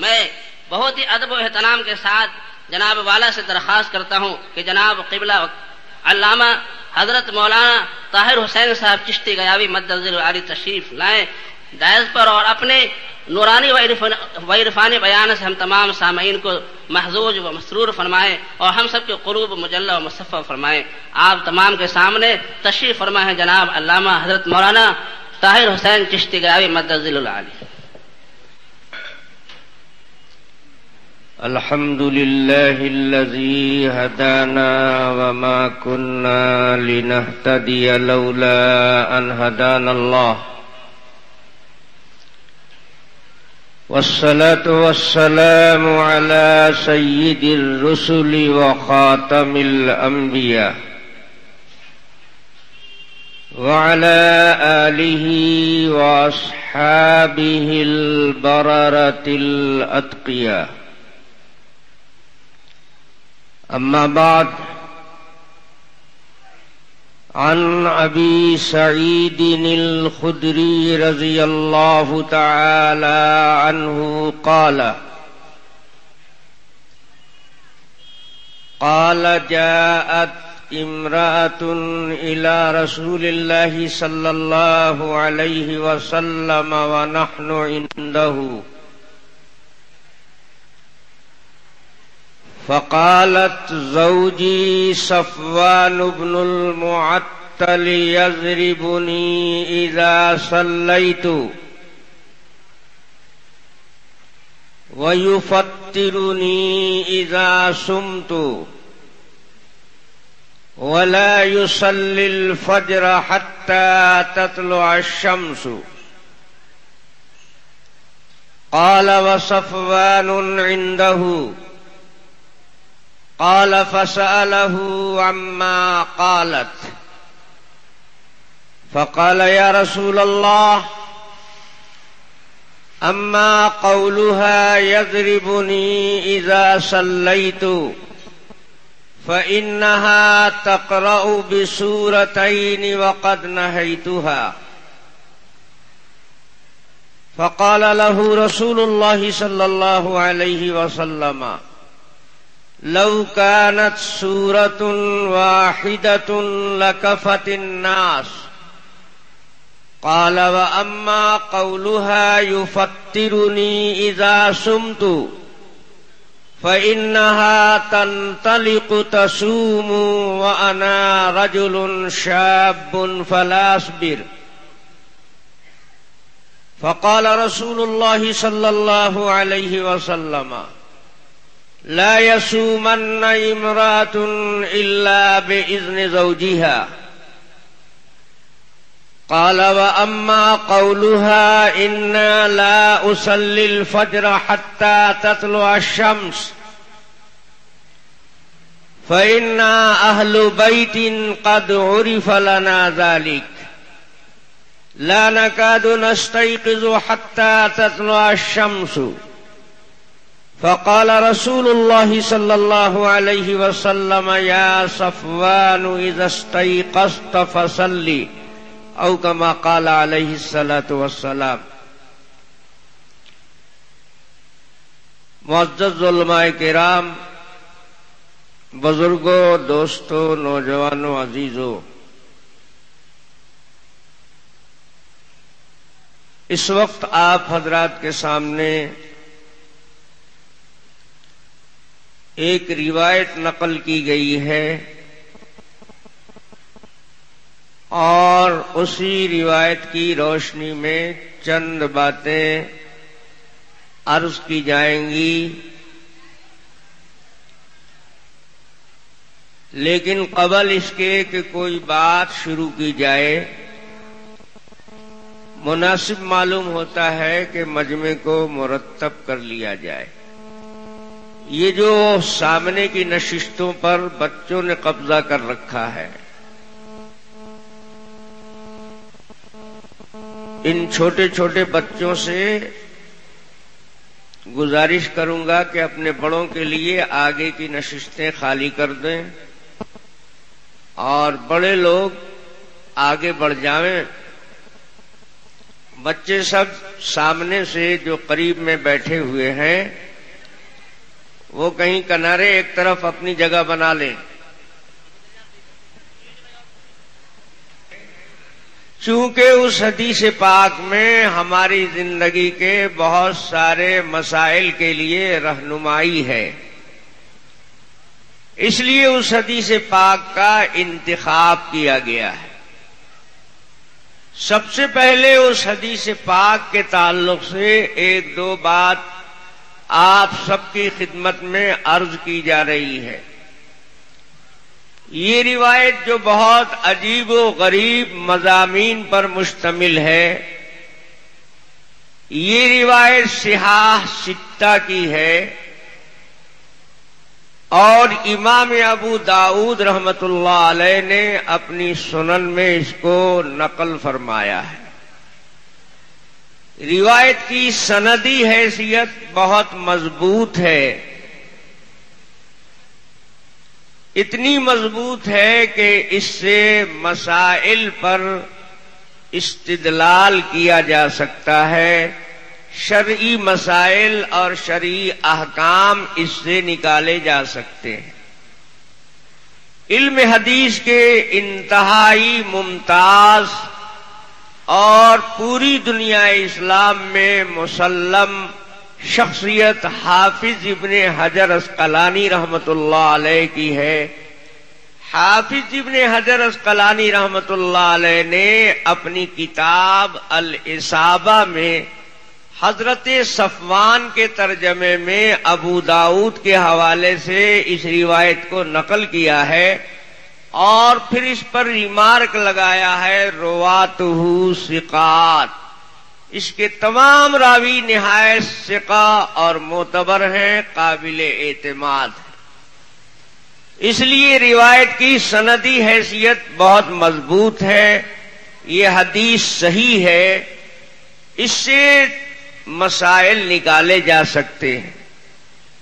میں بہت ہی ادب و احترام کے ساتھ جناب والا سے درخواست کرتا ہوں کہ جناب قبلہ علامہ حضرت مولانا طاہر حسین صاحب چشتی گیاوی مدظل عالی تشریف لائیں دائز پر، اور اپنے نورانی و عرفانی بیان سے ہم تمام سامعین کو محظوظ و مسرور فرمائیں اور ہم سب کے قلوب مجلہ و مصفہ فرمائیں۔ آپ تمام کے سامنے تشریف فرما ہے جناب علامہ حضرت مولانا طاہر حسین چشتی گیاوی مدظل العالی۔ الحمد لله الذي هدانا وما كنا لنهتدي لولا أن هدانا الله، والصلاة والسلام على سيد الرسل وخاتم الأنبياء وعلى آله وأصحابه البررة الأتقياء، أما بعد، عن أبي سعيد الخدري رضي الله تعالى عنه قال جاءت امرأة إلى رسول الله صلى الله عليه وسلم ونحن عنده، فقالت زوجي صفوان بن المعطل يضربني إذا صليت ويفطرني إذا صمت ولا يصلي الفجر حتى تطلع الشمس. قال وصفوان عنده. قال فسأله عما قالت، فقال يا رسول الله أما قولها يضربني إذا صليت فإنها تقرأ بسورتين وقد نهيتها. فقال له رسول الله صلى الله عليه وسلم لو كانت سورة واحدة لكفت الناس. قال وأما قولها يفطرني إذا صمت فإنها تنطلق تصوم وأنا رجل شاب فلا أصبر. فقال رسول الله صلى الله عليه وسلم لا يصومن امرأة إلا بإذن زوجها. قال وأما قولها إنا لا أصلي الفجر حتى تطلع الشمس فإنا أهل بيت قد عرف لنا ذلك لا نكاد نستيقظ حتى تطلع الشمس. فقال رسول الله صلى الله عليه وسلم يا صفوان إذا استيقظت فصلي، أو كما قال عليه الصلاة والسلام. معزز علماء کرام، بزرگوں، دوستوں، نوجوانوں، عزیزوں، اس وقت آپ حضرات کے سامنے ایک روایت نقل کی گئی ہے اور اسی روایت کی روشنی میں چند باتیں عرض کی جائیں گی، لیکن قبل اس کے کہ کوئی بات شروع کی جائے مناسب معلوم ہوتا ہے کہ مجمع کو مرتب کر لیا جائے۔ یہ جو سامنے کی نشستوں پر بچوں نے قبضہ کر رکھا ہے، ان چھوٹے چھوٹے بچوں سے گزارش کروں گا کہ اپنے بڑوں کے لیے آگے کی نشستیں خالی کر دیں اور بڑے لوگ آگے بڑھ جائیں۔ بچے سب سامنے سے جو قریب میں بیٹھے ہوئے ہیں وہ کہیں کنارے ایک طرف اپنی جگہ بنا لیں. چونکہ اس حدیث پاک میں ہماری زندگی کے بہت سارے مسائل کے لیے رہنمائی ہے، اس لیے اس حدیث پاک کا انتخاب کیا گیا ہے. سب سے پہلے اس حدیث پاک کے تعلق سے ایک دو بات آپ سب کی خدمت میں عرض کی جا رہی ہے. یہ روایت جو بہت عجیب و غریب مضامین پر مشتمل ہے، یہ روایت صحاح ستہ کی ہے اور امام ابو داؤد رحمت اللہ علیہ نے اپنی سنن میں اس کو نقل فرمایا ہے. روایت کی سندی حیثیت بہت مضبوط ہے، اتنی مضبوط ہے کہ اس سے مسائل پر استدلال کیا جا سکتا ہے. شرعی مسائل اور شرعی احکام اس سے نکالے جا سکتے ہیں. علم حدیث کے انتہائی ممتاز اور پوری دنیا اسلام میں مسلم شخصیت حافظ ابن حجر عسقلانی رحمت اللہ علیہ کی ہے. حافظ ابن حجر عسقلانی رحمت اللہ علیہ نے اپنی کتاب الاصابہ میں حضرت صفوان کے ترجمے میں ابو داؤد کے حوالے سے اس روایت کو نقل کیا ہے اور پھر اس پر ریمارک لگایا ہے رواتہ ثقات. اس کے تمام راوی نہایت ثقہ اور معتبر ہیں، قابل اعتماد ہیں. اس لیے روایت کی سندی حیثیت بہت مضبوط ہے. یہ حدیث صحیح ہے، اس سے مسائل نکالے جا سکتے ہیں.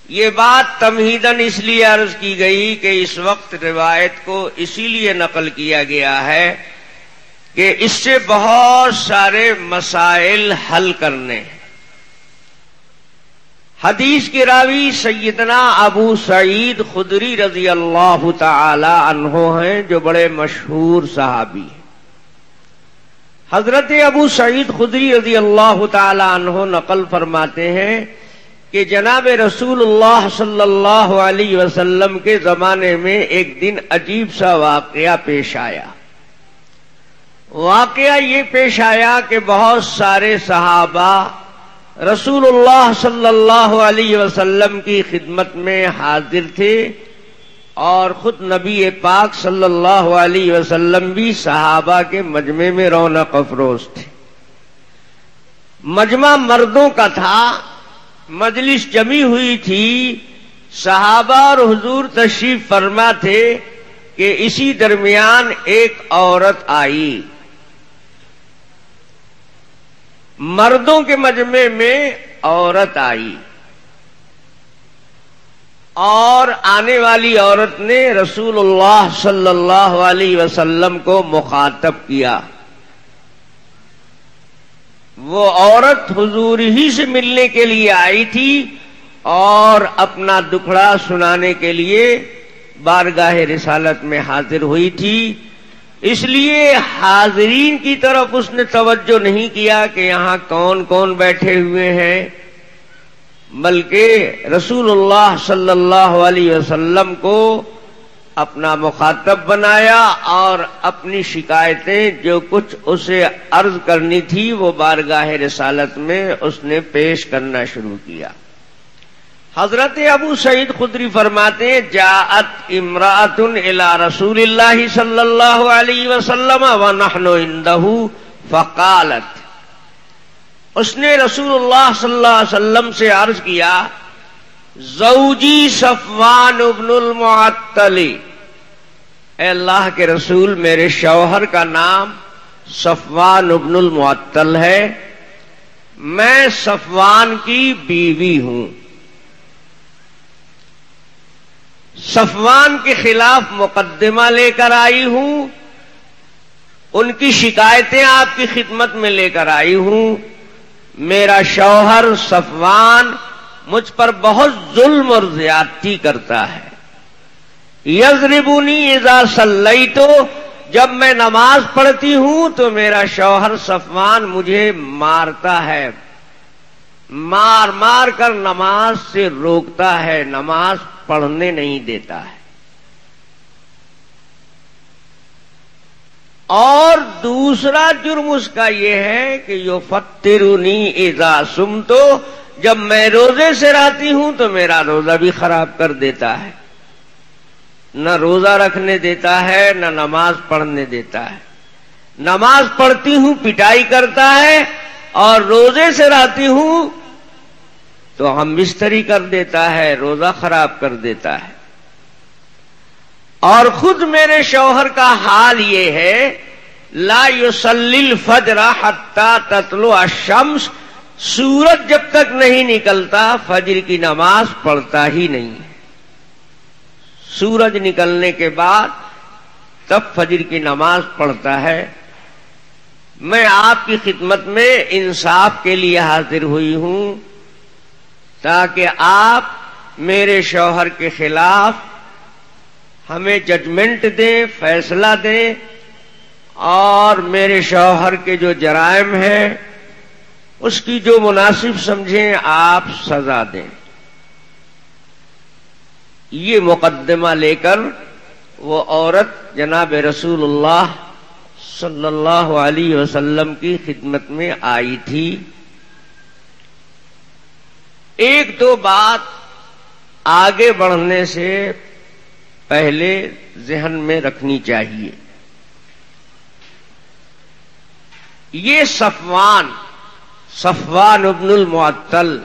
یہ بات تمہیداً اس لیے عرض کی گئی کہ اس وقت روایت کو اسی لیے نقل کیا گیا ہے کہ اس سے بہت سارے مسائل حل کرنے ہیں. حدیث کے راوی سیدنا ابو سعید خدری رضی اللہ تعالی عنہ ہیں، جو بڑے مشہور صحابی ہیں. حضرت ابو سعید خدری رضی اللہ تعالی عنہ نقل فرماتے ہیں کہ جناب رسول اللہ صلی اللہ علیہ وسلم کے زمانے میں ایک دن عجیب سا واقعہ پیش آیا. واقعہ یہ پیش آیا کہ بہت سارے صحابہ رسول اللہ صلی اللہ علیہ وسلم کی خدمت میں حاضر تھے اور خود نبی پاک صلی اللہ علیہ وسلم بھی صحابہ کے مجمع میں رونق افروز تھے. مجمع مردوں کا تھا، مجلس جمی ہوئی تھی، صحابہ اور حضور تشریف فرما تھے کہ اسی درمیان ایک عورت آئی. مردوں کے مجمع میں عورت آئی اور آنے والی عورت نے رسول اللہ صلی اللہ علیہ وسلم کو مخاطب کیا. وہ عورت حضور ہی سے ملنے کے لیے آئی تھی اور اپنا دکھڑا سنانے کے لیے بارگاہ رسالت میں حاضر ہوئی تھی. اس لیے حاضرین کی طرف اس نے توجہ نہیں کیا کہ یہاں کون کون بیٹھے ہوئے ہیں، بلکہ رسول اللہ صلی اللہ علیہ وسلم کو اپنا مخاطب بنایا اور اپنی شکایتیں جو کچھ اسے عرض کرنی تھی وہ بارگاہ رسالت میں اس نے پیش کرنا شروع کیا. حضرت ابو سعید خدری فرماتے ہیں جاءت امرأۃ الی رسول اللہ صلی اللہ علیہ وسلم ونحن عنده فقالت، اس نے رسول اللہ صلی اللہ علیہ وسلم سے عرض کیا زوجی صفوان ابن المعطل، اے اللہ کے رسول میرے شوہر کا نام صفوان ابن المعطل ہے، میں صفوان کی بیوی ہوں. صفوان کے خلاف مقدمہ لے کر آئی ہوں ان کی شکایتیں آپ کی خدمت میں لے کر آئی ہوں۔ میرا شوہر صفوان مجھ پر بہت ظلم اور زیادتی کرتا ہے۔ یضربنی اذا صلیت، جب میں نماز پڑھتی ہوں تو میرا شوہر صفوان مجھے مارتا ہے، مار مار کر نماز سے روکتا ہے، نماز پڑھنے نہیں دیتا ہے۔ اور دوسرا جرم اس کا یہ ہے کہ یفطرنی اذا صمت، جب میں روزے سے رہتی ہوں تو میرا روزہ بھی خراب کر دیتا ہے، نہ روزہ رکھنے دیتا ہے نہ نماز پڑھنے دیتا ہے۔ نماز پڑھتی ہوں پٹائی کرتا ہے، اور روزے سے رہتی ہوں تو ہم بستری کر دیتا ہے، روزہ خراب کر دیتا ہے۔ اور خود میرے شوہر کا حال یہ ہے، لا یصلی الفجر حتی تطلع الشمس، سورج جب تک نہیں نکلتا فجر کی نماز پڑھتا ہی نہیں ہے۔ سورج نکلنے کے بعد تب فجر کی نماز پڑھتا ہے۔ میں آپ کی خدمت میں انصاف کے لیے حاضر ہوئی ہوں تاکہ آپ میرے شوہر کے خلاف ہمیں ججمنٹ دیں، فیصلہ دیں، اور میرے شوہر کے جو جرائم ہیں اس کی جو مناسب سمجھیں آپ سزا دیں۔ یہ مقدمہ لے کر وہ عورت جناب رسول اللہ صلی اللہ علیہ وسلم کی خدمت میں آئی تھی۔ ایک دو بات آگے بڑھنے سے پہلے ذہن میں رکھنی چاہیے۔ یہ صفوان ابن المعطل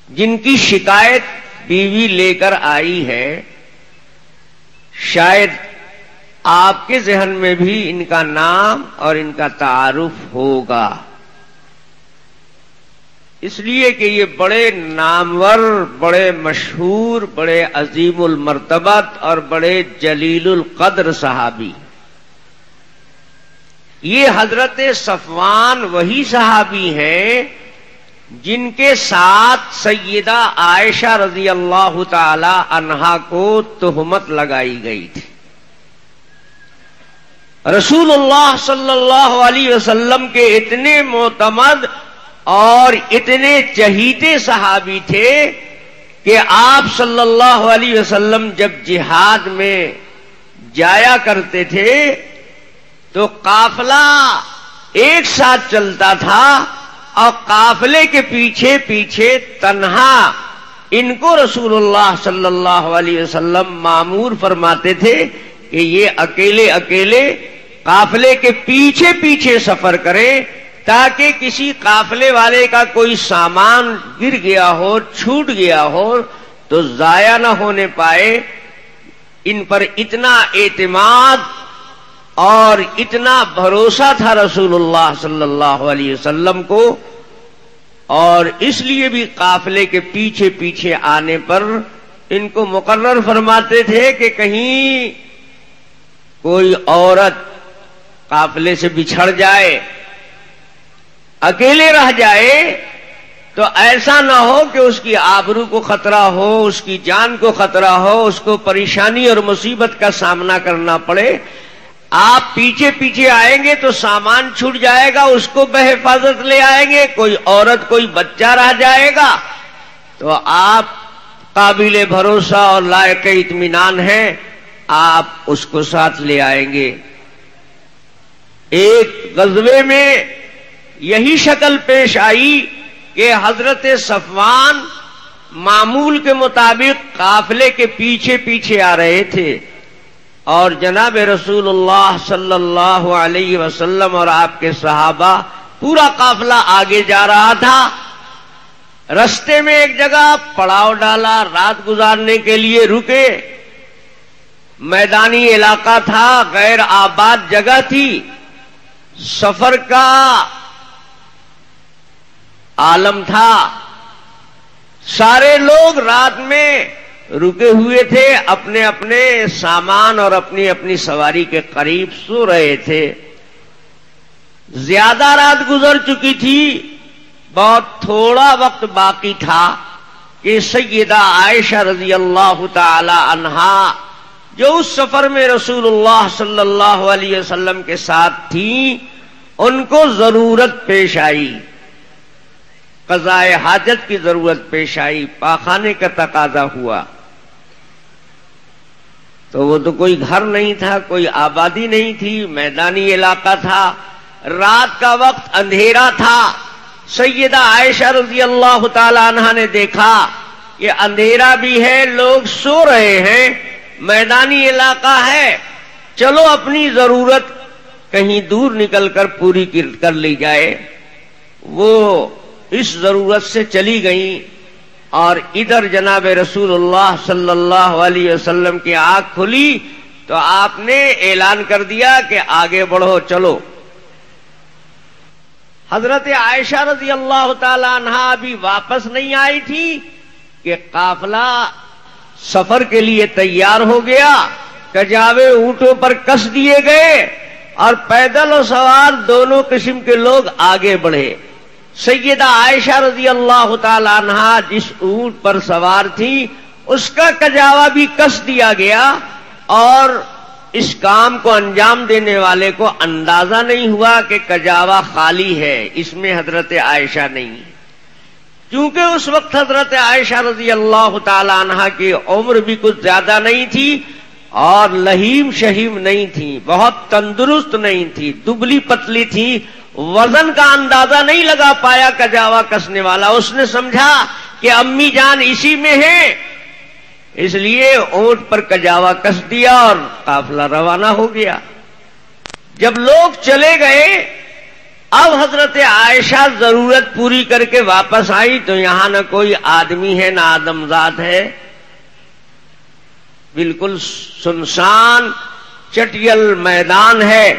جن کی شکایت بیوی لے کر آئی ہے، شاید آپ کے ذہن میں بھی ان کا نام اور ان کا تعارف ہوگا، اس لیے کہ یہ بڑے نامور، بڑے مشہور، بڑے عظیم المرتبت اور بڑے جلیل القدر صحابی۔ یہ حضرت صفوان وہی صحابی ہیں جن کے ساتھ سیدہ عائشہ رضی اللہ تعالی عنہا کو تہمت لگائی گئی تھی۔ رسول اللہ صلی اللہ علیہ وسلم کے اتنے معتمد اور اتنے چہیتے صحابی تھے کہ آپ صلی اللہ علیہ وسلم جب جہاد میں جایا کرتے تھے تو قافلہ ایک ساتھ چلتا تھا، اور قافلے کے پیچھے پیچھے تنہا ان کو رسول اللہ صلی اللہ علیہ وسلم مامور فرماتے تھے کہ یہ اکیلے اکیلے قافلے کے پیچھے پیچھے سفر کریں، تاکہ کسی قافلے والے کا کوئی سامان گر گیا ہو، چھوٹ گیا ہو تو ضائع نہ ہونے پائے۔ ان پر اتنا اعتماد اور اتنا بھروسہ تھا رسول اللہ صلی اللہ علیہ وسلم کو، اور اس لیے بھی قافلے کے پیچھے پیچھے آنے پر ان کو مقرر فرماتے تھے کہ کہیں کوئی عورت قافلے سے بچھڑ جائے، اکیلے رہ جائے، تو ایسا نہ ہو کہ اس کی آبرو کو خطرہ ہو، اس کی جان کو خطرہ ہو، اس کو پریشانی اور مصیبت کا سامنا کرنا پڑے۔ آپ پیچھے پیچھے آئیں گے تو سامان چھوٹ جائے گا، اس کو بحفاظت لے آئیں گے، کوئی عورت کوئی بچہ رہ جائے گا تو آپ قابل بھروسہ اور لائق اطمینان ہیں، آپ اس کو ساتھ لے آئیں گے۔ ایک غزوے میں یہی شکل پیش آئی کہ حضرت صفوان معمول کے مطابق قافلے کے پیچھے پیچھے آ رہے تھے، اور جناب رسول اللہ صلی اللہ علیہ وسلم اور آپ کے صحابہ، پورا قافلہ آگے جا رہا تھا۔ رستے میں ایک جگہ پڑاؤ ڈالا، رات گزارنے کے لیے رکے، میدانی علاقہ تھا، غیر آباد جگہ تھی، سفر کا عالم تھا، سارے لوگ رات میں رکے ہوئے تھے، اپنے اپنے سامان اور اپنی اپنی سواری کے قریب سو رہے تھے۔ زیادہ رات گزر چکی تھی، بہت تھوڑا وقت باقی تھا کہ سیدہ عائشہ رضی اللہ تعالی عنہا جو اس سفر میں رسول اللہ صلی اللہ علیہ وسلم کے ساتھ تھیں، ان کو ضرورت پیش آئی، قضاء حاجت کی ضرورت پیش آئی، پاخانے کا تقاضا ہوا۔ تو وہ تو کوئی گھر نہیں تھا، کوئی آبادی نہیں تھی، میدانی علاقہ تھا، رات کا وقت اندھیرا تھا۔ سیدہ عائشہ رضی اللہ تعالی عنہا نے دیکھا کہ اندھیرا بھی ہے، لوگ سو رہے ہیں، میدانی علاقہ ہے، چلو اپنی ضرورت کہیں دور نکل کر پوری کر لی جائے۔ وہ اس ضرورت سے چلی گئیں اور ادھر جناب رسول اللہ صلی اللہ علیہ وسلم کی آنکھ کھلی تو آپ نے اعلان کر دیا کہ آگے بڑھو، چلو۔ حضرت عائشہ رضی اللہ تعالی عنہا ابھی واپس نہیں آئی تھی کہ قافلہ سفر کے لیے تیار ہو گیا، کجاوے اونٹوں پر کس دیے گئے اور پیدل و سوار دونوں قسم کے لوگ آگے بڑھے۔ سیدہ عائشہ رضی اللہ تعالی عنہا جس اونٹ پر سوار تھی اس کا کجاوا بھی کس دیا گیا، اور اس کام کو انجام دینے والے کو اندازہ نہیں ہوا کہ کجاوا خالی ہے، اس میں حضرت عائشہ نہیں، کیونکہ اس وقت حضرت عائشہ رضی اللہ تعالی عنہا کی عمر بھی کچھ زیادہ نہیں تھی اور لہیم شہیم نہیں تھی، بہت تندرست نہیں تھی، دبلی پتلی تھی، وزن کا اندازہ نہیں لگا پایا کجاوا کسنے والا۔ اس نے سمجھا کہ امی جان اسی میں ہے، اس لیے اونٹ پر کجاوا کس دیا اور قافلہ روانہ ہو گیا۔ جب لوگ چلے گئے، اب حضرت عائشہ ضرورت پوری کر کے واپس آئی تو یہاں نہ کوئی آدمی ہے نہ آدمزاد ہے، بالکل سنسان چٹیل میدان ہے،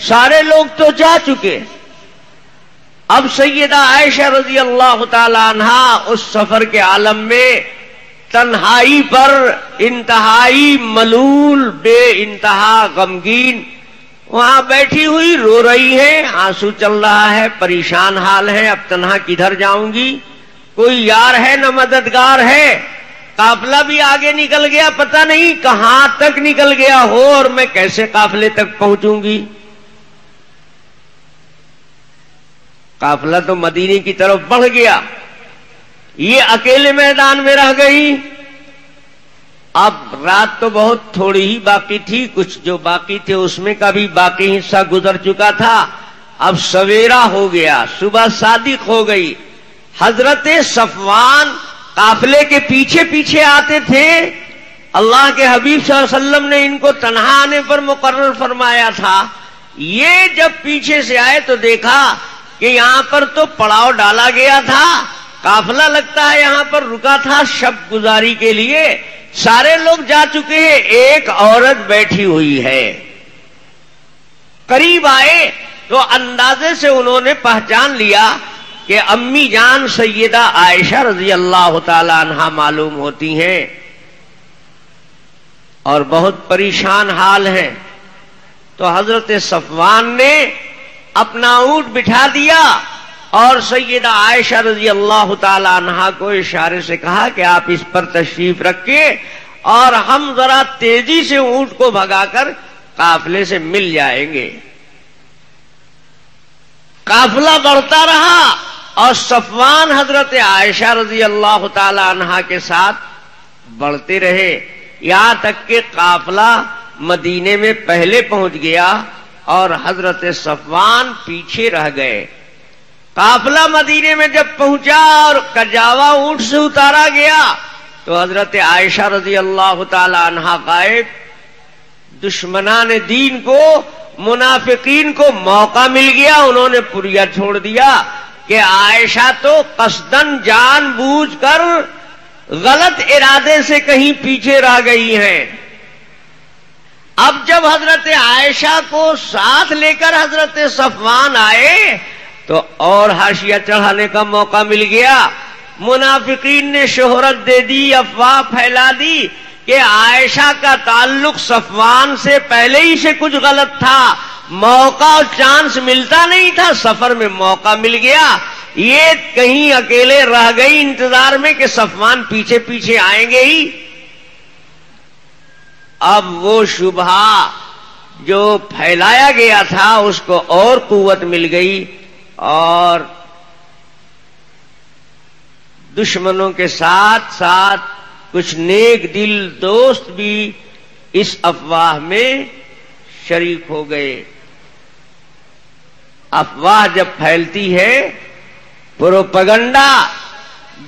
سارے لوگ تو جا چکے۔ اب سیدہ عائشہ رضی اللہ تعالی عنہا اس سفر کے عالم میں تنہائی پر انتہائی ملول، بے انتہا غمگین وہاں بیٹھی ہوئی رو رہی ہے، آنسو چل رہا ہے، پریشان حال ہے، اب تنہا کدھر جاؤں گی، کوئی یار ہے نہ مددگار ہے، قافلہ بھی آگے نکل گیا، پتہ نہیں کہاں تک نکل گیا ہو اور میں کیسے قافلے تک پہنچوں گی۔ قافلہ تو مدینے کی طرف بڑھ گیا، یہ اکیلے میدان میں رہ گئی۔ اب رات تو بہت تھوڑی ہی باقی تھی، کچھ جو باقی تھے اس میں کا بھی باقی حصہ گزر چکا تھا، اب سویرا ہو گیا، صبح صادق ہو گئی۔ حضرت صفوان قافلے کے پیچھے پیچھے آتے تھے، اللہ کے حبیب صلی اللہ علیہ وسلم نے ان کو تنہا آنے پر مقرر فرمایا تھا، یہ جب پیچھے سے آئے تو دیکھا کہ یہاں پر تو پڑاؤ ڈالا گیا تھا، قافلہ لگتا ہے یہاں پر رکا تھا شب گزاری کے لیے، سارے لوگ جا چکے ہیں، ایک عورت بیٹھی ہوئی ہے۔ قریب آئے تو اندازے سے انہوں نے پہچان لیا کہ امی جان سیدہ عائشہ رضی اللہ تعالی عنہا معلوم ہوتی ہیں اور بہت پریشان حال ہے۔ تو حضرت صفوان نے اپنا اونٹ بٹھا دیا اور سیدہ عائشہ رضی اللہ تعالی عنہا کو اشارے سے کہا کہ آپ اس پر تشریف رکھیں اور ہم ذرا تیزی سے اونٹ کو بھگا کر قافلے سے مل جائیں گے۔ قافلہ بڑھتا رہا اور صفوان حضرت عائشہ رضی اللہ تعالی عنہا کے ساتھ بڑھتے رہے، یہاں تک کہ قافلہ مدینے میں پہلے پہنچ گیا اور حضرت صفوان پیچھے رہ گئے۔ قافلہ مدینے میں جب پہنچا اور کجاوا اونٹ سے اتارا گیا تو حضرت عائشہ رضی اللہ تعالی عنہا غائب۔ دشمنان دین کو، منافقین کو موقع مل گیا، انہوں نے پریا چھوڑ دیا کہ عائشہ تو قصدن جان بوجھ کر غلط ارادے سے کہیں پیچھے رہ گئی ہیں۔ اب جب حضرت عائشہ کو ساتھ لے کر حضرت صفوان آئے تو اور حاشیہ چڑھانے کا موقع مل گیا۔ منافقین نے شہرت دے دی، افواہ پھیلا دی کہ عائشہ کا تعلق صفوان سے پہلے ہی سے کچھ غلط تھا، موقع اور چانس ملتا نہیں تھا، سفر میں موقع مل گیا. یہ کہیں اکیلے رہ گئی انتظار میں کہ صفوان پیچھے پیچھے آئیں گے ہی. اب وہ شبہہ جو پھیلایا گیا تھا اس کو اور قوت مل گئی، اور دشمنوں کے ساتھ ساتھ کچھ نیک دل دوست بھی اس افواہ میں شریک ہو گئے. افواہ جب پھیلتی ہے، پروپیگنڈا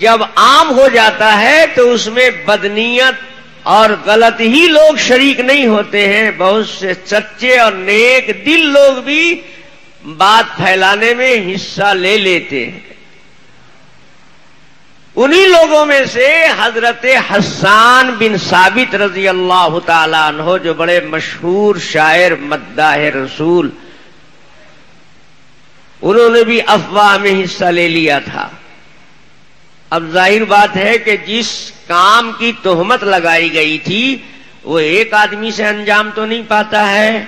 جب عام ہو جاتا ہے تو اس میں بدنیت اور غلط ہی لوگ شریک نہیں ہوتے ہیں، بہت سے سچے اور نیک دل لوگ بھی بات پھیلانے میں حصہ لے لیتے ہیں. انہی لوگوں میں سے حضرت حسان بن ثابت رضی اللہ تعالی عنہ، جو بڑے مشہور شاعر مداح رسول، انہوں نے بھی افواہ میں حصہ لے لیا تھا. اب ظاہر بات ہے کہ جس کام کی تہمت لگائی گئی تھی وہ ایک آدمی سے انجام تو نہیں پاتا ہے.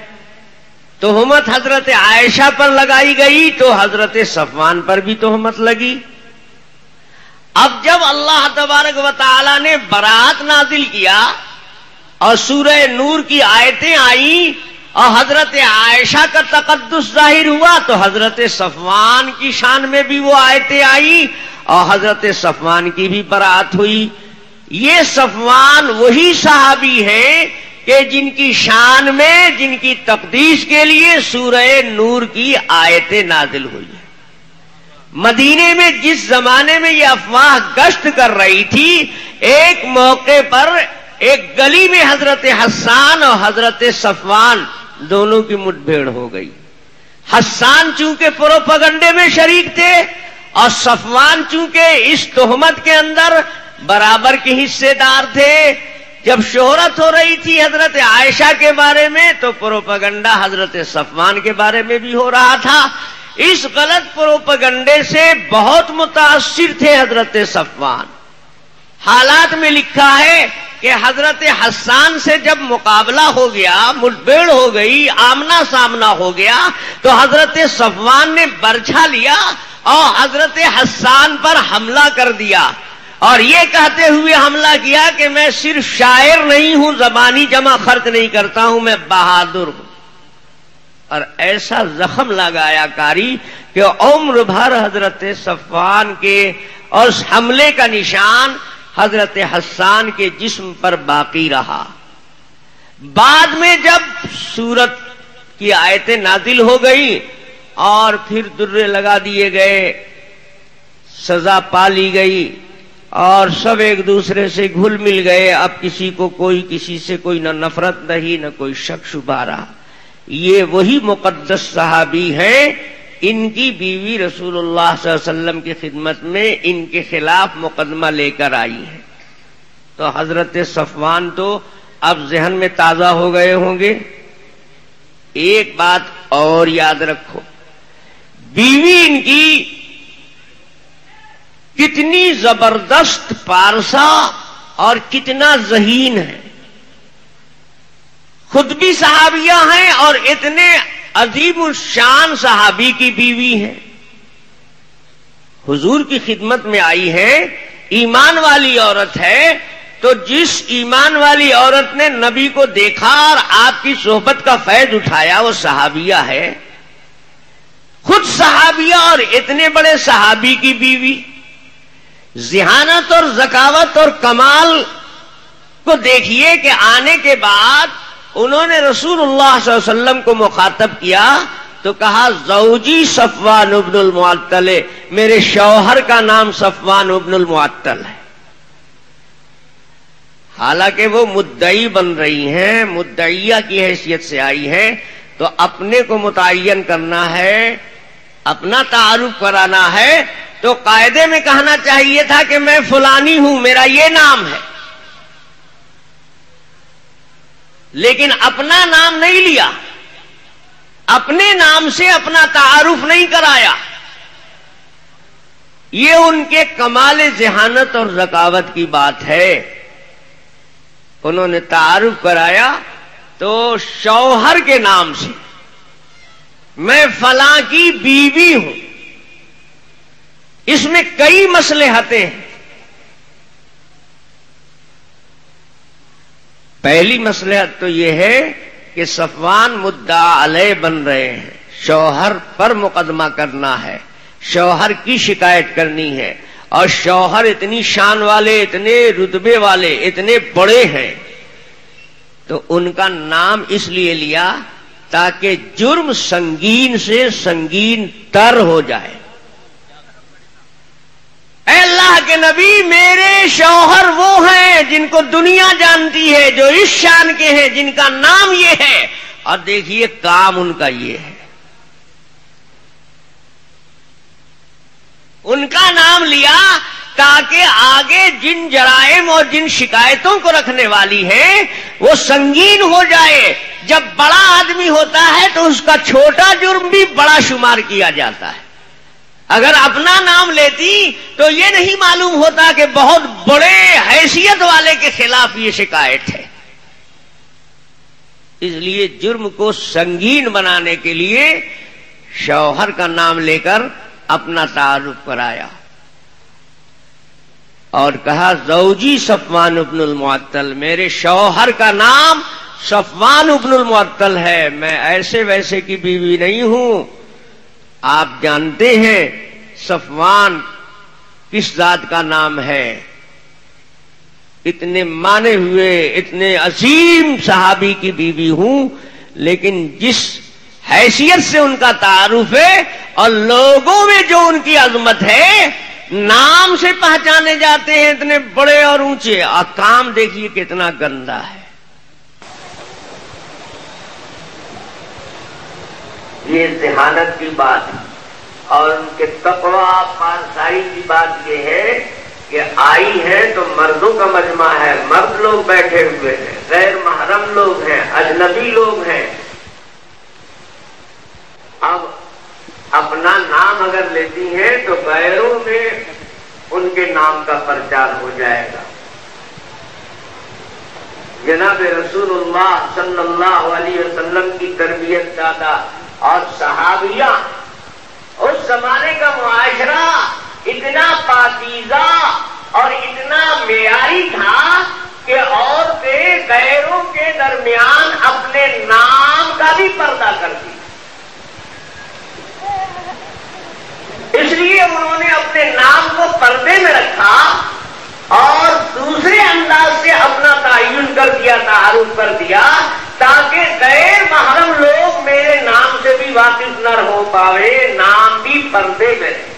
تہمت حضرت عائشہ پر لگائی گئی تو حضرت صفوان پر بھی تہمت لگی. اب جب اللہ تبارک و تعالی نے برات نازل کیا اور سورہ نور کی آیتیں آئیں اور حضرت عائشہ کا تقدس ظاہر ہوا تو حضرت صفوان کی شان میں بھی وہ آیتیں آئیں اور حضرت صفوان کی بھی برات ہوئی. یہ صفوان وہی صحابی ہیں کہ جن کی شان میں، جن کی تقدیس کے لیے سورہ نور کی آیتیں نازل ہوئی. مدینے میں جس زمانے میں یہ افواہ گشت کر رہی تھی، ایک موقع پر ایک گلی میں حضرت حسان اور حضرت صفوان دونوں کی مٹ بھیڑ ہو گئی. حسان چونکہ پروپیگنڈے میں شریک تھے اور صفوان چونکہ اس تہمت کے اندر برابر کے حصے دار تھے. جب شہرت ہو رہی تھی حضرت عائشہ کے بارے میں تو پروپیگنڈا حضرت صفوان کے بارے میں بھی ہو رہا تھا. اس غلط پروپیگنڈے سے بہت متاثر تھے حضرت صفوان. حالات میں لکھا ہے کہ حضرت حسان سے جب مقابلہ ہو گیا، مٹبھیڑ ہو گئی، آمنا سامنا ہو گیا تو حضرت صفوان نے برچھا لیا اور حضرت حسان پر حملہ کر دیا، اور یہ کہتے ہوئے حملہ کیا کہ میں صرف شاعر نہیں ہوں، زبانی جمع خرچ نہیں کرتا ہوں، میں بہادر ہوں. اور ایسا زخم لگایا کاری کہ عمر بھر حضرت صفوان کے اور اس حملے کا نشان حضرت حسان کے جسم پر باقی رہا. بعد میں جب سورت کی آیتیں نازل ہو گئی اور پھر درے لگا دیے گئے، سزا پا لی گئی اور سب ایک دوسرے سے گھل مل گئے، اب کسی کو کوئی کسی سے کوئی نہ نفرت رہی نہ کوئی شک شبہ رہا. یہ وہی مقدس صحابی ہیں، ان کی بیوی رسول اللہ صلی اللہ علیہ وسلم کی خدمت میں ان کے خلاف مقدمہ لے کر آئی ہے. تو حضرت صفوان تو اب ذہن میں تازہ ہو گئے ہوں گے. ایک بات اور یاد رکھو، بیوی ان کی کتنی زبردست پارسا اور کتنا ذہین ہے. خود بھی صحابیہ ہیں اور اتنے عظیم الشان صحابی کی بیوی ہیں. حضور کی خدمت میں آئی ہے، ایمان والی عورت ہے، تو جس ایمان والی عورت نے نبی کو دیکھا اور آپ کی صحبت کا فیض اٹھایا وہ صحابیہ ہے. خود صحابیہ اور اتنے بڑے صحابی کی بیوی. ذہانت اور ذکاوت اور کمال کو دیکھیے کہ آنے کے بعد انہوں نے رسول اللہ صلی اللہ علیہ وسلم کو مخاطب کیا تو کہا زوجی صفوان ابن المعطل، میرے شوہر کا نام صفوان ابن المعطل ہے. حالانکہ وہ مدعی بن رہی ہیں، مدعیہ کی حیثیت سے آئی ہیں، تو اپنے کو متعین کرنا ہے، اپنا تعارف کرانا ہے، تو قاعدے میں کہنا چاہیے تھا کہ میں فلانی ہوں، میرا یہ نام ہے، لیکن اپنا نام نہیں لیا، اپنے نام سے اپنا تعارف نہیں کرایا. یہ ان کے کمال ذہانت اور ذکاوت کی بات ہے. انہوں نے تعارف کرایا تو شوہر کے نام سے، میں فلاں کی بیوی ہوں، اس میں کئی مصلحتیں ہیں۔ پہلی مصلحت تو یہ ہے کہ صفوان مدعا علیہ بن رہے ہیں، شوہر پر مقدمہ کرنا ہے، شوہر کی شکایت کرنی ہے، اور شوہر اتنی شان والے، اتنے رتبے والے، اتنے بڑے ہیں، تو ان کا نام اس لیے لیا تاکہ جرم سنگین سے سنگین تر ہو جائے۔ اے اللہ کے نبی، میرے شوہر وہ ہیں جن کو دنیا جانتی ہے، جو اس شان کے ہیں، جن کا نام یہ ہے، اور دیکھیے کام ان کا یہ ہے۔ ان کا نام لیا تاکہ آگے جن جرائم اور جن شکایتوں کو رکھنے والی ہیں وہ سنگین ہو جائے۔ جب بڑا آدمی ہوتا ہے تو اس کا چھوٹا جرم بھی بڑا شمار کیا جاتا ہے۔ اگر اپنا نام لیتی تو یہ نہیں معلوم ہوتا کہ بہت بڑے حیثیت والے کے خلاف یہ شکایت ہے۔ اس لیے جرم کو سنگین بنانے کے لیے شوہر کا نام لے کر اپنا تعارف کرایا اور کہا زوجی صفوان ابن المعطل، میرے شوہر کا نام صفوان ابن المعطل ہے، میں ایسے ویسے کی بیوی نہیں ہوں۔ آپ جانتے ہیں صفوان کس ذات کا نام ہے، اتنے مانے ہوئے، اتنے عظیم صحابی کی بیوی ہوں، لیکن جس حیثیت سے ان کا تعارف ہے اور لوگوں میں جو ان کی عظمت ہے، نام سے پہچانے جاتے ہیں اتنے بڑے اور اونچے، اور کام دیکھیے کتنا گندا ہے۔ یہ ذہانت کی بات ہے، اور ان کے تقویٰ پاسداری کی بات یہ ہے کہ آئی ہے تو مردوں کا مجمع ہے، مرد لوگ بیٹھے ہوئے ہیں، غیر محرم لوگ ہیں، اجنبی لوگ ہیں۔ اب اپنا نام اگر لیتی ہیں تو غیروں میں ان کے نام کا پرچار ہو جائے گا۔ جناب رسول اللہ صلی اللہ علیہ وسلم کی تربیت زیادہ اور صحابیہ، اس زمانے کا معاشرہ اتنا پاکیزہ اور اتنا معیاری تھا کہ عورتیں غیروں کے درمیان اپنے نام کا بھی پردہ کرتی، اس لیے انہوں نے اپنے نام کو پردے میں رکھا اور دوسرے انداز سے اپنا تعین کر دیا، تعارف کر دیا، تاکہ غیر محرم لوگ میرے نام سے بھی واقف نہ ہو پاوے، نام بھی پردے میں رہے۔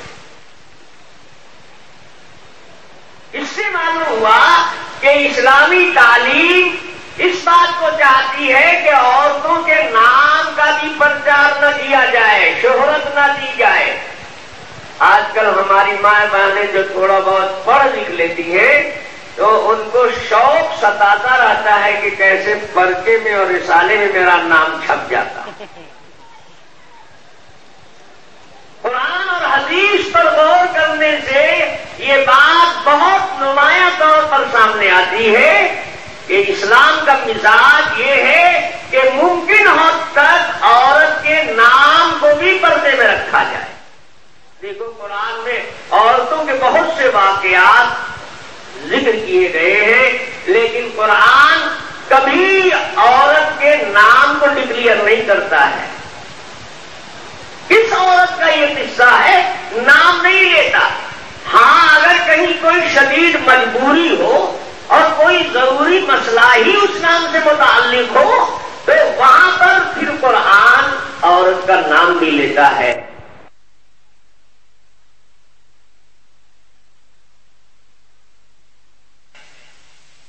اس سے معلوم ہوا کہ اسلامی تعلیم اس بات کو چاہتی ہے کہ عورتوں کے نام کا بھی پرچار نہ کیا جائے، شہرت نہ دی جائے۔ آج کل ہماری ماں بہنیں جو تھوڑا بہت پڑھ لکھ لیتی ہیں تو ان کو شوق ستاتا رہتا ہے کہ کیسے پرچے میں اور رسالے میں میرا نام چھپ جاتا۔ قرآن اور حدیث پر غور کرنے سے یہ بات بہت نمایاں طور پر سامنے آتی ہے کہ اسلام کا مزاج یہ ہے کہ ممکن حد تک عورت کے نام کو بھی پردے میں رکھا جائے۔ دیکھو قرآن میں عورتوں کے بہت سے واقعات ذکر کیے گئے ہیں، لیکن قرآن کبھی عورت کے نام کو ڈکلیئر نہیں کرتا ہے۔ کس عورت کا یہ قصہ ہے، نام نہیں لیتا۔ ہاں اگر کہیں کوئی شدید مجبوری ہو اور کوئی ضروری مسئلہ ہی اس نام سے متعلق ہو تو وہاں پر پھر قرآن عورت کا نام بھی لیتا ہے۔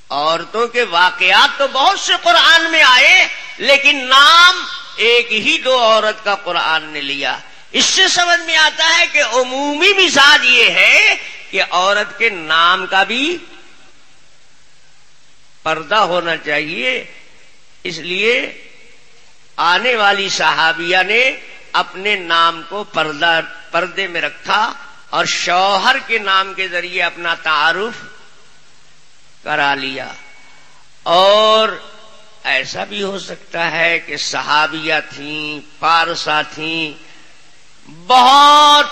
عورتوں کے واقعات تو بہت سے قرآن میں آئے، لیکن نام ایک ہی دو عورت کا قرآن نے لیا۔ اس سے سمجھ میں آتا ہے کہ عمومی مزاج یہ ہے کہ عورت کے نام کا بھی پردہ ہونا چاہیے۔ اس لیے آنے والی صحابیہ نے اپنے نام کو پردے میں رکھا اور شوہر کے نام کے ذریعے اپنا تعارف کرا لیا، اور ایسا بھی ہو سکتا ہے کہ صحابیہ تھیں، پارسا تھیں، بہت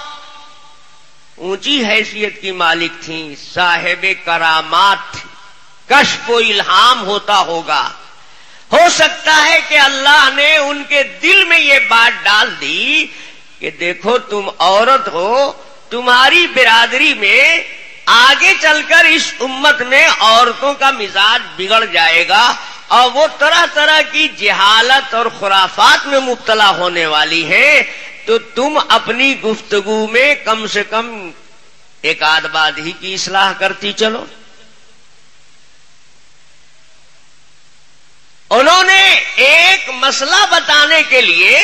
اونچی حیثیت کی مالک تھیں، صاحب کرامات تھیں، کشف و الہام ہوتا ہوگا. ہو سکتا ہے کہ اللہ نے ان کے دل میں یہ بات ڈال دی کہ دیکھو تم عورت ہو، تمہاری برادری میں آگے چل کر اس امت میں عورتوں کا مزاج بگڑ جائے گا اور وہ طرح طرح کی جہالت اور خرافات میں مبتلا ہونے والی ہیں، تو تم اپنی گفتگو میں کم سے کم ایک آدھ بات ہی کی اصلاح کرتی چلو. انہوں نے ایک مسئلہ بتانے کے لیے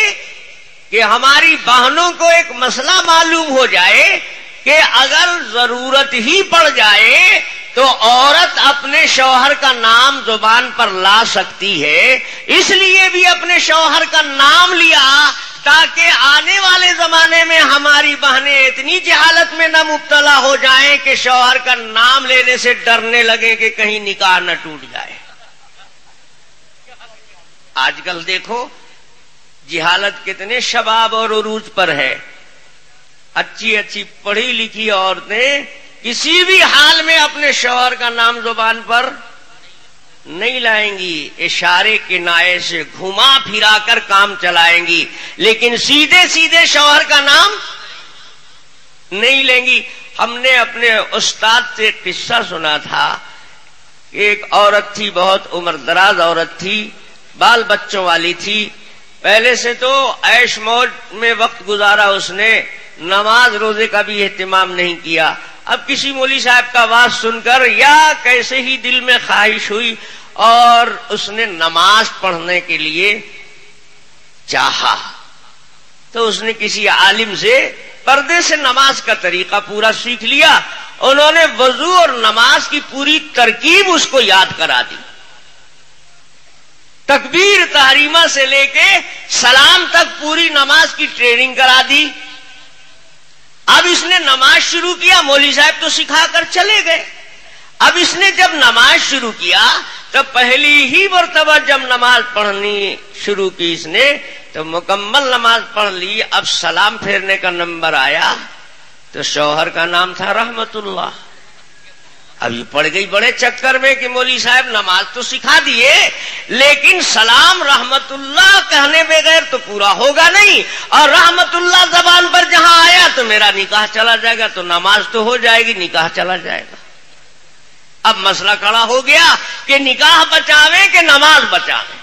کہ ہماری بہنوں کو ایک مسئلہ معلوم ہو جائے کہ اگر ضرورت ہی پڑ جائے تو عورت اپنے شوہر کا نام زبان پر لا سکتی ہے، اس لیے بھی اپنے شوہر کا نام لیا تاکہ آنے والے زمانے میں ہماری بہنیں اتنی جہالت میں نہ مبتلا ہو جائیں کہ شوہر کا نام لینے سے ڈرنے لگیں کہ کہیں نکاح نہ ٹوٹ جائے. آج کل دیکھو جہالت کتنے شباب اور عروج پر ہے. اچھی اچھی پڑھی لکھی عورتیں کسی بھی حال میں اپنے شوہر کا نام زبان پر نہیں لائیں گی، اشارے کنائے سے گھما پھرا کر کام چلائیں گی، لیکن سیدھے سیدھے شوہر کا نام نہیں لیں گی. ہم نے اپنے استاد سے قصہ سنا تھا کہ ایک عورت تھی، بہت عمر دراز عورت تھی، بال بچوں والی تھی. پہلے سے تو عیش موج میں وقت گزارا، اس نے نماز روزے کا بھی اہتمام نہیں کیا. اب کسی مولوی صاحب کا آواز سن کر یا کیسے ہی دل میں خواہش ہوئی اور اس نے نماز پڑھنے کے لیے چاہا، تو اس نے کسی عالم سے پردے سے نماز کا طریقہ پورا سیکھ لیا. انہوں نے وضو اور نماز کی پوری ترکیب اس کو یاد کرا دی، تکبیر تحریمہ سے لے کے سلام تک پوری نماز کی ٹریننگ کرا دی. اب اس نے نماز شروع کیا، مولوی صاحب تو سکھا کر چلے گئے. اب اس نے جب نماز شروع کیا تو پہلی ہی مرتبہ جب نماز پڑھنی شروع کی اس نے تو مکمل نماز پڑھ لی. اب سلام پھیرنے کا نمبر آیا تو شوہر کا نام تھا رحمت اللہ. اب یہ پڑ گئی بڑے چکر میں کہ مولوی صاحب نماز تو سکھا دیے لیکن سلام رحمت اللہ کہنے بغیر تو پورا ہوگا نہیں، اور رحمت اللہ زبان پر جہاں آیا تو میرا نکاح چلا جائے گا، تو نماز تو ہو جائے گی، نکاح چلا جائے گا. اب مسئلہ کھڑا ہو گیا کہ نکاح بچاویں کہ نماز بچاویں.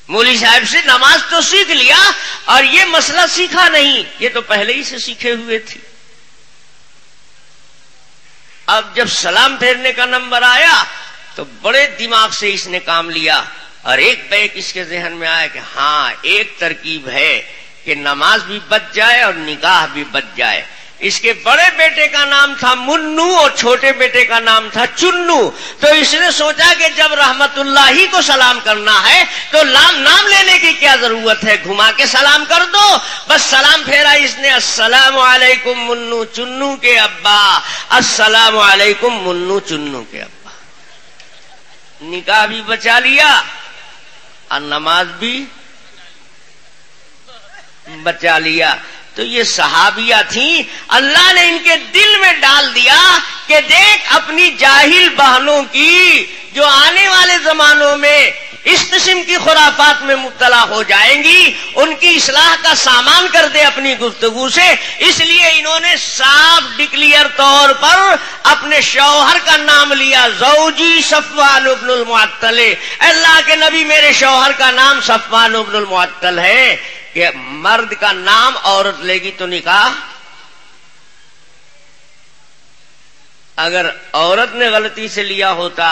مولوی صاحب سے نماز تو سیکھ لیا اور یہ مسئلہ سیکھا نہیں، یہ تو پہلے ہی سے سیکھے ہوئے تھی. اب جب سلام پھیرنے کا نمبر آیا تو بڑے دماغ سے اس نے کام لیا اور ایک بیک اس کے ذہن میں آیا کہ ہاں ایک ترکیب ہے کہ نماز بھی بچ جائے اور نکاح بھی بچ جائے. اس کے بڑے بیٹے کا نام تھا منو اور چھوٹے بیٹے کا نام تھا چنو. تو اس نے سوچا کہ جب رحمت اللہ ہی کو سلام کرنا ہے تو نام لینے کی کیا ضرورت ہے، گھما کے سلام کر دو. بس سلام پھیرا اس نے، السلام علیکم منو چنو کے ابا، السلام علیکم منو چنو کے ابا. نکاح بھی بچا لیا اور نماز بھی بچا لیا. تو یہ صحابیہ تھیں، اللہ نے ان کے دل میں ڈال دیا کہ دیکھ اپنی جاہل بہنوں کی جو آنے والے زمانوں میں اس قسم کی خرافات میں مبتلا ہو جائیں گی، ان کی اصلاح کا سامان کر دے اپنی گفتگو سے. اس لیے انہوں نے صاف ڈکلیئر طور پر اپنے شوہر کا نام لیا، زوجی صفوان بن المعطل. اللہ کے نبی میرے شوہر کا نام صفوان بن المعطل ہے. کہ مرد کا نام عورت لے گی تو نکاح، اگر عورت نے غلطی سے لیا ہوتا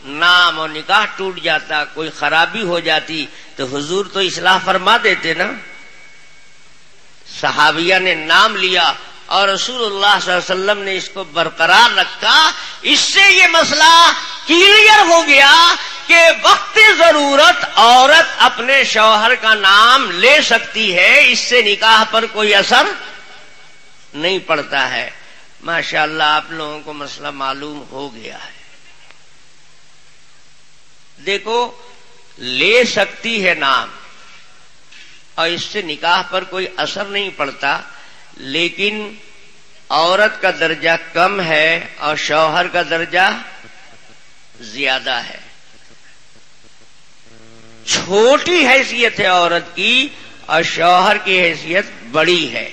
نام اور نکاح ٹوٹ جاتا، کوئی خرابی ہو جاتی تو حضور تو اصلاح فرما دیتے نا. صحابیہ نے نام لیا اور رسول اللہ صلی اللہ علیہ وسلم نے اس کو برقرار رکھا. اس سے یہ مسئلہ کلیئر ہو گیا کہ وقت ضرورت عورت اپنے شوہر کا نام لے سکتی ہے، اس سے نکاح پر کوئی اثر نہیں پڑتا ہے. ماشاءاللہ آپ لوگوں کو مسئلہ معلوم ہو گیا ہے. دیکھو لے سکتی ہے نام اور اس سے نکاح پر کوئی اثر نہیں پڑتا، لیکن عورت کا درجہ کم ہے اور شوہر کا درجہ زیادہ ہے. چھوٹی حیثیت ہے عورت کی اور شوہر کی حیثیت بڑی ہے.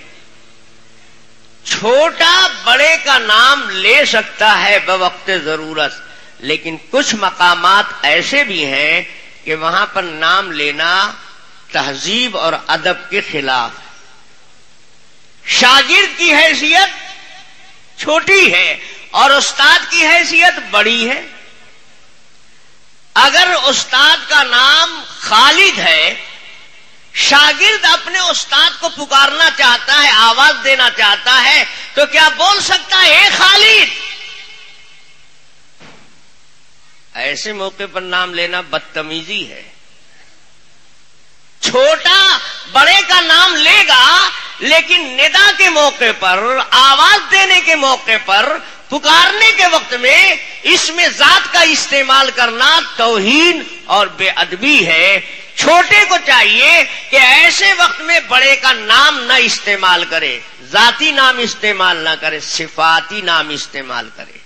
چھوٹا بڑے کا نام لے سکتا ہے بوقت ضرورت، لیکن کچھ مقامات ایسے بھی ہیں کہ وہاں پر نام لینا تہذیب اور ادب کے خلاف. شاگرد کی حیثیت چھوٹی ہے اور استاد کی حیثیت بڑی ہے. اگر استاد کا نام خالد ہے، شاگرد اپنے استاد کو پکارنا چاہتا ہے، آواز دینا چاہتا ہے، تو کیا بول سکتا ہے اے خالد؟ ایسے موقع پر نام لینا بدتمیزی ہے. چھوٹا بڑے کا نام لے گا، لیکن ندا کے موقع پر، آواز دینے کے موقع پر، پکارنے کے وقت میں اس میں ذات کا استعمال کرنا توہین اور بے ادبی ہے. چھوٹے کو چاہیے کہ ایسے وقت میں بڑے کا نام نہ استعمال کرے، ذاتی نام استعمال نہ کرے، صفاتی نام استعمال کرے.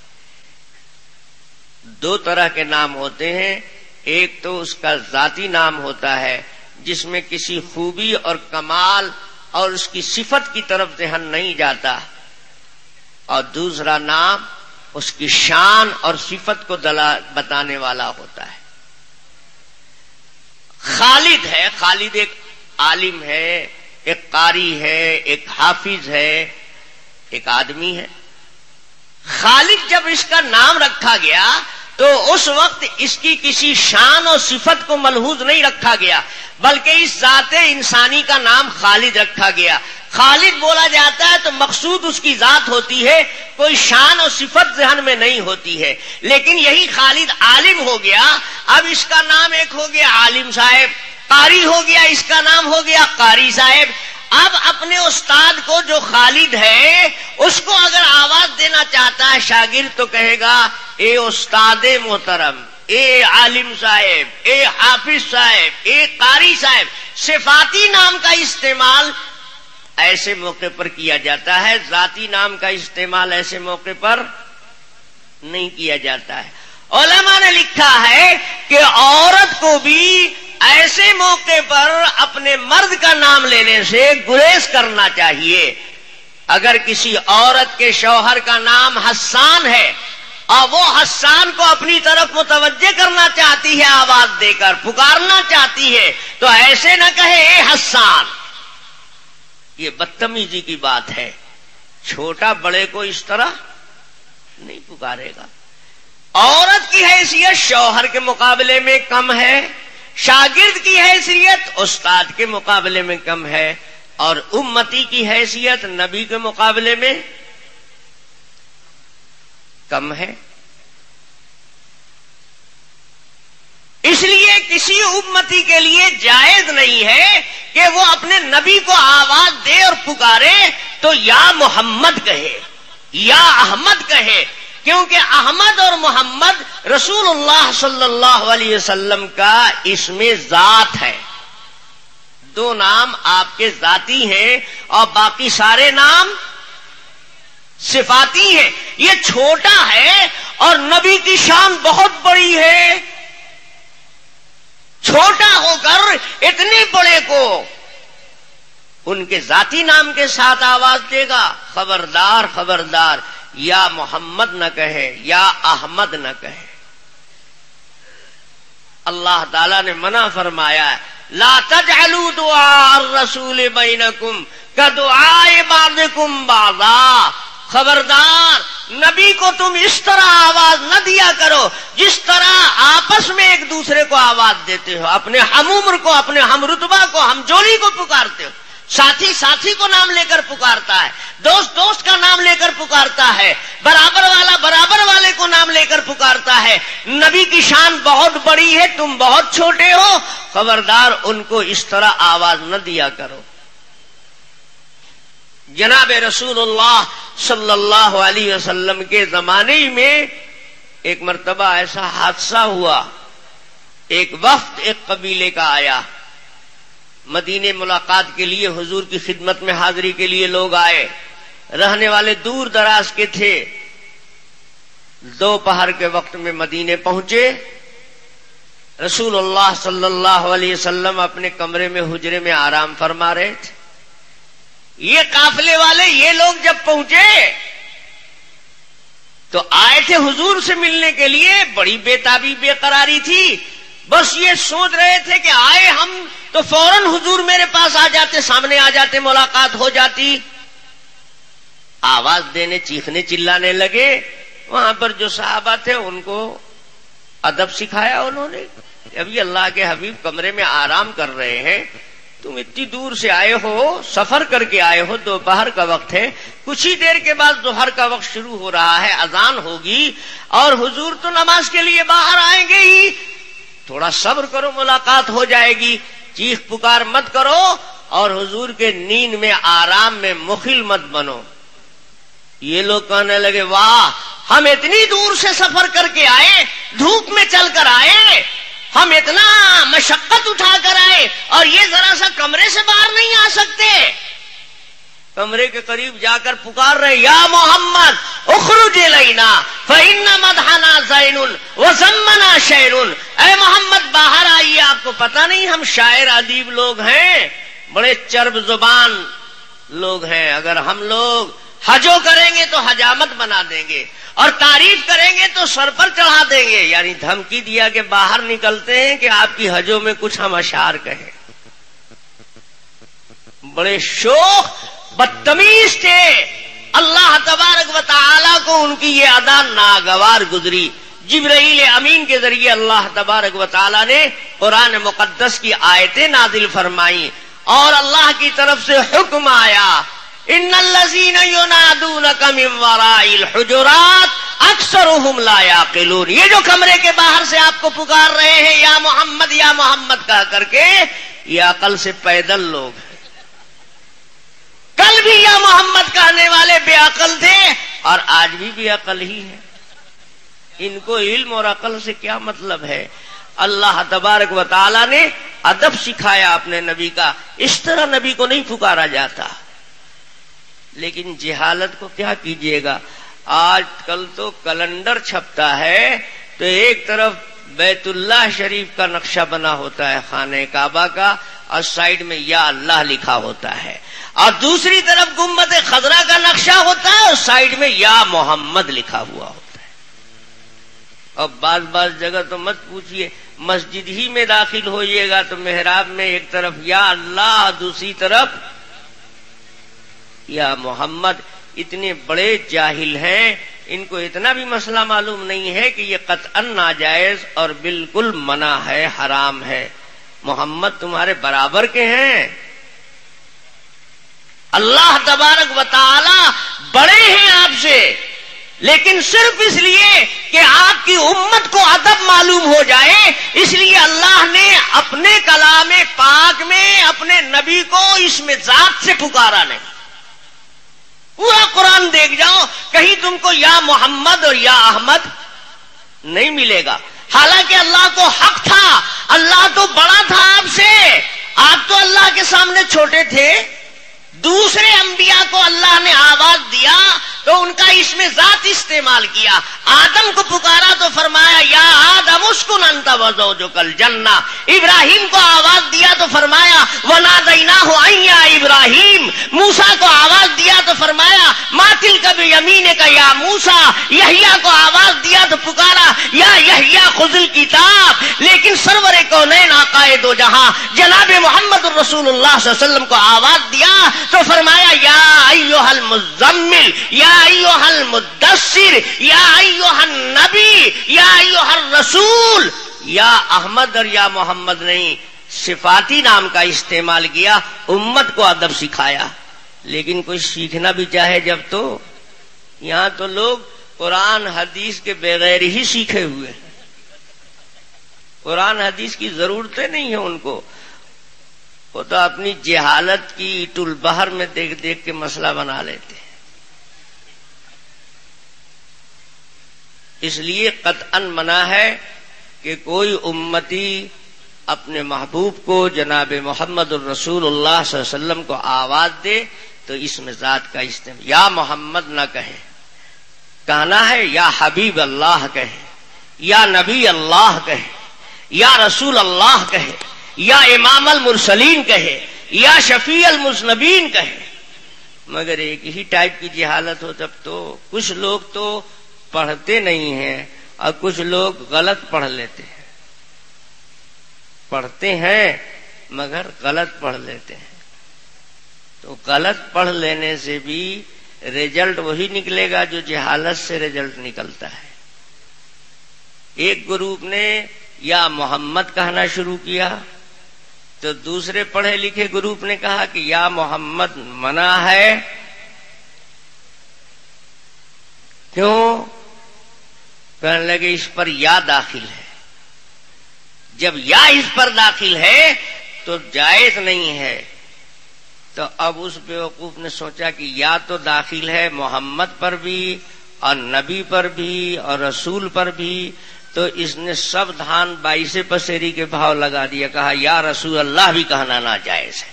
دو طرح کے نام ہوتے ہیں. ایک تو اس کا ذاتی نام ہوتا ہے جس میں کسی خوبی اور کمال اور اس کی صفت کی طرف ذہن نہیں جاتا، اور دوسرا نام اس کی شان اور صفت کو بتانے والا ہوتا ہے. خالد ہے، خالد ایک عالم ہے، ایک قاری ہے، ایک حافظ ہے، ایک آدمی ہے. خالد جب اس کا نام رکھا گیا تو اس وقت اس کی کسی شان اور صفت کو ملحوظ نہیں رکھا گیا، بلکہ اس ذات انسانی کا نام خالد رکھا گیا. خالد بولا جاتا ہے تو مقصود اس کی ذات ہوتی ہے، کوئی شان اور صفت ذہن میں نہیں ہوتی ہے. لیکن یہی خالد عالم ہو گیا، اب اس کا نام ایک ہو گیا عالم صاحب. قاری ہو گیا، اس کا نام ہو گیا قاری صاحب. اب اپنے استاد کو جو خالد ہے اس کو اگر آواز دینا چاہتا ہے شاگرد تو کہے گا اے استاد محترم، اے عالم صاحب، اے حافظ صاحب، اے قاری صاحب. صفاتی نام کا استعمال ایسے موقع پر کیا جاتا ہے، ذاتی نام کا استعمال ایسے موقع پر نہیں کیا جاتا ہے. علماء نے لکھا ہے کہ عورت کو بھی ایسے موقع پر اپنے مرد کا نام لینے سے گریز کرنا چاہیے. اگر کسی عورت کے شوہر کا نام حسان ہے اور وہ حسان کو اپنی طرف متوجہ کرنا چاہتی ہے، آواز دے کر پکارنا چاہتی ہے، تو ایسے نہ کہے اے حسان. یہ بدتمیزی کی بات ہے. چھوٹا بڑے کو اس طرح نہیں پکارے گا. عورت کی حیثیت شوہر کے مقابلے میں کم ہے، شاگرد کی حیثیت استاد کے مقابلے میں کم ہے، اور امتی کی حیثیت نبی کے مقابلے میں کم ہے. اس لیے کسی امتی کے لیے جائز نہیں ہے کہ وہ اپنے نبی کو آواز دے اور پکارے تو یا محمد کہے یا احمد کہے، کیونکہ احمد اور محمد رسول اللہ صلی اللہ علیہ وسلم کا اسم ذات ہے. دو نام آپ کے ذاتی ہیں اور باقی سارے نام صفاتی ہیں. یہ چھوٹا ہے اور نبی کی شان بہت بڑی ہے. چھوٹا ہو کر اتنے بڑے کو ان کے ذاتی نام کے ساتھ آواز دے گا. خبردار خبردار، یا محمد نہ کہے یا احمد نہ کہے. اللہ تعالیٰ نے منع فرمایا ہے لا تجعلوا دعاء الرسول بینکم کدعاء بعضکم بعضا. خبردار، نبی کو تم اس طرح آواز نہ دیا کرو جس طرح آپس میں ایک دوسرے کو آواز دیتے ہو، اپنے ہم عمر کو، اپنے ہم رتبہ کو، ہم جولی کو پکارتے ہو. ساتھی ساتھی کو نام لے کر پکارتا ہے، دوست دوست کا نام لے کر پکارتا ہے، برابر والا برابر والے کو نام لے کر پکارتا ہے. نبی کی شان بہت بڑی ہے، تم بہت چھوٹے ہو، خبردار ان کو اس طرح آواز نہ دیا کرو. جناب رسول اللہ صلی اللہ علیہ وسلم کے زمانے میں ایک مرتبہ ایسا حادثہ ہوا ایک وفد ایک قبیلے کا آیا مدینے ملاقات کے لیے، حضور کی خدمت میں حاضری کے لیے لوگ آئے، رہنے والے دور دراز کے تھے۔ دوپہر کے وقت میں مدینے پہنچے، رسول اللہ صلی اللہ علیہ وسلم اپنے کمرے میں حجرے میں آرام فرما رہے تھے۔ یہ قافلے والے یہ لوگ جب پہنچے تو آئے تھے حضور سے ملنے کے لیے، بڑی بےتابی بے قراری تھی، بس یہ سوچ رہے تھے کہ آئے ہم تو فوراً حضور میرے پاس آ جاتے، سامنے آ جاتے، ملاقات ہو جاتی۔ آواز دینے، چیخنے، چلانے لگے۔ وہاں پر جو صحابہ تھے ان کو ادب سکھایا انہوں نے، ابھی اللہ کے حبیب کمرے میں آرام کر رہے ہیں، تم اتنی دور سے آئے ہو، سفر کر کے آئے ہو، دوپہر کا وقت ہے، کچھ ہی دیر کے بعد ظہر کا وقت شروع ہو رہا ہے، اذان ہوگی اور حضور تو نماز کے لیے باہر آئیں گے ہی، تھوڑا صبر کرو، ملاقات ہو جائے گی، چیخ پکار مت کرو اور حضور کے نیند میں آرام میں مخل مت بنو۔ یہ لوگ کہنے لگے واہ، ہم اتنی دور سے سفر کر کے آئے، دھوپ میں چل کر آئے، ہم اتنا مشقت اٹھا کر آئے اور یہ ذرا سا کمرے سے باہر نہیں آ سکتے۔ کمرے کے قریب جا کر پکار رہے، یا محمد اخرج الینا فإن مدحنا زین وذمنا شعر، اے محمد باہر آئیے، آپ کو پتہ نہیں ہم شاعر ادیب لوگ ہیں، بڑے چرب زبان لوگ ہیں، اگر ہم لوگ حجو کریں گے تو حجامت بنا دیں گے اور تعریف کریں گے تو سر پر چڑھا دیں گے، یعنی دھمکی دیا کہ باہر نکلتے ہیں کہ آپ کی حجوں میں کچھ ہم اشعار کہیں۔ بڑے شوخ بدتمیز تھے، اللہ تبارک و تعالی کو ان کی یہ ادا ناگوار گزری۔ جبرائیل امین کے ذریعے اللہ تبارک و تعالی نے قرآن مقدس کی آیتیں نازل فرمائیں اور اللہ کی طرف سے حکم آیا، ان الذین ینادونک من وراء الحجرات اکثرهم لا یعقلون، یہ جو کمرے کے باہر سے آپ کو پکار رہے ہیں یا محمد کہہ کر کے، یہ عقل سے پیدل لوگ ہیں۔ کل بھی یا محمد کہنے والے بے عقل تھے اور آج بھی بے عقل ہی ہے، ان کو علم اور عقل سے کیا مطلب ہے۔ اللہ تبارک و تعالی نے ادب سکھایا اپنے نبی کا، اس طرح نبی کو نہیں پکارا جاتا۔ لیکن جہالت کو کیا کیجیے گا، آج کل تو کیلنڈر چھپتا ہے تو ایک طرف بیت اللہ شریف کا نقشہ بنا ہوتا ہے، خانہ کعبہ کا، اور سائڈ میں یا اللہ لکھا ہوتا ہے، اور دوسری طرف گنبد خضرا کا نقشہ ہوتا ہے اور سائڈ میں یا محمد لکھا ہوا ہوتا ہے۔ اور بعض جگہ تو مت پوچھئے، مسجد ہی میں داخل ہوئیے گا تو محراب میں ایک طرف یا اللہ، دوسری طرف یا محمد۔ اتنے بڑے جاہل ہیں، ان کو اتنا بھی مسئلہ معلوم نہیں ہے کہ یہ قطعاً ناجائز اور بالکل منع ہے، حرام ہے۔ محمد تمہارے برابر کے ہیں، اللہ تبارک و تعالی بڑے ہیں آپ سے، لیکن صرف اس لیے کہ آپ کی امت کو ادب معلوم ہو جائے، اس لیے اللہ نے اپنے کلام پاک میں اپنے نبی کو اس میں ذات سے پکارا نہیں۔ پورا قرآن دیکھ جاؤ، کہیں تم کو یا محمد اور یا احمد نہیں ملے گا، حالانکہ اللہ کو حق تھا، اللہ تو بڑا تھا آپ سے، آپ تو اللہ کے سامنے چھوٹے تھے۔ دوسرے انبیاء کو اللہ نے آواز دیا تو ان کا اسم ذات استعمال کیا، آدم کو پکارا تو فرمایا یا آدم اسکن انت وزوجک الجنہ، ابراہیم کو آواز دیا تو فرمایا ونادیناہ ان یا ابراہیم، موسیٰ کو آواز دیا تو فرمایا ما تلک بیمینک یا موسیٰ، یحییٰ کو آواز دیا تو پکارا یا یحییٰ خذ الکتاب۔ لیکن سرور کونین آقائے دو جہاں جناب محمد رسول اللہ صلی اللہ علیہ وسلم کو آواز دیا تو فرمایا یا ایھا المزمل، یا ایھا المدثر، یا ایھا النبی، یا ایھا الرسول۔ یا احمد اور یا محمد نہیں، صفاتی نام کا استعمال کیا، امت کو ادب سکھایا۔ لیکن کوئی سیکھنا بھی چاہے جب تو یہاں تو لوگ قرآن حدیث کے بغیر ہی سیکھے ہوئے، قرآن حدیث کی ضرورتیں نہیں ہیں ان کو، وہ تو اپنی جہالت کی ایٹ البحر میں دیکھ دیکھ کے مسئلہ بنا لیتے ہیں۔ اس لیے قطعاً منع ہے کہ کوئی امتی اپنے محبوب کو جناب محمد الرسول اللہ صلی اللہ علیہ وسلم کو آواز دے تو اس میں ذات کا استعمال، یا محمد نہ کہے، کہنا ہے یا حبیب اللہ کہے، یا نبی اللہ کہے، یا رسول اللہ کہے، یا امام المرسلین کہے، یا شفیع المذنبین کہے۔ مگر ایک ہی ٹائپ کی جہالت ہو تب تو کچھ لوگ تو پڑھتے نہیں ہیں اور کچھ لوگ غلط پڑھ لیتے ہیں، پڑھتے ہیں مگر غلط پڑھ لیتے ہیں۔ تو غلط پڑھ لینے سے بھی رزلٹ وہی نکلے گا جو جہالت سے رزلٹ نکلتا ہے۔ ایک گروپ نے یا محمد کہنا شروع کیا تو دوسرے پڑھے لکھے گروپ نے کہا کہ یا محمد منع ہے، کیوں؟ کہنے لگے اس پر یا داخل ہے، جب یا اس پر داخل ہے تو جائز نہیں ہے۔ تو اب اس بیوقوف نے سوچا کہ یا تو داخل ہے محمد پر بھی اور نبی پر بھی اور رسول پر بھی، تو اس نے سب دھان 22 پسیری کے بھاؤ لگا دیا، کہا یا رسول اللہ بھی کہنا ناجائز ہے،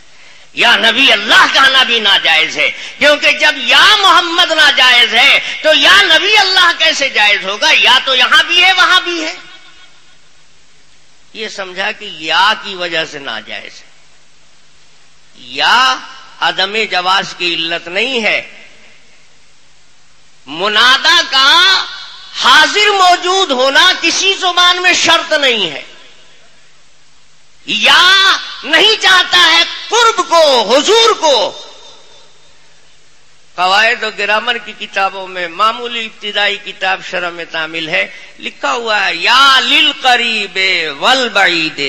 یا نبی اللہ کہنا بھی ناجائز ہے، کیونکہ جب یا محمد ناجائز ہے تو یا نبی اللہ کیسے جائز ہوگا؟ یا تو یہاں بھی ہے وہاں بھی ہے۔ یہ سمجھا کہ یا کی وجہ سے ناجائز ہے، یا عدم جواز کی علت نہیں ہے۔ منادا کا حاضر موجود ہونا کسی زبان میں شرط نہیں ہے، یا نہیں چاہتا ہے قرب کو، حضور کو۔ قواعد و گرامر کی کتابوں میں معمولی ابتدائی کتاب شرح میں تعمیل ہے، لکھا ہوا ہے یا للقریب والبعید۔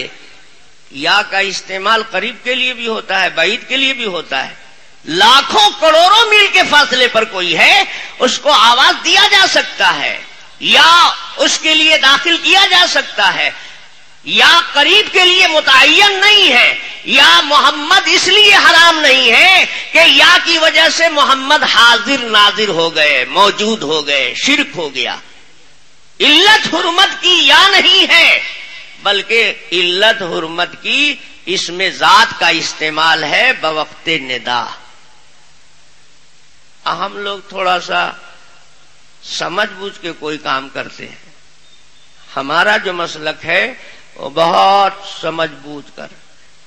یا کا استعمال قریب کے لیے بھی ہوتا ہے، بعید کے لیے بھی ہوتا ہے۔ لاکھوں کروڑوں میل کے فاصلے پر کوئی ہے، اس کو آواز دیا جا سکتا ہے، یا اس کے لیے داخل کیا جا سکتا ہے، یا قریب کے لیے متعین نہیں ہے۔ یا محمد اس لیے حرام نہیں ہے کہ یا کی وجہ سے محمد حاضر ناظر ہو گئے، موجود ہو گئے، شرک ہو گیا۔ علت حرمت کی یا نہیں ہے، بلکہ علت حرمت کی اس میں ذات کا استعمال ہے بوقت ندا۔ ہم لوگ تھوڑا سا سمجھ بوجھ کے کوئی کام کرتے ہیں، ہمارا جو مسلک ہے وہ بہت سمجھ بوجھ کر،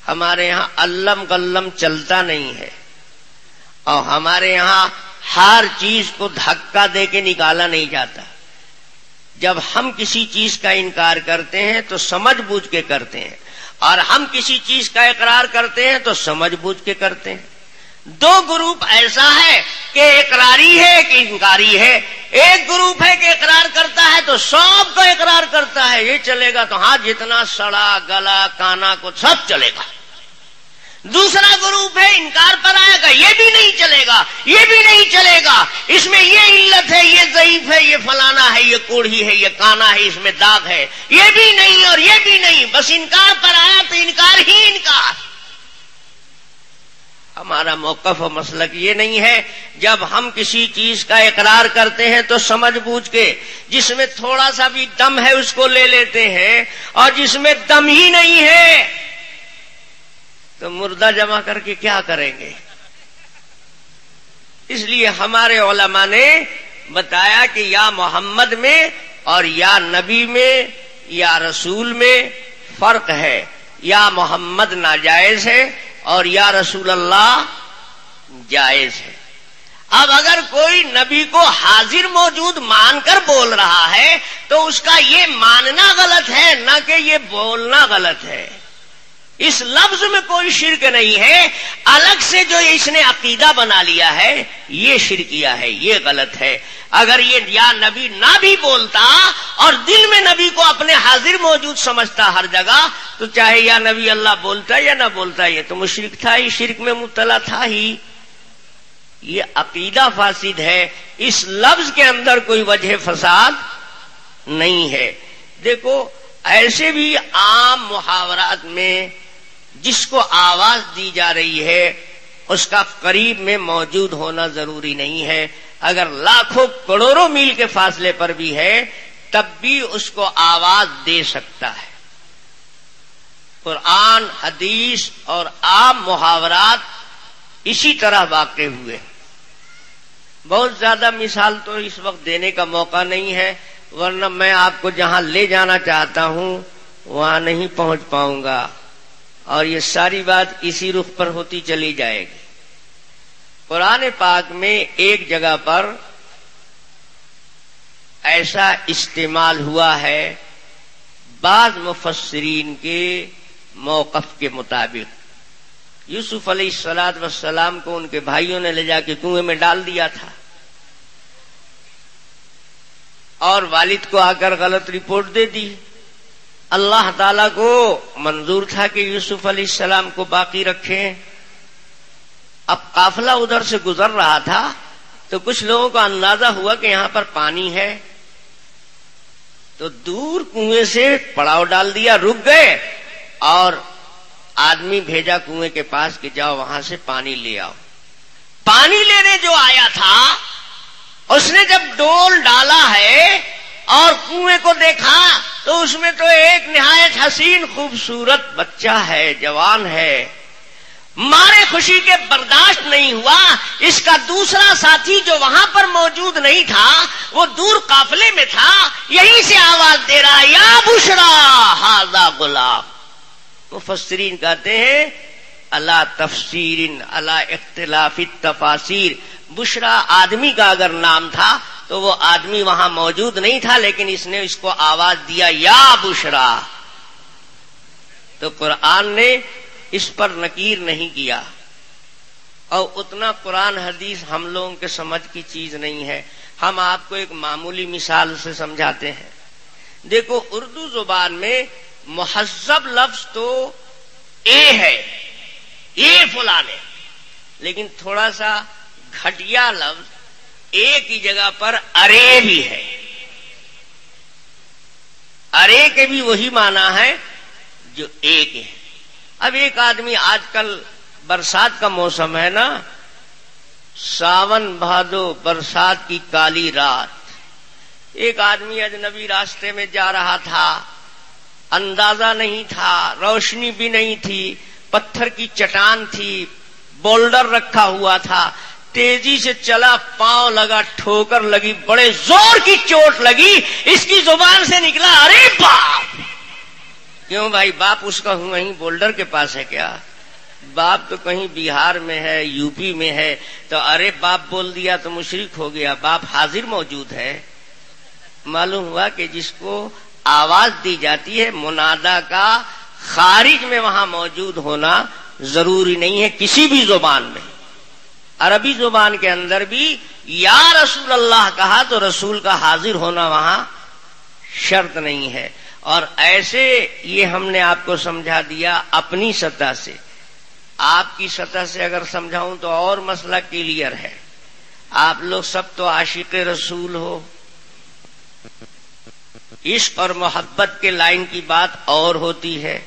ہمارے یہاں علم غلم چلتا نہیں ہے، اور ہمارے یہاں ہر چیز کو دھکا دے کے نکالا نہیں جاتا۔ جب ہم کسی چیز کا انکار کرتے ہیں تو سمجھ بوجھ کے کرتے ہیں، اور ہم کسی چیز کا اقرار کرتے ہیں تو سمجھ بوجھ کے کرتے ہیں۔ دو گروپ ایسا ہے کہ اقراری ہے کہ انکاری ہے۔ ایک گروپ ہے کہ اقرار کرتا ہے تو سب کا اقرار کرتا ہے، یہ چلے گا تو ہاں جتنا سڑا گلا کانا کو سب چلے گا۔ دوسرا گروپ ہے انکار پر آئے گا، یہ بھی نہیں چلے گا، یہ بھی نہیں چلے گا، اس میں یہ علت ہے، یہ ضعیف ہے، یہ فلانا ہے، یہ کوڑھی ہے، یہ کانا ہے، اس میں داغ ہے، یہ بھی نہیں اور یہ بھی نہیں، بس انکار پر آیا تو انکار ہی انکار۔ ہمارا موقف و مسلک یہ نہیں ہے، جب ہم کسی چیز کا اقرار کرتے ہیں تو سمجھ بوجھ کے، جس میں تھوڑا سا بھی دم ہے اس کو لے لیتے ہیں، اور جس میں دم ہی نہیں ہے تو مردہ جمع کر کے کیا کریں گے؟ اس لیے ہمارے علماء نے بتایا کہ یا محمد میں اور یا نبی میں یا رسول میں فرق ہے۔ یا محمد ناجائز ہے اور یا رسول اللہ جائز ہے۔ اب اگر کوئی نبی کو حاضر موجود مان کر بول رہا ہے تو اس کا یہ ماننا غلط ہے، نہ کہ یہ بولنا غلط ہے۔ اس لفظ میں کوئی شرک نہیں ہے، الگ سے جو اس نے عقیدہ بنا لیا ہے یہ شرکیہ ہے، یہ غلط ہے۔ اگر یہ یا نبی نہ بھی بولتا اور دل میں نبی کو اپنے حاضر موجود سمجھتا ہر جگہ، تو چاہے یا نبی اللہ بولتا یا نہ بولتا، یہ تو مشرک تھا ہی، شرک میں مبتلا تھا ہی۔ یہ عقیدہ فاسد ہے، اس لفظ کے اندر کوئی وجہ فساد نہیں ہے۔ دیکھو ایسے بھی عام محاورات میں جس کو آواز دی جا رہی ہے اس کا قریب میں موجود ہونا ضروری نہیں ہے۔ اگر لاکھوں کروڑوں میل کے فاصلے پر بھی ہے تب بھی اس کو آواز دے سکتا ہے۔ قرآن، حدیث اور عام محاورات اسی طرح واقع ہوئے۔ بہت زیادہ مثال تو اس وقت دینے کا موقع نہیں ہے، ورنہ میں آپ کو جہاں لے جانا چاہتا ہوں وہاں نہیں پہنچ پاؤں گا، اور یہ ساری بات اسی رخ پر ہوتی چلی جائے گی۔ قرآن پاک میں ایک جگہ پر ایسا استعمال ہوا ہے بعض مفسرین کے موقف کے مطابق۔ یوسف علیہ السلام کو ان کے بھائیوں نے لے جا کے کنویں میں ڈال دیا تھا، اور والد کو آ کر غلط رپورٹ دے دی۔ اللہ تعالیٰ کو منظور تھا کہ یوسف علیہ السلام کو باقی رکھیں۔ اب قافلہ ادھر سے گزر رہا تھا تو کچھ لوگوں کو اندازہ ہوا کہ یہاں پر پانی ہے، تو دور کنویں سے پڑاؤ ڈال دیا، رک گئے اور آدمی بھیجا کنویں کے پاس کہ جاؤ وہاں سے پانی لے آؤ۔ پانی لینے جو آیا تھا اس نے جب ڈول ڈالا ہے اور کنویں کو دیکھا تو اس میں تو ایک نہایت حسین خوبصورت بچہ ہے، جوان ہے۔ مارے خوشی کے برداشت نہیں ہوا۔ اس کا دوسرا ساتھی جو وہاں پر موجود نہیں تھا، وہ دور قافلے میں تھا، یہیں سے آواز دے رہا، یا بشرا ھذا غلام۔ مفسرین کہتے ہیں اللہ تفسیر اللہ اختلاف التفاسیر، بشرا آدمی کا اگر نام تھا تو وہ آدمی وہاں موجود نہیں تھا، لیکن اس نے اس کو آواز دیا یا بشرا۔ تو قرآن نے اس پر نکیر نہیں کیا، اور اتنا قرآن حدیث ہم لوگوں کے سمجھ کی چیز نہیں ہے۔ ہم آپ کو ایک معمولی مثال سے سمجھاتے ہیں۔ دیکھو اردو زبان میں مہذب لفظ تو اے ہے، اے فلاں ہے، لیکن تھوڑا سا گھٹیا لفظ اے کی جگہ پر ارے بھی ہے۔ ارے کے بھی وہی معنی ہے جو اے کے ہے۔ اب ایک آدمی، آج کل برسات کا موسم ہے نا، ساون بھادو برسات کی کالی رات، ایک آدمی اجنبی راستے میں جا رہا تھا، اندازہ نہیں تھا، روشنی بھی نہیں تھی، پتھر کی چٹان تھی، بولڈر رکھا ہوا تھا، تیزی سے چلا، پاؤں لگا، ٹھوکر لگی، بڑے زور کی چوٹ لگی، اس کی زبان سے نکلا ارے باپ۔ کیوں بھائی، باپ اس کا وہیں بولڈر کے پاس ہے کیا؟ باپ تو کہیں بہار میں ہے، یو پی میں ہے، تو ارے باپ بول دیا تو مشرک ہو گیا، باپ حاضر موجود ہے۔ معلوم ہوا کہ جس کو آواز دی جاتی ہے منادا کا، خارج میں وہاں موجود ہونا ضروری نہیں ہے کسی بھی زبان میں۔ عربی زبان کے اندر بھی یا رسول اللہ کہا تو رسول کا حاضر ہونا وہاں شرط نہیں ہے۔ اور ایسے یہ ہم نے آپ کو سمجھا دیا اپنی سطح سے۔ آپ کی سطح سے اگر سمجھاؤں تو اور مسئلہ کلیئر ہے۔ آپ لوگ سب تو عاشق رسول ہو، عشق اور محبت کے لائن کی بات اور ہوتی ہے۔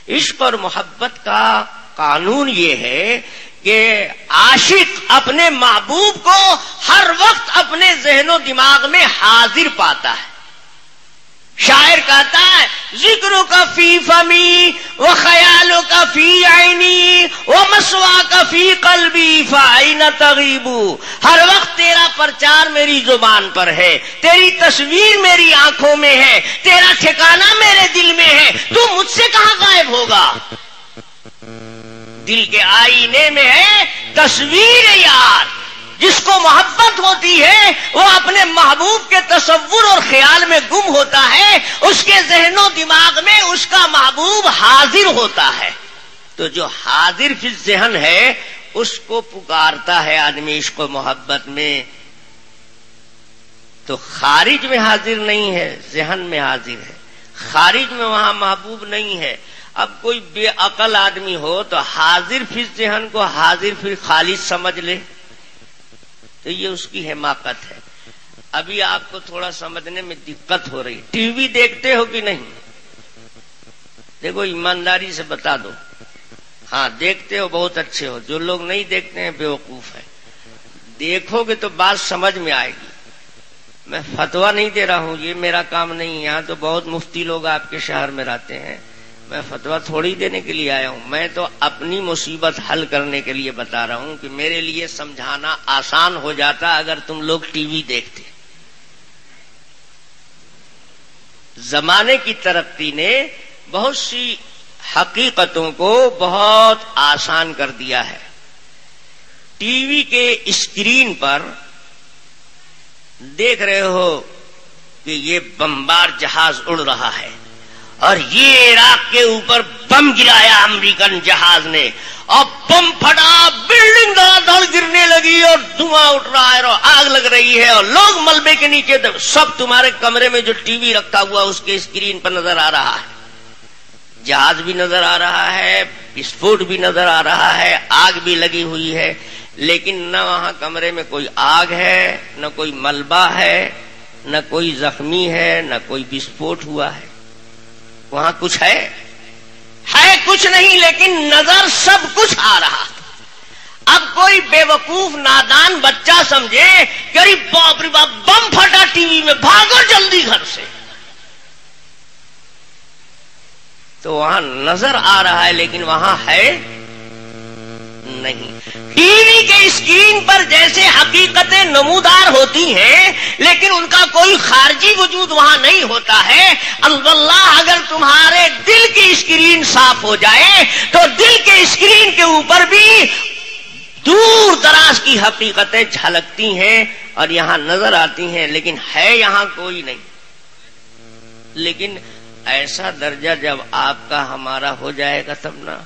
عشق اور محبت کا قانون یہ ہے کہ عاشق اپنے محبوب کو ہر وقت اپنے ذہن و دماغ میں حاضر پاتا ہے۔ شاعر کہتا ہے ذکروں کا فی فمی و خیالوں کا فی عینی و مسوا کا فی قلبی فائن تغیبو۔ ہر وقت تیرا پرچار میری زبان پر ہے، تیری تصویر میری آنکھوں میں ہے، تیرا ٹھکانہ میرے دل میں ہے، تو مجھ سے کہاں غائب ہوگا؟ دل کے آئینے میں ہے تصویر یار۔ جس کو محبت ہوتی ہے وہ اپنے محبوب کے تصور اور خیال میں گم ہوتا ہے، اس کے ذہن و دماغ میں اس کا محبوب حاضر ہوتا ہے۔ تو جو حاضر فی الذہن ہے اس کو پکارتا ہے آدمی عشق و محبت میں، تو خارج میں حاضر نہیں ہے، ذہن میں حاضر ہے۔ خارج میں وہاں محبوب نہیں ہے۔ اب کوئی بے عقل آدمی ہو تو حاضر فی الذہن کو حاضر فی خالص سمجھ لے، تو یہ اس کی حماقت ہے۔ ابھی آپ کو تھوڑا سمجھنے میں دقت ہو رہی۔ ٹی وی دیکھتے ہو کہ نہیں؟ دیکھو ایمانداری سے بتا دو۔ ہاں دیکھتے ہو، بہت اچھے ہو۔ جو لوگ نہیں دیکھتے ہیں بیوقوف ہیں۔ دیکھو گے تو بات سمجھ میں آئے گی۔ میں فتویٰ نہیں دے رہا ہوں، یہ میرا کام نہیں. یہاں تو بہت مفتی لوگ آپ کے شہر میں رہتے ہیں، میں فتویٰ تھوڑی دینے کے لیے آیا ہوں. میں تو اپنی مصیبت حل کرنے کے لیے بتا رہا ہوں کہ میرے لیے سمجھانا آسان ہو جاتا اگر تم لوگ ٹی وی دیکھتے. زمانے کی ترقی نے بہت سی حقیقتوں کو بہت آسان کر دیا ہے. ٹی وی کے اسکرین پر دیکھ رہے ہو کہ یہ بمبار جہاز اڑ رہا ہے اور یہ عراق کے اوپر بم گرایا امریکن جہاز نے اور بم پھٹا، بلڈنگ دھڑ دھڑ گرنے لگی اور دھواں اٹھ رہا ہے اور آگ لگ رہی ہے اور لوگ ملبے کے نیچے. سب تمہارے کمرے میں جو ٹی وی رکھا ہوا اس کے اسکرین پر نظر آ رہا ہے. جہاز بھی نظر آ رہا ہے، وسفوٹ بھی نظر آ رہا ہے، آگ بھی لگی ہوئی ہے، لیکن نہ وہاں کمرے میں کوئی آگ ہے، نہ کوئی ملبہ ہے، نہ کوئی زخمی ہے، نہ کوئی وسفوٹ ہوا ہے. وہاں کچھ ہے کچھ نہیں، لیکن نظر سب کچھ آ رہا. اب کوئی بے وقوف نادان بچہ سمجھے کہ ارے باپ رے باپ بم پھٹا ٹی وی میں، بھاگو جلدی گھر سے، تو وہاں نظر آ رہا ہے لیکن وہاں ہے نہیں. ٹی وی کے اسکرین پر جیسے حقیقتیں نمودار ہوتی ہیں لیکن ان کا کوئی خارجی وجود وہاں نہیں ہوتا ہے. اللہ اگر تمہارے دل کی اسکرین صاف ہو جائے تو دل کے اسکرین کے اوپر بھی دور دراز کی حقیقتیں جھلکتی ہیں اور یہاں نظر آتی ہیں، لیکن ہے یہاں کوئی نہیں. لیکن ایسا درجہ جب آپ کا ہمارا ہو جائے گا تب نا.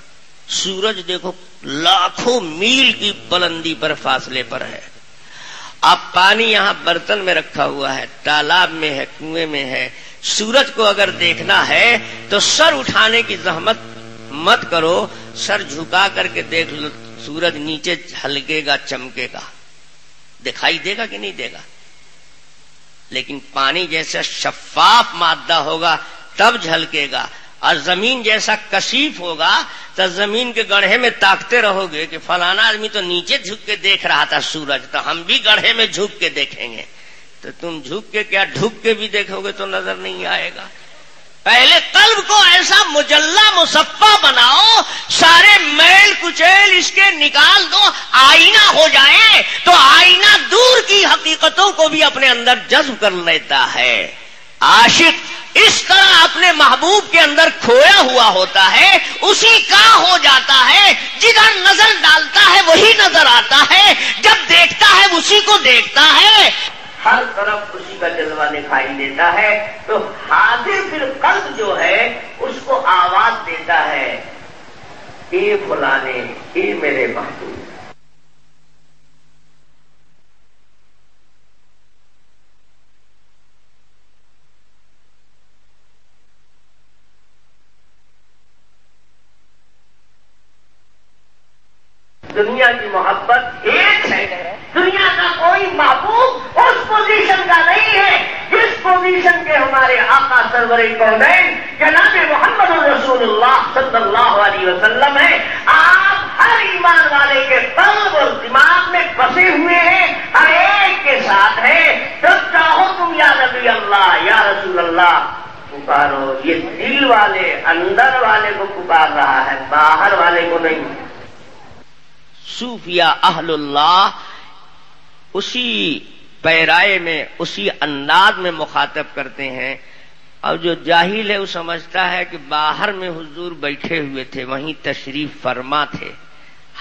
سورج دیکھو لاکھوں میل کی بلندی پر فاصلے پر ہے. اب پانی یہاں برتن میں رکھا ہوا ہے، تالاب میں ہے، کنویں میں ہے. سورج کو اگر دیکھنا ہے تو سر اٹھانے کی زحمت مت کرو، سر جھکا کر کے دیکھ لو. سورج نیچے جھلکے گا، چمکے گا، دکھائی دے گا کہ نہیں دے گا. لیکن پانی جیسا شفاف مادہ ہوگا تب جھلکے گا، اور زمین جیسا کثیف ہوگا تو زمین کے گڑھے میں تاکتے رہو گے کہ فلانا آدمی تو نیچے جھک کے دیکھ رہا تھا سورج، تو ہم بھی گڑھے میں جھک کے دیکھیں گے. تو تم جھک کے کیا ڈھک کے بھی دیکھو گے تو نظر نہیں آئے گا. پہلے قلب کو ایسا مجلہ مصفا بناؤ، سارے میل کچیل اس کے نکال دو، آئینہ ہو جائے تو آئینہ دور کی حقیقتوں کو بھی اپنے اندر جذب کر لیتا ہے. عاشق اس طرح اپنے محبوب کے اندر کھویا ہوا ہوتا ہے، اسی کا ہو جاتا ہے. جدھر نظر ڈالتا ہے وہی نظر آتا ہے، جب دیکھتا ہے اسی کو دیکھتا ہے، ہر طرف اسی کا جلوہ دکھائی دیتا ہے. تو حاضر پھر قلب جو ہے اس کو آواز دیتا ہے، اے فلانے، اے میرے محبوب. دنیا کی محبت ایک ہے، دنیا کا کوئی محبوب اس پوزیشن کا نہیں ہے جس پوزیشن کے ہمارے آقا سرور کونین جناب محمد رسول اللہ صلی اللہ علیہ وسلم ہے. آپ ہر ایمان والے کے قلب اور دماغ میں بسے ہوئے ہیں، ہر ایک کے ساتھ ہے. جب چاہو تم یا نبی اللہ، یا رسول اللہ پکارو. یہ دل والے اندر والے کو پکار رہا ہے، باہر والے کو نہیں. صوفیہ اہل اللہ اسی پیرائے میں، اسی انداز میں مخاطب کرتے ہیں. اور جو جاہل ہے وہ سمجھتا ہے کہ باہر میں حضور بیٹھے ہوئے تھے، وہیں تشریف فرما تھے.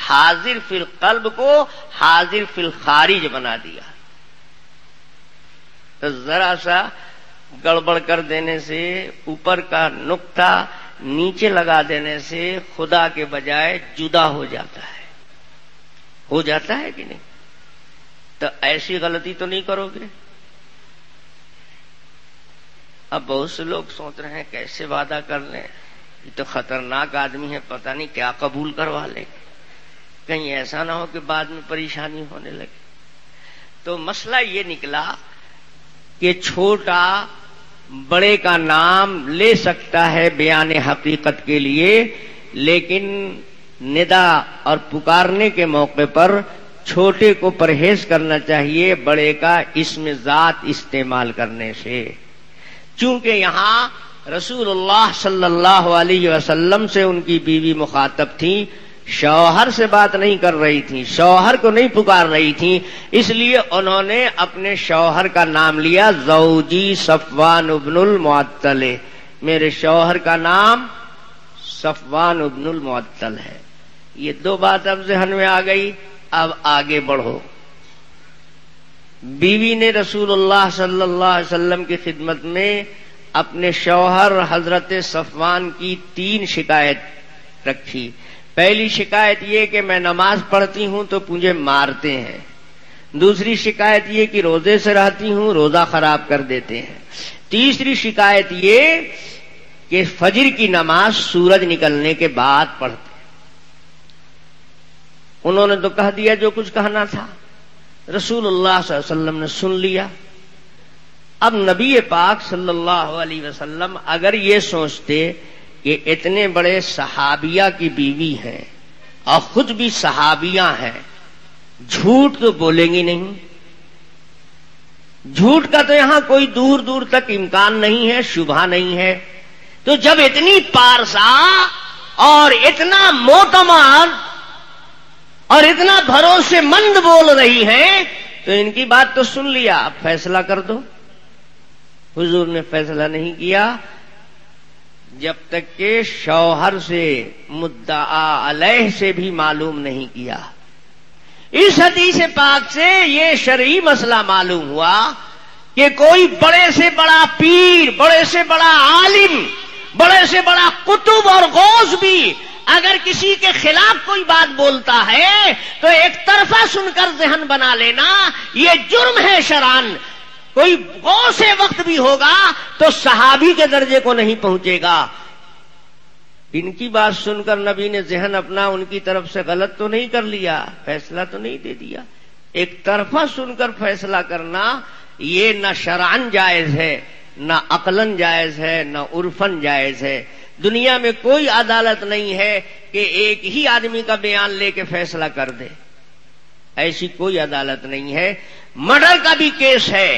حاضر فی القلب کو حاضر فی الخارج بنا دیا. تو ذرا سا گڑبڑ کر دینے سے، اوپر کا نقطہ نیچے لگا دینے سے خدا کے بجائے جدا ہو جاتا ہے. ہو جاتا ہے کہ نہیں؟ تو ایسی غلطی تو نہیں کرو گے. اب بہت سے لوگ سوچ رہے ہیں کیسے وعدہ کر لیں، یہ تو خطرناک آدمی ہے، پتہ نہیں کیا قبول کروا لے، کہیں ایسا نہ ہو کہ بعد میں پریشانی ہونے لگے. تو مسئلہ یہ نکلا کہ چھوٹا بڑے کا نام لے سکتا ہے بیان حقیقت کے لیے، لیکن ندا اور پکارنے کے موقع پر چھوٹے کو پرہیز کرنا چاہیے بڑے کا اسم ذات استعمال کرنے سے، چونکہ یہاں رسول اللہ صلی اللہ علیہ وسلم سے ان کی بیوی مخاطب تھی، شوہر سے بات نہیں کر رہی تھی، شوہر کو نہیں پکار رہی تھی، اس لیے انہوں نے اپنے شوہر کا نام لیا زوجی صفوان بن المعطل، میرے شوہر کا نام صفوان بن المعطل ہے۔ یہ دو بات اب ذہن میں آ گئی، اب آگے بڑھو۔ بیوی نے رسول اللہ صلی اللہ علیہ وسلم کی خدمت میں اپنے شوہر حضرت صفوان کی 3 شکایت رکھی۔ پہلی شکایت یہ کہ میں نماز پڑھتی ہوں تو مجھے مارتے ہیں، دوسری شکایت یہ کہ روزے سے رہتی ہوں، روزہ خراب کر دیتے ہیں، تیسری شکایت یہ کہ فجر کی نماز سورج نکلنے کے بعد پڑھتے۔ انہوں نے تو کہہ دیا جو کچھ کہنا تھا، رسول اللہ صلی اللہ علیہ وسلم نے سن لیا۔ اب نبی پاک صلی اللہ علیہ وسلم اگر یہ سوچتے کہ اتنے بڑے صحابیہ کی بیوی ہیں اور خود بھی صحابیہ ہیں، جھوٹ تو بولیں گی نہیں، جھوٹ کا تو یہاں کوئی دور دور تک امکان نہیں ہے، شبہ نہیں ہے، تو جب اتنی پارسا اور اتنا معتمد اور اتنا بھروسے مند بول رہی ہیں تو ان کی بات تو سن لیا، اب فیصلہ کر دو۔ حضور نے فیصلہ نہیں کیا جب تک کہ شوہر سے مدعا علیہ سے بھی معلوم نہیں کیا۔ اس حدیث پاک سے یہ شرعی مسئلہ معلوم ہوا کہ کوئی بڑے سے بڑا پیر، بڑے سے بڑا عالم، بڑے سے بڑا قطب اور غوث بھی اگر کسی کے خلاف کوئی بات بولتا ہے تو ایک طرفہ سن کر ذہن بنا لینا یہ جرم ہے شرعاً۔ کوئی غوث وقت بھی ہوگا تو صحابی کے درجے کو نہیں پہنچے گا۔ ان کی بات سن کر نبی نے ذہن اپنا ان کی طرف سے غلط تو نہیں کر لیا، فیصلہ تو نہیں دے دیا۔ ایک طرفہ سن کر فیصلہ کرنا یہ نہ شرعاً جائز ہے، نہ عقلاً جائز ہے، نہ عرفاً جائز ہے۔ دنیا میں کوئی عدالت نہیں ہے کہ ایک ہی آدمی کا بیان لے کے فیصلہ کر دے، ایسی کوئی عدالت نہیں ہے۔ مرڈر کا بھی کیس ہے،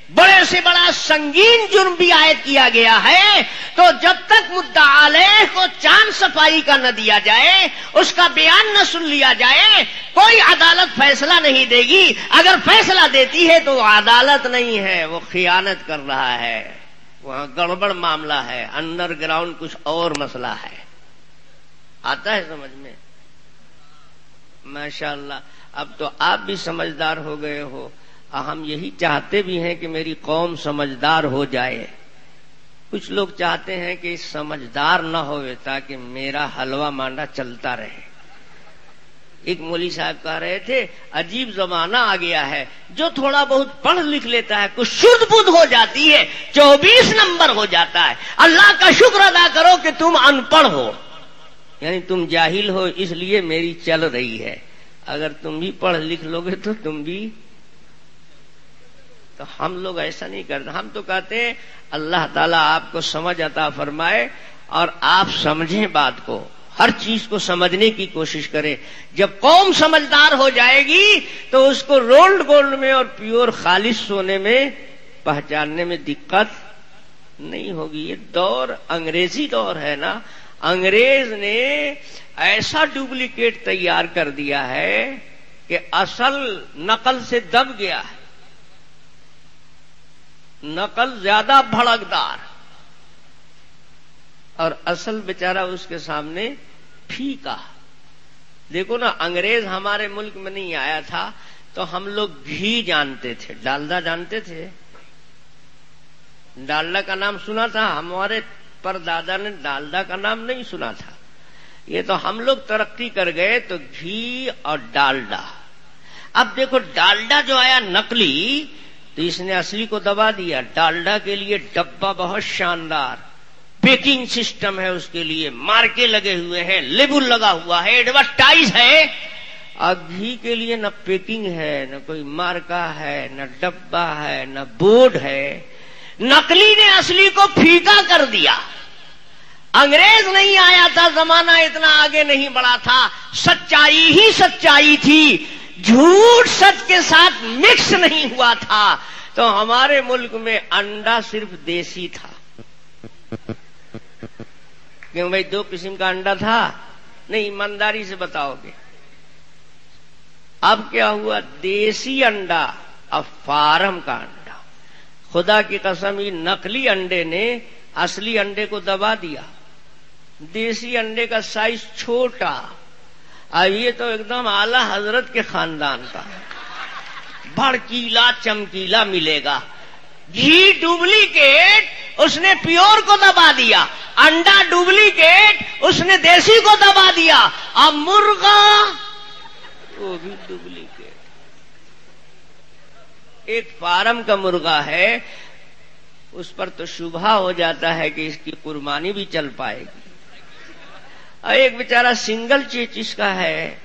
بڑے سے بڑا سنگین جرم بھی عائد کیا گیا ہے، تو جب تک مدعا علیہ کو چاند صفائی کا نہ دیا جائے، اس کا بیان نہ سن لیا جائے، کوئی عدالت فیصلہ نہیں دے گی۔ اگر فیصلہ دیتی ہے تو وہ عدالت نہیں ہے، وہ خیانت کر رہا ہے، وہاں گڑبڑ معاملہ ہے، انڈر گراؤنڈ کچھ اور مسئلہ ہے۔ آتا ہے سمجھ میں؟ ماشاءاللہ، اب تو آپ بھی سمجھدار ہو گئے ہو، ہم یہی چاہتے بھی ہیں کہ میری قوم سمجھدار ہو جائے۔ کچھ لوگ چاہتے ہیں کہ سمجھدار نہ ہوئے تاکہ میرا حلوہ مانڈا چلتا رہے۔ ایک مولوی صاحب کہہ رہے تھے عجیب زمانہ آ گیا ہے، جو تھوڑا بہت پڑھ لکھ لیتا ہے کچھ شدھ بدھ ہو جاتی ہے، 24 نمبر ہو جاتا ہے۔ اللہ کا شکر ادا کرو کہ تم ان پڑھ ہو، یعنی تم جاہل ہو، اس لیے میری چل رہی ہے۔ اگر تم بھی پڑھ لکھ لو گے تو تم بھی، تو ہم لوگ ایسا نہیں کرتے۔ ہم تو کہتے ہیں اللہ تعالیٰ آپ کو سمجھ عطا فرمائے اور آپ سمجھیں بات کو، ہر چیز کو سمجھنے کی کوشش کریں۔ جب قوم سمجھدار ہو جائے گی تو اس کو رولڈ گولڈ میں اور پیور خالص سونے میں پہچاننے میں دقت نہیں ہوگی۔ یہ دور انگریزی دور ہے نا، انگریز نے ایسا ڈپلیکیٹ تیار کر دیا ہے کہ اصل نقل سے دب گیا ہے، نقل زیادہ بھڑکدار اور اصل بیچارہ اس کے سامنے پھیکا۔ دیکھو نا، انگریز ہمارے ملک میں نہیں آیا تھا تو ہم لوگ گھی جانتے تھے، ڈالڈا جانتے تھے، ڈالڈا کا نام سنا تھا، ہمارے پردادا نے ڈالڈا کا نام نہیں سنا تھا۔ یہ تو ہم لوگ ترقی کر گئے تو گھی اور ڈالڈا۔ اب دیکھو ڈالڈا جو آیا نقلی تو اس نے اصلی کو دبا دیا۔ ڈالڈا کے لیے ڈبہ بہت شاندار، پیکنگ سسٹم ہے، اس کے لیے مارکے لگے ہوئے ہیں، لیبل لگا ہوا ہے، ایڈورٹائز ہے۔ اور گھی کے لیے نہ پیکنگ ہے، نہ کوئی مارکا ہے، نہ ڈبہ ہے، نہ بورڈ ہے۔ نقلی نے اصلی کو پھیکا کر دیا۔ انگریز نہیں آیا تھا، زمانہ اتنا آگے نہیں بڑھا تھا، سچائی ہی سچائی تھی۔ جھوٹ سچ کے ساتھ مکس نہیں ہوا تھا تو ہمارے ملک میں انڈا صرف دیسی تھا. کیوں بھائی 2 قسم کا انڈا تھا؟ نہیں، ایمانداری سے بتاؤ گے. اب کیا ہوا؟ دیسی انڈا اب فارم کا انڈا. خدا کی قسم یہ نقلی انڈے نے اصلی انڈے کو دبا دیا. دیسی انڈے کا سائز چھوٹا، اب یہ تو ایک دم اعلی حضرت کے خاندان کا بھڑکیلا چمکیلا ملے گا. گھی ڈپلیکیٹ اس نے پیور کو دبا دیا، انڈا ڈپلیکیٹ اس نے دیسی کو دبا دیا، اب مرغا وہ بھی ڈپلیکیٹ. ایک فارم کا مرغا ہے، اس پر تو شبہ ہو جاتا ہے کہ اس کی قربانی بھی چل پائے گی. اور ایک بیچارہ سنگل چیچ کا ہے،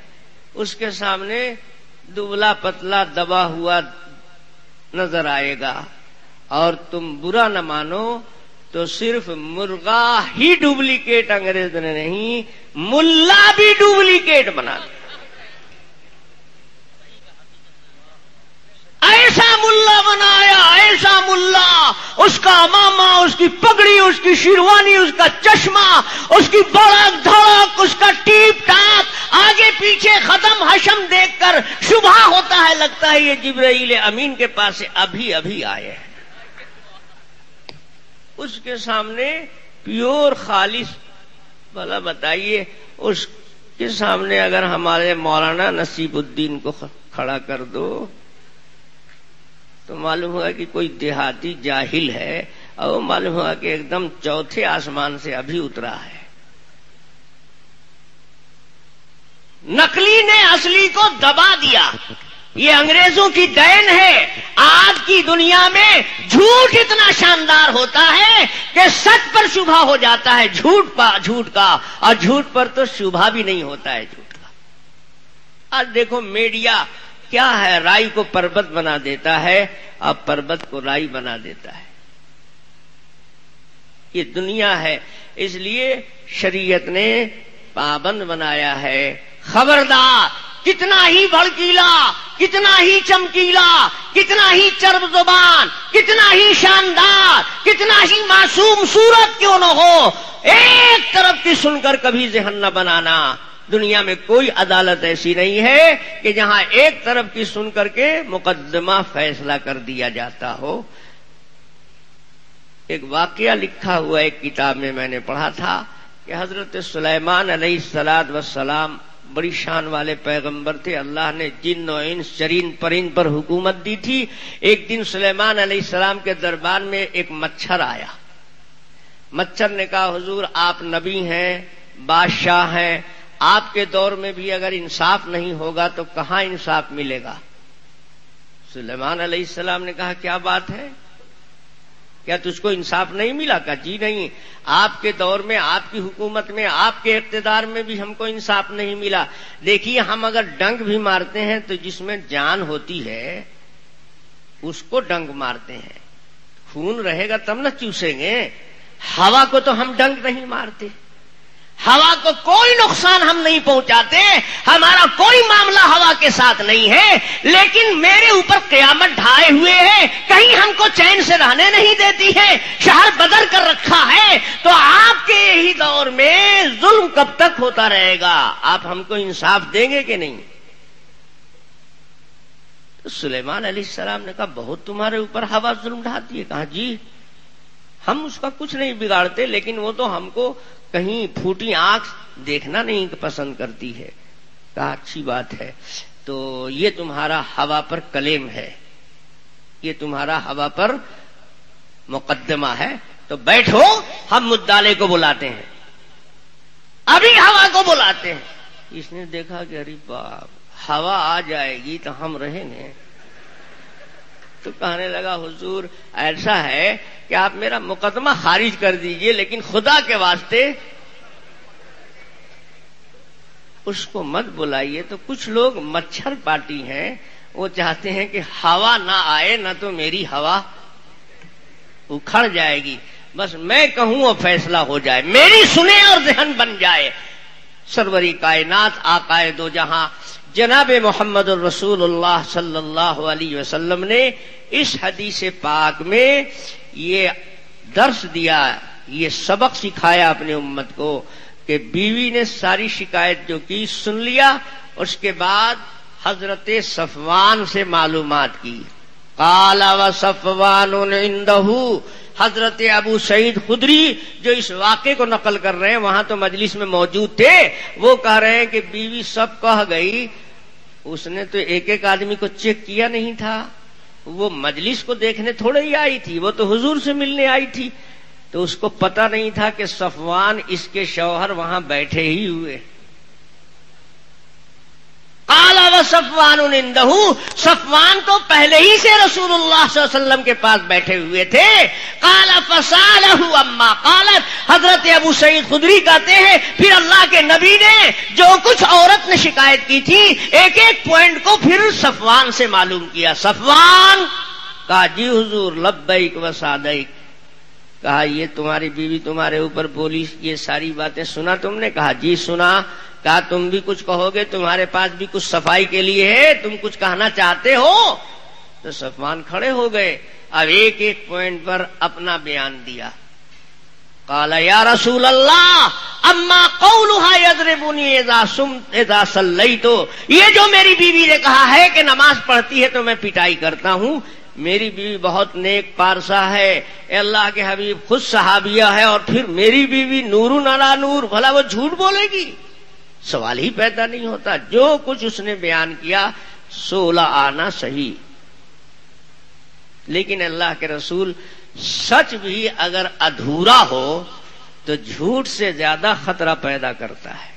اس کے سامنے دبلا پتلا دبا ہوا نظر آئے گا. اور تم برا نہ مانو تو صرف مرغا ہی ڈپلیکیٹ انگریز نے نہیں، ملا بھی ڈپلیکیٹ بنا دیا. ایسا ملا بنایا، ایسا ملا، اس کا امامہ، اس کی پگڑی، اس کی شیروانی، اس کا چشمہ، اس کی بڑک دھڑک، اس کا ٹیپ ٹاپ، آگے پیچھے ختم حشم دیکھ کر شبہ ہوتا ہے، لگتا ہے یہ جبرائیل امین کے پاس سے ابھی ابھی آئے ہیں. اس کے سامنے پیور خالص. بھلا بتائیے اس کے سامنے اگر ہمارے مولانا نصیب الدین کو کھڑا کر دو تو معلوم ہوگا کہ کوئی دیہاتی جاہل ہے، اور معلوم ہوگا کہ ایک دم چوتھے آسمان سے ابھی اترا ہے. نقلی نے اصلی کو دبا دیا. یہ انگریزوں کی دین ہے. آج کی دنیا میں جھوٹ اتنا شاندار ہوتا ہے کہ سچ پر شبہ ہو جاتا ہے جھوٹ کا، اور جھوٹ پر تو شبہ بھی نہیں ہوتا ہے جھوٹ کا. آج دیکھو میڈیا کیا ہے، رائی کو پربت بنا دیتا ہے، اب پربت کو رائی بنا دیتا ہے. یہ دنیا ہے. اس لیے شریعت نے پابند بنایا ہے. خبردار، کتنا ہی بھڑکیلا، کتنا ہی چمکیلا، کتنا ہی چرب زبان، کتنا ہی شاندار، کتنا ہی معصوم صورت کیوں نہ ہو، ایک طرف کی سن کر کبھی ذہن نہ بنانا. دنیا میں کوئی عدالت ایسی نہیں ہے کہ جہاں ایک طرف کی سن کر کے مقدمہ فیصلہ کر دیا جاتا ہو. ایک واقعہ لکھا ہوا ایک کتاب میں نے پڑھا تھا کہ حضرت سلیمان علیہ السلام بڑی شان والے پیغمبر تھے. اللہ نے جن و انس چرین پرند پر حکومت دی تھی. ایک دن سلیمان علیہ السلام کے دربار میں ایک مچھر آیا. مچھر نے کہا حضور آپ نبی ہیں، بادشاہ ہیں، آپ کے دور میں بھی اگر انصاف نہیں ہوگا تو کہاں انصاف ملے گا؟ سلیمان علیہ السلام نے کہا کیا بات ہے، کیا تجھ کو انصاف نہیں ملا؟ کہا جی نہیں، آپ کے دور میں، آپ کی حکومت میں، آپ کے اقتدار میں بھی ہم کو انصاف نہیں ملا. دیکھیے ہم اگر ڈنک بھی مارتے ہیں تو جس میں جان ہوتی ہے اس کو ڈنک مارتے ہیں، خون رہے گا تب نہ چوسیں گے. ہوا کو تو ہم ڈنک نہیں مارتے، ہوا کو کوئی نقصان ہم نہیں پہنچاتے، ہمارا کوئی معاملہ ہوا کے ساتھ نہیں ہے. لیکن میرے اوپر قیامت ڈھائے ہوئے ہے، کہیں ہم کو چین سے رہنے نہیں دیتی ہے، شہر بدر کر رکھا ہے. تو آپ کے یہی دور میں ظلم کب تک ہوتا رہے گا؟ آپ ہم کو انصاف دیں گے کہ نہیں؟ تو سلیمان علیہ السلام نے کہا بہت تمہارے اوپر ہوا ظلم ڈھاتی ہے. کہا جی ہم اس کا کچھ نہیں بگاڑتے، لیکن وہ تو ہم کو کہیں پھوٹی آنکھ دیکھنا نہیں پسند کرتی ہے. کہا اچھی بات ہے، تو یہ تمہارا ہوا پر کلیم ہے، یہ تمہارا ہوا پر مقدمہ ہے، تو بیٹھو ہم مدعے کو بلاتے ہیں. ابھی ہوا کو بلاتے ہیں. اس نے دیکھا کہ ارے باپ، ہوا آ جائے گی تو ہم رہیں گے. تو کہنے لگا حضور ایسا ہے کہ آپ میرا مقدمہ خارج کر دیجئے، لیکن خدا کے واسطے اس کو مت بلائیے. تو کچھ لوگ مچھر پارٹی ہیں، وہ چاہتے ہیں کہ ہوا نہ آئے، نہ تو میری ہوا اکھڑ جائے گی، بس میں کہوں اور فیصلہ ہو جائے، میری سنے اور ذہن بن جائے. سروری کائنات آقائے دو جہاں جناب محمد الرسول اللہ صلی اللہ علیہ وسلم نے اس حدیث پاک میں یہ درس دیا، یہ سبق سکھایا اپنی امت کو کہ بیوی نے ساری شکایت جو کی سن لیا، اس کے بعد حضرت صفوان سے معلومات کی. قال وصفوان عنده، حضرت ابو سعید خدری جو اس واقعے کو نقل کر رہے ہیں وہاں تو مجلس میں موجود تھے، وہ کہہ رہے ہیں کہ بیوی سب کہہ گئی، اس نے تو ایک ایک آدمی کو چیک کیا نہیں تھا، وہ مجلس کو دیکھنے تھوڑے ہی آئی تھی، وہ تو حضور سے ملنے آئی تھی، تو اس کو پتہ نہیں تھا کہ صفوان اس کے شوہر وہاں بیٹھے ہی ہوئے. قال وصفوان عنده، صفوان تو پہلے ہی سے رسول اللہ صلی اللہ علیہ وسلم کے پاس بیٹھے ہوئے تھے. قال فسالہ عما قالت، حضرت ابو سعید خدری کہتے ہیں پھر اللہ کے نبی نے جو کچھ عورت نے شکایت کی تھی ایک ایک پوائنٹ کو پھر صفوان سے معلوم کیا. صفوان کہا جی حضور لبیک و سعدیک. کہا یہ تمہاری بیوی تمہارے اوپر بولی، یہ ساری باتیں سنا تم نے؟ کہا جی سنا. کہا تم بھی کچھ کہو گے؟ تمہارے پاس بھی کچھ صفائی کے لیے ہے، تم کچھ کہنا چاہتے ہو؟ تو صفوان کھڑے ہو گئے، اب ایک ایک پوائنٹ پر اپنا بیان دیا. قال یا رسول اللہ اما قولها یضربنی اذا صلیت، یہ جو میری بیوی نے کہا ہے کہ نماز پڑھتی ہے تو میں پٹائی کرتا ہوں، میری بیوی بہت نیک پارسا ہے، اے اللہ کے حبیب خود صحابیہ ہے، اور پھر میری بیوی نور علی نور، بھلا وہ جھوٹ بولے گی؟ سوال ہی پیدا نہیں ہوتا. جو کچھ اس نے بیان کیا 16 آنا صحیح، لیکن اللہ کے رسول سچ بھی اگر ادھورا ہو تو جھوٹ سے زیادہ خطرہ پیدا کرتا ہے.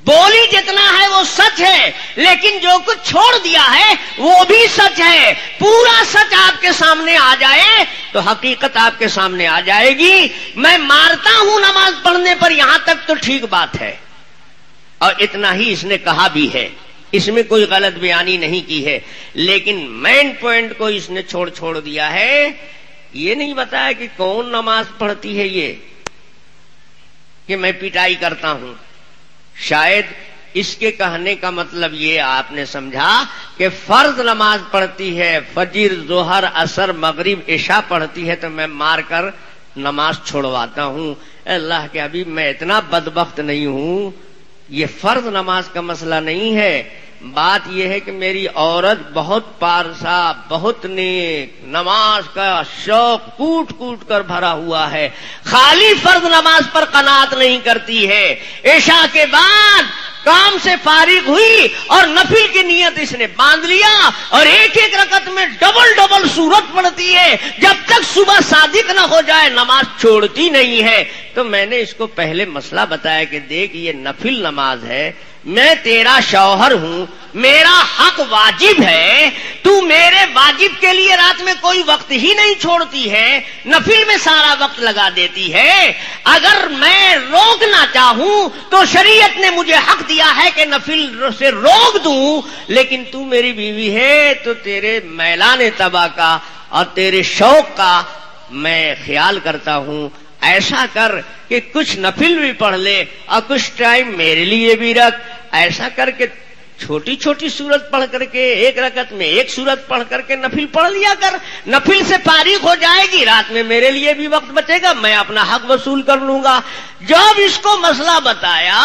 بولی جتنا ہے وہ سچ ہے، لیکن جو کچھ چھوڑ دیا ہے وہ بھی سچ ہے. پورا سچ آپ کے سامنے آ جائے تو حقیقت آپ کے سامنے آ جائے گی. میں مارتا ہوں نماز پڑھنے پر، یہاں تک تو ٹھیک بات ہے، اور اتنا ہی اس نے کہا بھی ہے، اس میں کوئی غلط بیانی نہیں کی ہے، لیکن مین پوائنٹ کو اس نے چھوڑ دیا ہے. یہ نہیں بتایا کہ کون نماز پڑھتی ہے یہ کہ میں پٹائی کرتا ہوں. شاید اس کے کہنے کا مطلب یہ آپ نے سمجھا کہ فرض نماز پڑھتی ہے، فجر ظہر عصر مغرب عشاء پڑھتی ہے تو میں مار کر نماز چھوڑواتا ہوں. اللہ کے حبیب میں اتنا بدبخت نہیں ہوں. یہ فرض نماز کا مسئلہ نہیں ہے، بات یہ ہے کہ میری عورت بہت پارسا، بہت نیک، نماز کا شوق کوٹ کوٹ کر بھرا ہوا ہے، خالی فرض نماز پر قناعت نہیں کرتی ہے. عشاء کے بعد کام سے فارغ ہوئی اور نفل کی نیت اس نے باندھ لیا، اور ایک ایک رکعت میں ڈبل سورت پڑھتی ہے، جب تک صبح صادق نہ ہو جائے نماز چھوڑتی نہیں ہے. تو میں نے اس کو پہلے مسئلہ بتایا کہ دیکھ یہ نفل نماز ہے، میں تیرا شوہر ہوں، میرا حق واجب ہے، تو میرے واجب کے لیے رات میں کوئی وقت ہی نہیں چھوڑتی ہے، نفل میں سارا وقت لگا دیتی ہے. اگر میں روکنا چاہوں تو شریعت نے مجھے حق دیا ہے کہ نفل سے روک دوں، لیکن تو میری بیوی ہے تو تیرے میلان طبع کا اور تیرے شوق کا میں خیال کرتا ہوں. ایسا کر کہ کچھ نفل بھی پڑھ لے اور کچھ ٹائم میرے لیے بھی رکھ. ایسا کر کے چھوٹی چھوٹی سورت پڑھ کر کے ایک رکعت میں ایک سورت پڑھ کر کے نفل پڑھ لیا کر، نفل سے فارغ ہو جائے گی، رات میں میرے لیے بھی وقت بچے گا، میں اپنا حق وصول کر لوں گا. جب اس کو مسئلہ بتایا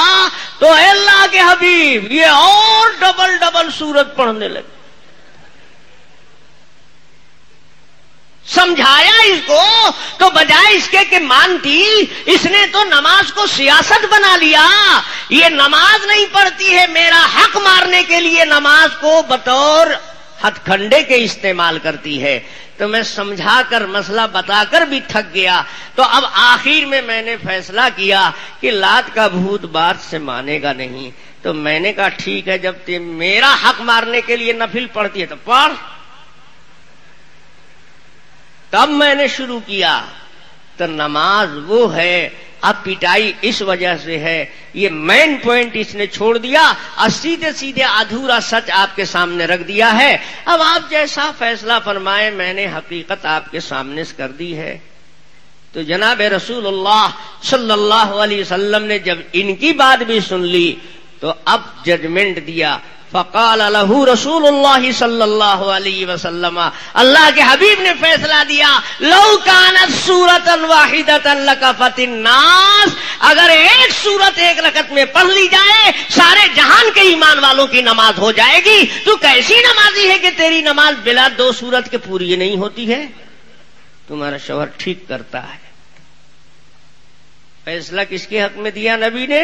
تو اے اللہ کے حبیب یہ اور ڈبل سورت پڑھنے لگے. سمجھایا اس کو تو بجائے اس کے کہ مانتی، اس نے تو نماز کو سیاست بنا لیا. یہ نماز نہیں پڑھتی ہے، میرا حق مارنے کے لیے نماز کو بطور ہتھ کنڈے کے استعمال کرتی ہے. تو میں سمجھا کر مسئلہ بتا کر بھی تھک گیا. تو اب آخر میں نے فیصلہ کیا کہ لات کا بھوت بات سے مانے گا نہیں. تو میں نے کہا ٹھیک ہے، جب میرا حق مارنے کے لیے نفل پڑھتی ہے تو پڑھ. تب میں نے شروع کیا. تو نماز وہ ہے، اب پٹائی اس وجہ سے ہے. یہ مین پوائنٹ اس نے چھوڑ دیا اور سیدھے ادھورا سچ آپ کے سامنے رکھ دیا ہے. اب آپ جیسا فیصلہ فرمائے، میں نے حقیقت آپ کے سامنے کر دی ہے. تو جناب رسول اللہ صلی اللہ علیہ وسلم نے جب ان کی بات بھی سن لی تو اب ججمنٹ دیا. فقال له رسول اللہ صلی اللہ علیہ وسلم, اللہ کے حبیب نے فیصلہ دیا, لو کانت سورۃ واحدۃ لکفت الناس, اگر ایک سورت ایک رکعت میں پڑھ لی جائے سارے جہان کے ایمان والوں کی نماز ہو جائے گی. تو کیسی نمازی ہے کہ تیری نماز بلا 2 سورت کے پوری نہیں ہوتی ہے؟ تمہارا شوہر ٹھیک کرتا ہے. فیصلہ کس کے حق میں دیا نبی نے؟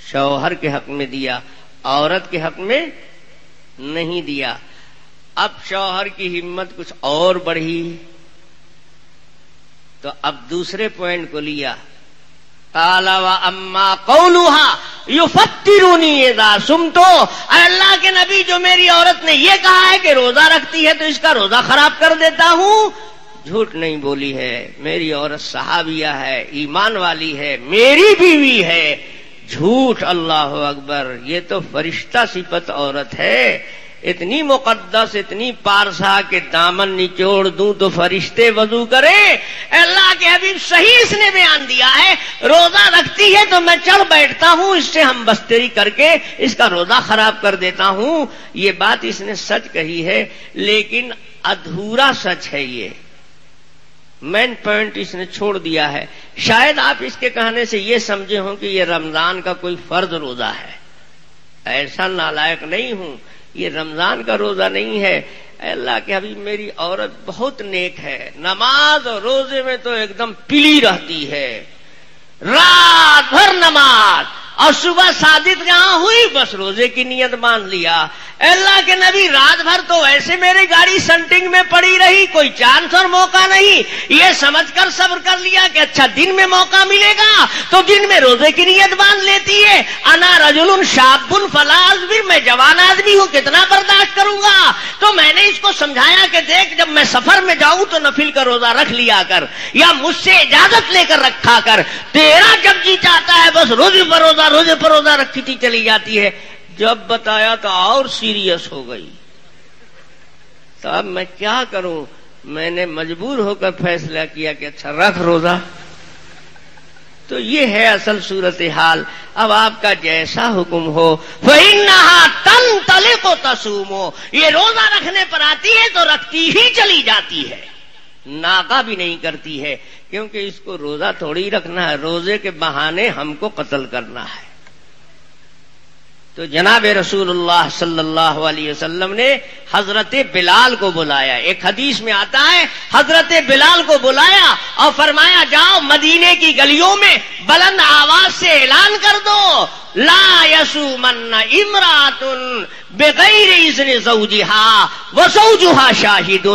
شوہر کے حق میں دیا, عورت کے حق میں نہیں دیا. اب شوہر کی ہمت کچھ اور بڑھی تو اب دوسرے پوائنٹ کو لیا. قال واما قولها یفطرونی اذا صمت, اللہ کے نبی جو میری عورت نے یہ کہا ہے کہ روزہ رکھتی ہے تو اس کا روزہ خراب کر دیتا ہوں, جھوٹ نہیں بولی ہے. میری عورت صحابیہ ہے, ایمان والی ہے, میری بیوی ہے. جھوٹ, اللہ اکبر, یہ تو فرشتہ صفت عورت ہے, اتنی مقدس, اتنی پارسا کہ دامن نچوڑ دوں تو فرشتے وضو کرے. اللہ کے حبیب صحیح اس نے بیان دیا ہے, روزہ رکھتی ہے تو میں چڑھ بیٹھتا ہوں, اس سے ہم بستری کر کے اس کا روزہ خراب کر دیتا ہوں. یہ بات اس نے سچ کہی ہے, لیکن ادھورا سچ ہے. یہ مین پوائنٹ اس نے چھوڑ دیا ہے. شاید آپ اس کے کہنے سے یہ سمجھے ہوں کہ یہ رمضان کا کوئی فرض روزہ ہے. ایسا نالائق نہیں ہوں, یہ رمضان کا روزہ نہیں ہے. اللہ کے حبیب میری عورت بہت نیک ہے, نماز اور روزے میں تو ایک دم پلی رہتی ہے, رات بھر نماز, اور صبح صادق جہاں ہوئی بس روزے کی نیت مان لیا. اللہ کے نبی رات بھر تو ایسے میرے گاڑی سنٹنگ میں پڑی رہی, کوئی چانس اور موقع نہیں. یہ سمجھ کر صبر کر لیا کہ اچھا دن میں موقع ملے گا تو دن میں روزے کی نیت باندھ لیتی ہے. انا رجل شاب فلا اصبر, میں جوان آدمی ہوں, کتنا برداشت کروں گا. تو میں نے اس کو سمجھایا کہ دیکھ, جب میں سفر میں جاؤں تو نفل کا روزہ رکھ لیا کر, یا مجھ سے اجازت لے کر رکھا کر. تیرا جب جی چاہتا ہے بس روزے پر روزہ رکھی تھی چلی جاتی ہے. جب بتایا تو اور سیریس ہو گئی. تو اب میں کیا کروں؟ میں نے مجبور ہو کر فیصلہ کیا کہ اچھا رکھ روزہ. تو یہ ہے اصل صورتحال. اب آپ کا جیسا حکم ہو. فَإِنَّهَا تَنْطَلِقُ تَصُومُ, یہ روزہ رکھنے پر آتی ہے تو رکھتی ہی چلی جاتی ہے, ناغہ بھی نہیں کرتی ہے, کیونکہ اس کو روزہ تھوڑی رکھنا ہے, روزے کے بہانے ہم کو قتل کرنا ہے. تو جناب رسول اللہ صلی اللہ علیہ وسلم نے حضرت بلال کو بلایا. ایک حدیث میں آتا ہے حضرت بلال کو بلایا اور فرمایا جاؤ مدینے کی گلیوں میں بلند آواز سے اعلان کر دو, لا یصومن امرأۃ بغیر اذن زوجہا وزوجہا شاہد,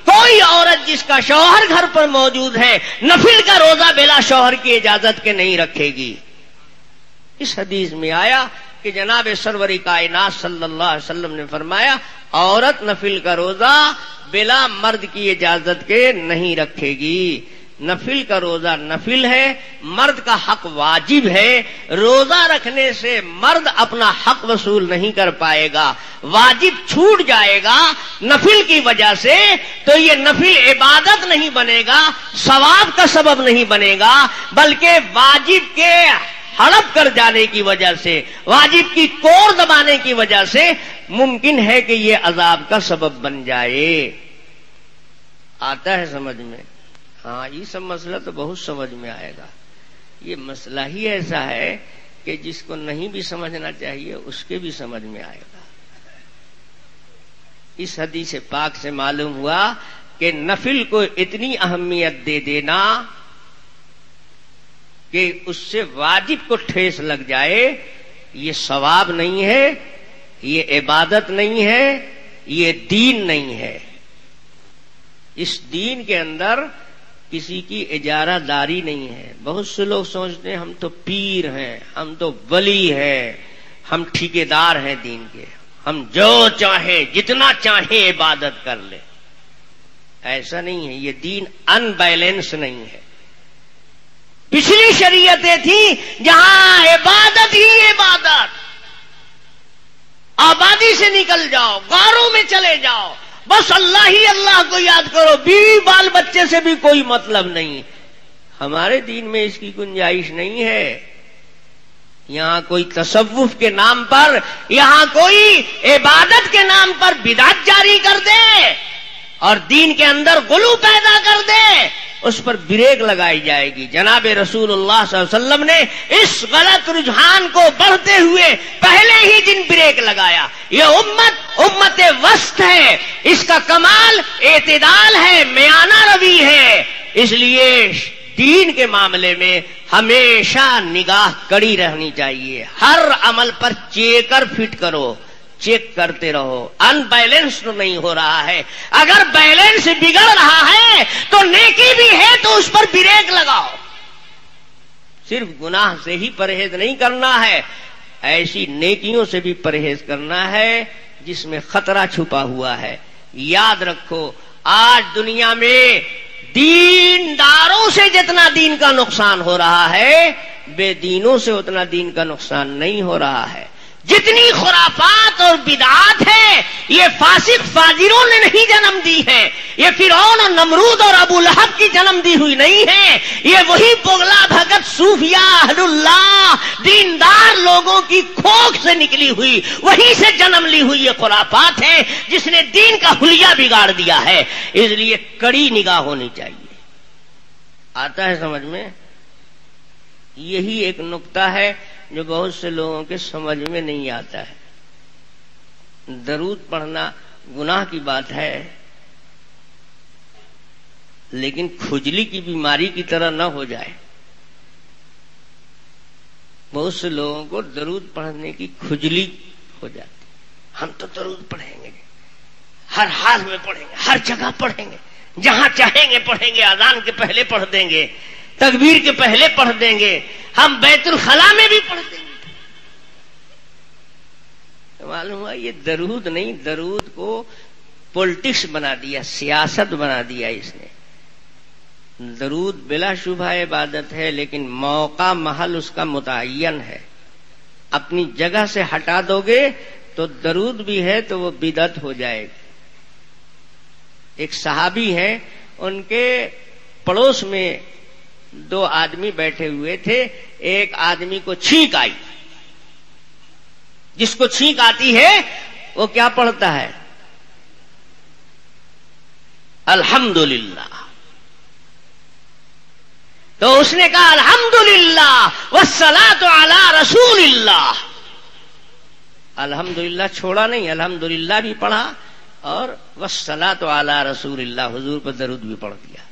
کوئی عورت جس کا شوہر گھر پر موجود ہے نفل کا روزہ بلا شوہر کی اجازت کے نہیں رکھے گی. اس حدیث میں آیا کہ جناب سرور کائنات صلی اللہ علیہ وسلم نے فرمایا عورت نفل کا روزہ بلا مرد کی اجازت کے نہیں رکھے گی. نفل کا روزہ نفل ہے, مرد کا حق واجب ہے. روزہ رکھنے سے مرد اپنا حق وصول نہیں کر پائے گا, واجب چھوٹ جائے گا نفل کی وجہ سے. تو یہ نفل عبادت نہیں بنے گا, ثواب کا سبب نہیں بنے گا, بلکہ واجب کے ہڑپ کر جانے کی وجہ سے, واجب کی کوڑ دبانے کی وجہ سے ممکن ہے کہ یہ عذاب کا سبب بن جائے. آتا ہے سمجھ میں؟ ہاں, یہ سب مسئلہ تو بہت سمجھ میں آئے گا. یہ مسئلہ ہی ایسا ہے کہ جس کو نہیں بھی سمجھنا چاہیے اس کے بھی سمجھ میں آئے گا. اس حدیث پاک سے معلوم ہوا کہ نفل کو اتنی اہمیت دے دینا کہ اس سے واجب کو ٹھیس لگ جائے, یہ ثواب نہیں ہے, یہ عبادت نہیں ہے, یہ دین نہیں ہے. اس دین کے اندر کسی کی اجارہ داری نہیں ہے. بہت سے لوگ سوچتے ہیں ہم تو پیر ہیں, ہم تو ولی ہیں, ہم ٹھیکیدار ہیں دین کے, ہم جو چاہیں جتنا چاہیں عبادت کر لیں. ایسا نہیں ہے, یہ دین ان بیلنس نہیں ہے. پچھلی شریعتیں تھیں جہاں عبادت ہی عبادت, آبادی سے نکل جاؤ, غاروں میں چلے جاؤ, بس اللہ ہی اللہ کو یاد کرو, بیوی بال بچے سے بھی کوئی مطلب نہیں. ہمارے دین میں اس کی گنجائش نہیں ہے. یہاں کوئی تصوف کے نام پر، یہاں کوئی عبادت کے نام پر بدعت جاری کر دے اور دین کے اندر غلو پیدا کر دے، اس پر بریک لگائی جائے گی۔ جناب رسول اللہ صلی اللہ علیہ وسلم نے اس غلط رجحان کو بڑھتے ہوئے پہلے ہی دن بریک لگایا۔ یہ امت وسط ہے، اس کا کمال اعتدال ہے، میانہ روی ہے، اس لیے دین کے معاملے میں ہمیشہ نگاہ کڑی رہنی چاہیے۔ ہر عمل پر چیکر فٹ کرو، چیک کرتے رہو، ان بیلنس نہیں ہو رہا ہے۔ اگر بیلنس بگڑ رہا ہے تو نیکی بھی ہے تو اس پر بریک لگاؤ۔ صرف گناہ سے ہی پرہیز نہیں کرنا ہے، ایسی نیکیوں سے بھی پرہیز کرنا ہے جس میں خطرہ چھپا ہوا ہے۔ یاد رکھو، آج دنیا میں دینداروں سے جتنا دین کا نقصان ہو رہا ہے، بے دینوں سے اتنا دین کا نقصان نہیں ہو رہا ہے۔ جتنی خرافات اور بدعات ہے، یہ فاسق فاجروں نے نہیں جنم دی ہے، یہ فرعون اور نمرود اور ابو لہب کی جنم دی ہوئی نہیں ہے، یہ وہی پگلا بھگت صوفیاء اہل اللہ دیندار لوگوں کی کھوک سے نکلی ہوئی، وہیں سے جنم لی ہوئی یہ خرافات ہے جس نے دین کا حلیہ بگاڑ دیا ہے۔ اس لیے کڑی نگاہ ہونی چاہیے۔ آتا ہے سمجھ میں؟ یہی ایک نقطہ ہے جو بہت سے لوگوں کے سمجھ میں نہیں آتا ہے۔ درود پڑھنا گناہ کی بات ہے، لیکن کھجلی کی بیماری کی طرح نہ ہو جائے۔ بہت سے لوگوں کو درود پڑھنے کی کھجلی ہو جاتی، ہم تو درود پڑھیں گے، ہر حال میں پڑھیں گے، ہر جگہ پڑھیں گے، جہاں چاہیں گے پڑھیں گے، اذان کے پہلے پڑھ دیں گے، تکبیر کے پہلے پڑھ دیں گے، ہم بیت الخلا میں بھی پڑھ دیں گے۔ معلوم ہوا یہ درود نہیں، درود کو پولیٹکس بنا دیا، سیاست بنا دیا اس نے۔ درود بلا شبہ عبادت ہے، لیکن موقع محل اس کا متعین ہے۔ اپنی جگہ سے ہٹا دو گے تو درود بھی ہے تو وہ بدعت ہو جائے گی۔ ایک صحابی ہیں، ان کے پڑوس میں دو آدمی بیٹھے ہوئے تھے، ایک آدمی کو چھینک آئی۔ جس کو چھینک آتی ہے وہ کیا پڑھتا ہے؟ الحمدللہ۔ تو اس نے کہا الحمدللہ والصلاۃ علی رسول اللہ۔ الحمدللہ چھوڑا نہیں، الحمدللہ بھی پڑھا اور والصلاۃ علی رسول اللہ، حضور پر درود بھی پڑھ دیا۔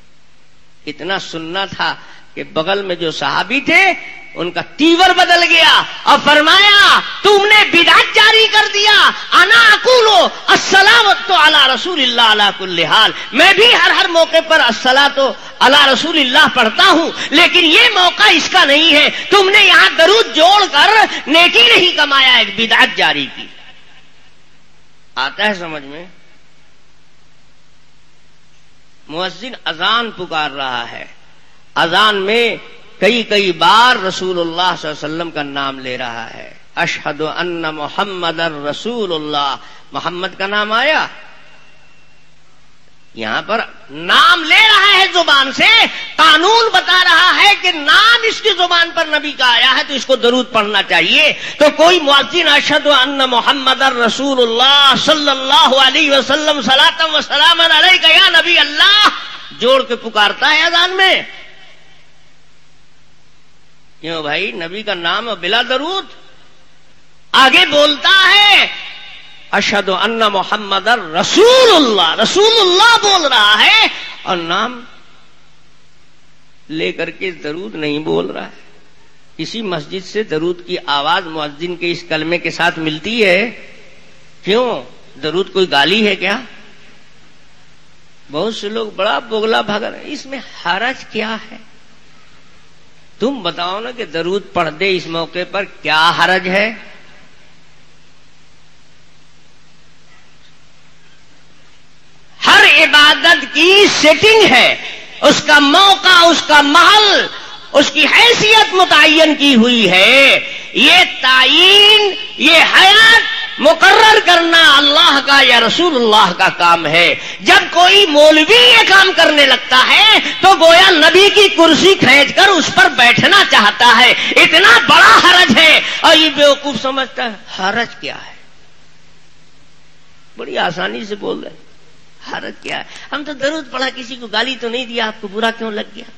اتنا سننا تھا کہ بغل میں جو صحابی تھے ان کا تیور بدل گیا اور فرمایا تم نے بدعت جاری کر دیا۔ انا اقولو الصلاۃ علی رسول اللہ علی کل حال، میں بھی ہر موقع پر الصلاۃ علی رسول اللہ پڑھتا ہوں، لیکن یہ موقع اس کا نہیں ہے۔ تم نے یہاں درود جوڑ کر نیکی نہیں کمایا، ایک بدعت جاری کی۔ آتا ہے سمجھ میں؟ مؤذن اذان پکار رہا ہے، اذان میں کئی بار رسول اللہ صلی اللہ علیہ وسلم کا نام لے رہا ہے۔ اشہد ان محمد رسول اللہ، محمد کا نام آیا، یہاں پر نام لے رہا ہے زبان سے، قانون بتا رہا ہے کہ نام اس کی زبان پر نبی کا آیا ہے تو اس کو درود پڑھنا چاہیے۔ تو کوئی مؤذن اشہد ان محمد رسول اللہ صلی اللہ علیہ وسلم صلاۃ و سلام علیک یا نبی اللہ جوڑ کے پکارتا ہے اذان میں؟ کیوں بھائی؟ نبی کا نام بلا درود؟ آگے بولتا ہے اشہد ان محمد رسول اللہ، رسول اللہ بول رہا ہے اور نام لے کر کے درود نہیں بول رہا ہے۔ کسی مسجد سے درود کی آواز مؤذن کے اس کلمے کے ساتھ ملتی ہے؟ کیوں؟ درود کوئی گالی ہے کیا؟ بہت سے لوگ بڑا بغلا بھاگ رہے ہیں، اس میں حرج کیا ہے؟ تم بتاؤ نا کہ درود پڑھ دے اس موقع پر، کیا حرج ہے؟ ہر عبادت کی سیٹنگ ہے، اس کا موقع، اس کا محل، اس کی حیثیت متعین کی ہوئی ہے۔ یہ تعین، یہ حیات مقرر کرنا اللہ کا یا رسول اللہ کا کام ہے. جب کوئی مولوی یہ کام کرنے لگتا ہے تو گویا نبی کی کرسی کھینچ کر اس پر بیٹھنا چاہتا ہے. اتنا بڑا حرج ہے اور یہ بیوقوف سمجھتا ہے حرج کیا ہے. بڑی آسانی سے بول رہے ہیں حرج کیا ہے. ہم تو درود پڑھا, کسی کو گالی تو نہیں دیا, آپ کو برا کیوں لگ گیا؟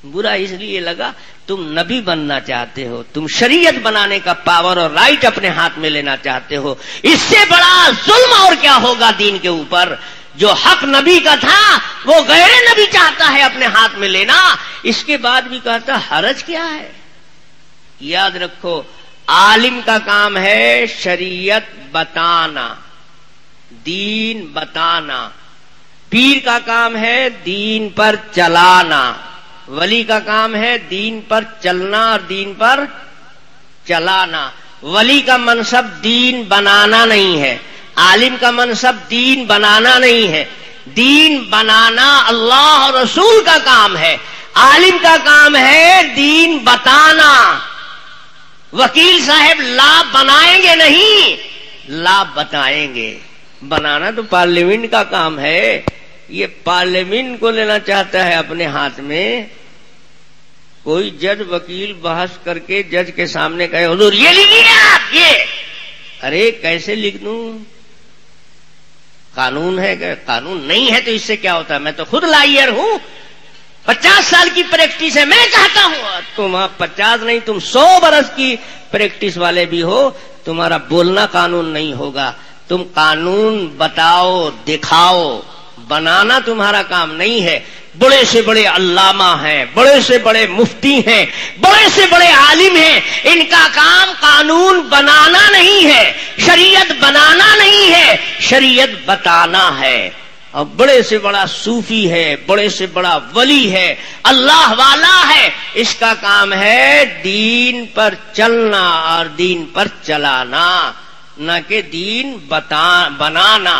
برا اس لیے لگا تم نبی بننا چاہتے ہو, تم شریعت بنانے کا پاور اور رائٹ اپنے ہاتھ میں لینا چاہتے ہو. اس سے بڑا ظلم اور کیا ہوگا دین کے اوپر؟ جو حق نبی کا تھا وہ غیر نبی چاہتا ہے اپنے ہاتھ میں لینا. اس کے بعد بھی کہتا حرج کیا ہے. یاد رکھو, عالم کا کام ہے شریعت بتانا, دین بتانا. پیر کا کام ہے دین پر چلانا. ولی کا کام ہے دین پر چلنا اور دین پر چلانا. ولی کا منصب دین بنانا نہیں ہے, عالم کا منصب دین بنانا نہیں ہے. دین بنانا اللہ اور رسول کا کام ہے. عالم کا کام ہے دین بتانا. وکیل صاحب لا بنائیں گے نہیں, لا بتائیں گے. بنانا تو پارلیمنٹ کا کام ہے. یہ پارلیمنٹ کو لینا چاہتا ہے اپنے ہاتھ میں. کوئی جج وکیل بحث کر کے جج کے سامنے کہے حضور یہ لکھیے آپ یہ, ارے کیسے لکھ دوں؟ قانون ہے کہ قانون نہیں ہے تو اس سے کیا ہوتا ہے؟ میں تو خود لائر ہوں, 50 سال کی پریکٹس ہے. میں کہتا ہوں تم 50 نہیں, تم 100 برس کی پریکٹس والے بھی ہو, تمہارا بولنا قانون نہیں ہوگا. تم قانون بتاؤ, دکھاؤ. بنانا تمہارا کام نہیں ہے. بڑے سے بڑے علامہ ہیں, بڑے سے بڑے مفتی ہیں, بڑے سے بڑے عالم ہیں, ان کا کام قانون بنانا نہیں ہے, شریعت بنانا نہیں ہے, شریعت بتانا ہے. اور بڑے سے بڑا صوفی ہے, بڑے سے بڑا ولی ہے, اللہ والا ہے, اس کا کام ہے دین پر چلنا اور دین پر چلانا, نہ کہ دین بنانا.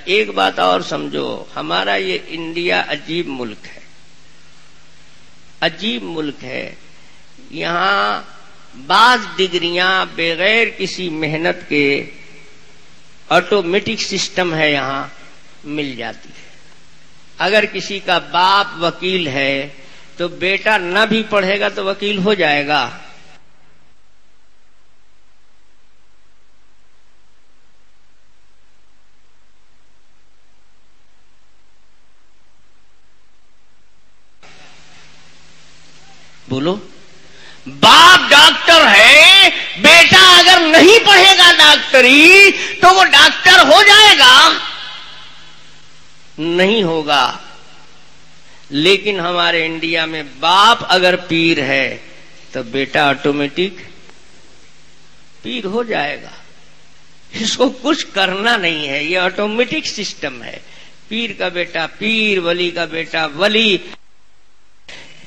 ایک بات اور سمجھو, ہمارا یہ انڈیا عجیب ملک ہے, عجیب ملک ہے. یہاں بعض ڈگریاں بغیر کسی محنت کے آٹومیٹک سسٹم ہے, یہاں مل جاتی ہے. اگر کسی کا باپ وکیل ہے تو بیٹا نہ بھی پڑھے گا تو وکیل ہو جائے گا. بولو, باپ ڈاکٹر ہے, بیٹا اگر نہیں پڑھے گا ڈاکٹری تو وہ ڈاکٹر ہو جائے گا؟ نہیں ہوگا. لیکن ہمارے انڈیا میں باپ اگر پیر ہے تو بیٹا آٹومیٹک پیر ہو جائے گا. اس کو کچھ کرنا نہیں ہے, یہ آٹومیٹک سسٹم ہے. پیر کا بیٹا پیر, ولی کا بیٹا ولی.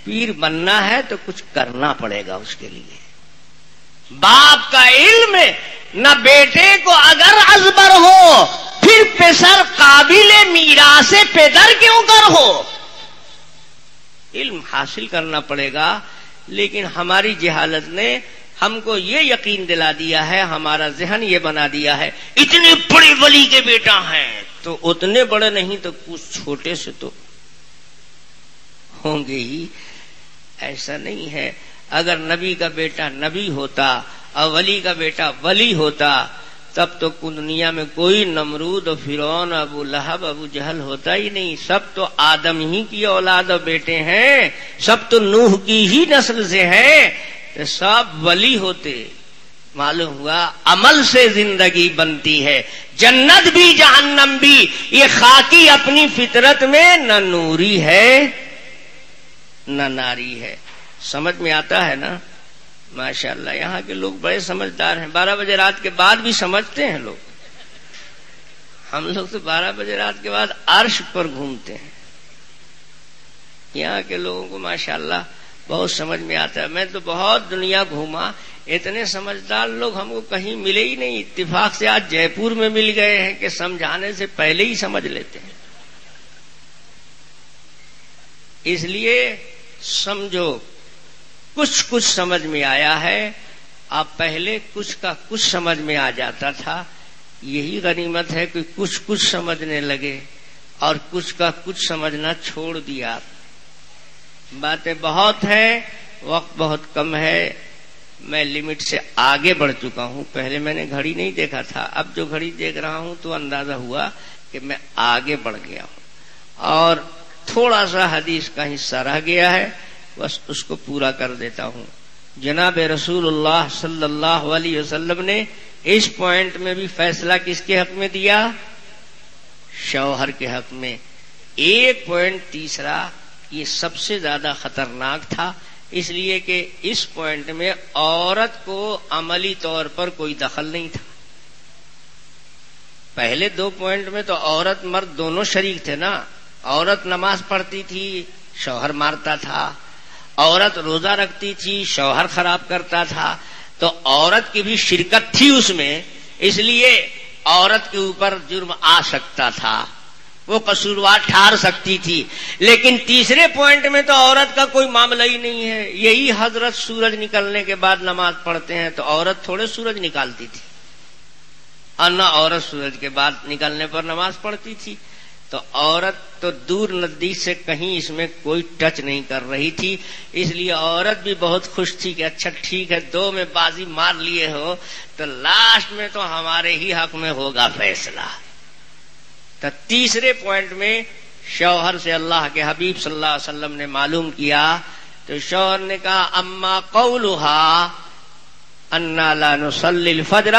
پیر بننا ہے تو کچھ کرنا پڑے گا اس کے لیے. باپ کا علم نہ بیٹے کو اگر ازبر ہو پھر پسر قابل میراث پدر کیوں کر ہو. علم حاصل کرنا پڑے گا. لیکن ہماری جہالت نے ہم کو یہ یقین دلا دیا ہے, ہمارا ذہن یہ بنا دیا ہے اتنے بڑے ولی کے بیٹا ہیں تو اتنے بڑے نہیں تو کچھ چھوٹے سے تو ہوں گے ہی. ایسا نہیں ہے. اگر نبی کا بیٹا نبی ہوتا اور ولی کا بیٹا ولی ہوتا تب تو دنیا میں کوئی نمرود اور فرعون, ابو لہب, ابو جہل ہوتا ہی نہیں. سب تو آدم ہی کی اولاد اور بیٹے ہیں, سب تو نوح کی ہی نسل سے ہیں, تو سب ولی ہوتے. معلوم ہوا عمل سے زندگی بنتی ہے. جنت بھی جہنم بھی یہ خاکی اپنی فطرت میں نہ نوری ہے نہ ناری ہے. سمجھ میں آتا ہے نا؟ ماشاءاللہ یہاں کے لوگ بڑے سمجھدار ہیں. 12 بجے رات کے بعد بھی سمجھتے ہیں لوگ. ہم لوگ تو 12 بجے رات کے بعد عرش پر گھومتے ہیں. یہاں کے لوگوں کو ماشاءاللہ بہت سمجھ میں آتا ہے. میں تو بہت دنیا گھوما, اتنے سمجھدار لوگ ہم کو کہیں ملے ہی نہیں. اتفاق سے آج جے پور میں مل گئے ہیں کہ سمجھانے سے پہلے ہی سمجھ لیتے ہیں. اس لیے سمجھو کچھ سمجھ میں آیا ہے. اب پہلے کچھ کا کچھ سمجھ میں آ جاتا تھا. یہی غنیمت ہے کہ کچھ سمجھنے لگے اور کچھ کا کچھ سمجھنا چھوڑ دیا. باتیں بہت ہیں، وقت بہت کم ہے. میں لمٹ سے آگے بڑھ چکا ہوں. پہلے میں نے گھڑی نہیں دیکھا تھا، اب جو گھڑی دیکھ رہا ہوں تو اندازہ ہوا کہ میں آگے بڑھ گیا ہوں. اور تھوڑا سا حدیث کا حصہ رہ گیا ہے، بس اس کو پورا کر دیتا ہوں. جناب رسول اللہ صلی اللہ علیہ وسلم نے اس پوائنٹ میں بھی فیصلہ کس کے حق میں دیا؟ شوہر کے حق میں. ایک پوائنٹ تیسرا یہ سب سے زیادہ خطرناک تھا، اس لیے کہ اس پوائنٹ میں عورت کو عملی طور پر کوئی دخل نہیں تھا. پہلے دو پوائنٹ میں تو عورت مرد دونوں شریک تھے نا. عورت نماز پڑھتی تھی، شوہر مارتا تھا. عورت روزہ رکھتی تھی، شوہر خراب کرتا تھا. تو عورت کی بھی شرکت تھی اس میں، اس لیے عورت کے اوپر جرم آ سکتا تھا، وہ قصوروار ٹھہر سکتی تھی. لیکن تیسرے پوائنٹ میں تو عورت کا کوئی معاملہ ہی نہیں ہے. یہی حضرت سورج نکلنے کے بعد نماز پڑھتے ہیں تو عورت تھوڑے سورج نکالتی تھی، اور نہ عورت سورج کے بعد نکلنے پر نماز پڑھتی تھی. تو عورت تو دور نزدیک سے کہیں اس میں کوئی ٹچ نہیں کر رہی تھی. اس لیے عورت بھی بہت خوش تھی کہ اچھا ٹھیک ہے، دو میں بازی مار لیے ہو تو لاسٹ میں تو ہمارے ہی حق میں ہوگا فیصلہ. تو تیسرے پوائنٹ میں شوہر سے اللہ کے حبیب صلی اللہ علیہ وسلم نے معلوم کیا تو شوہر نے کہا اما قولها انا لا نصلي الفجر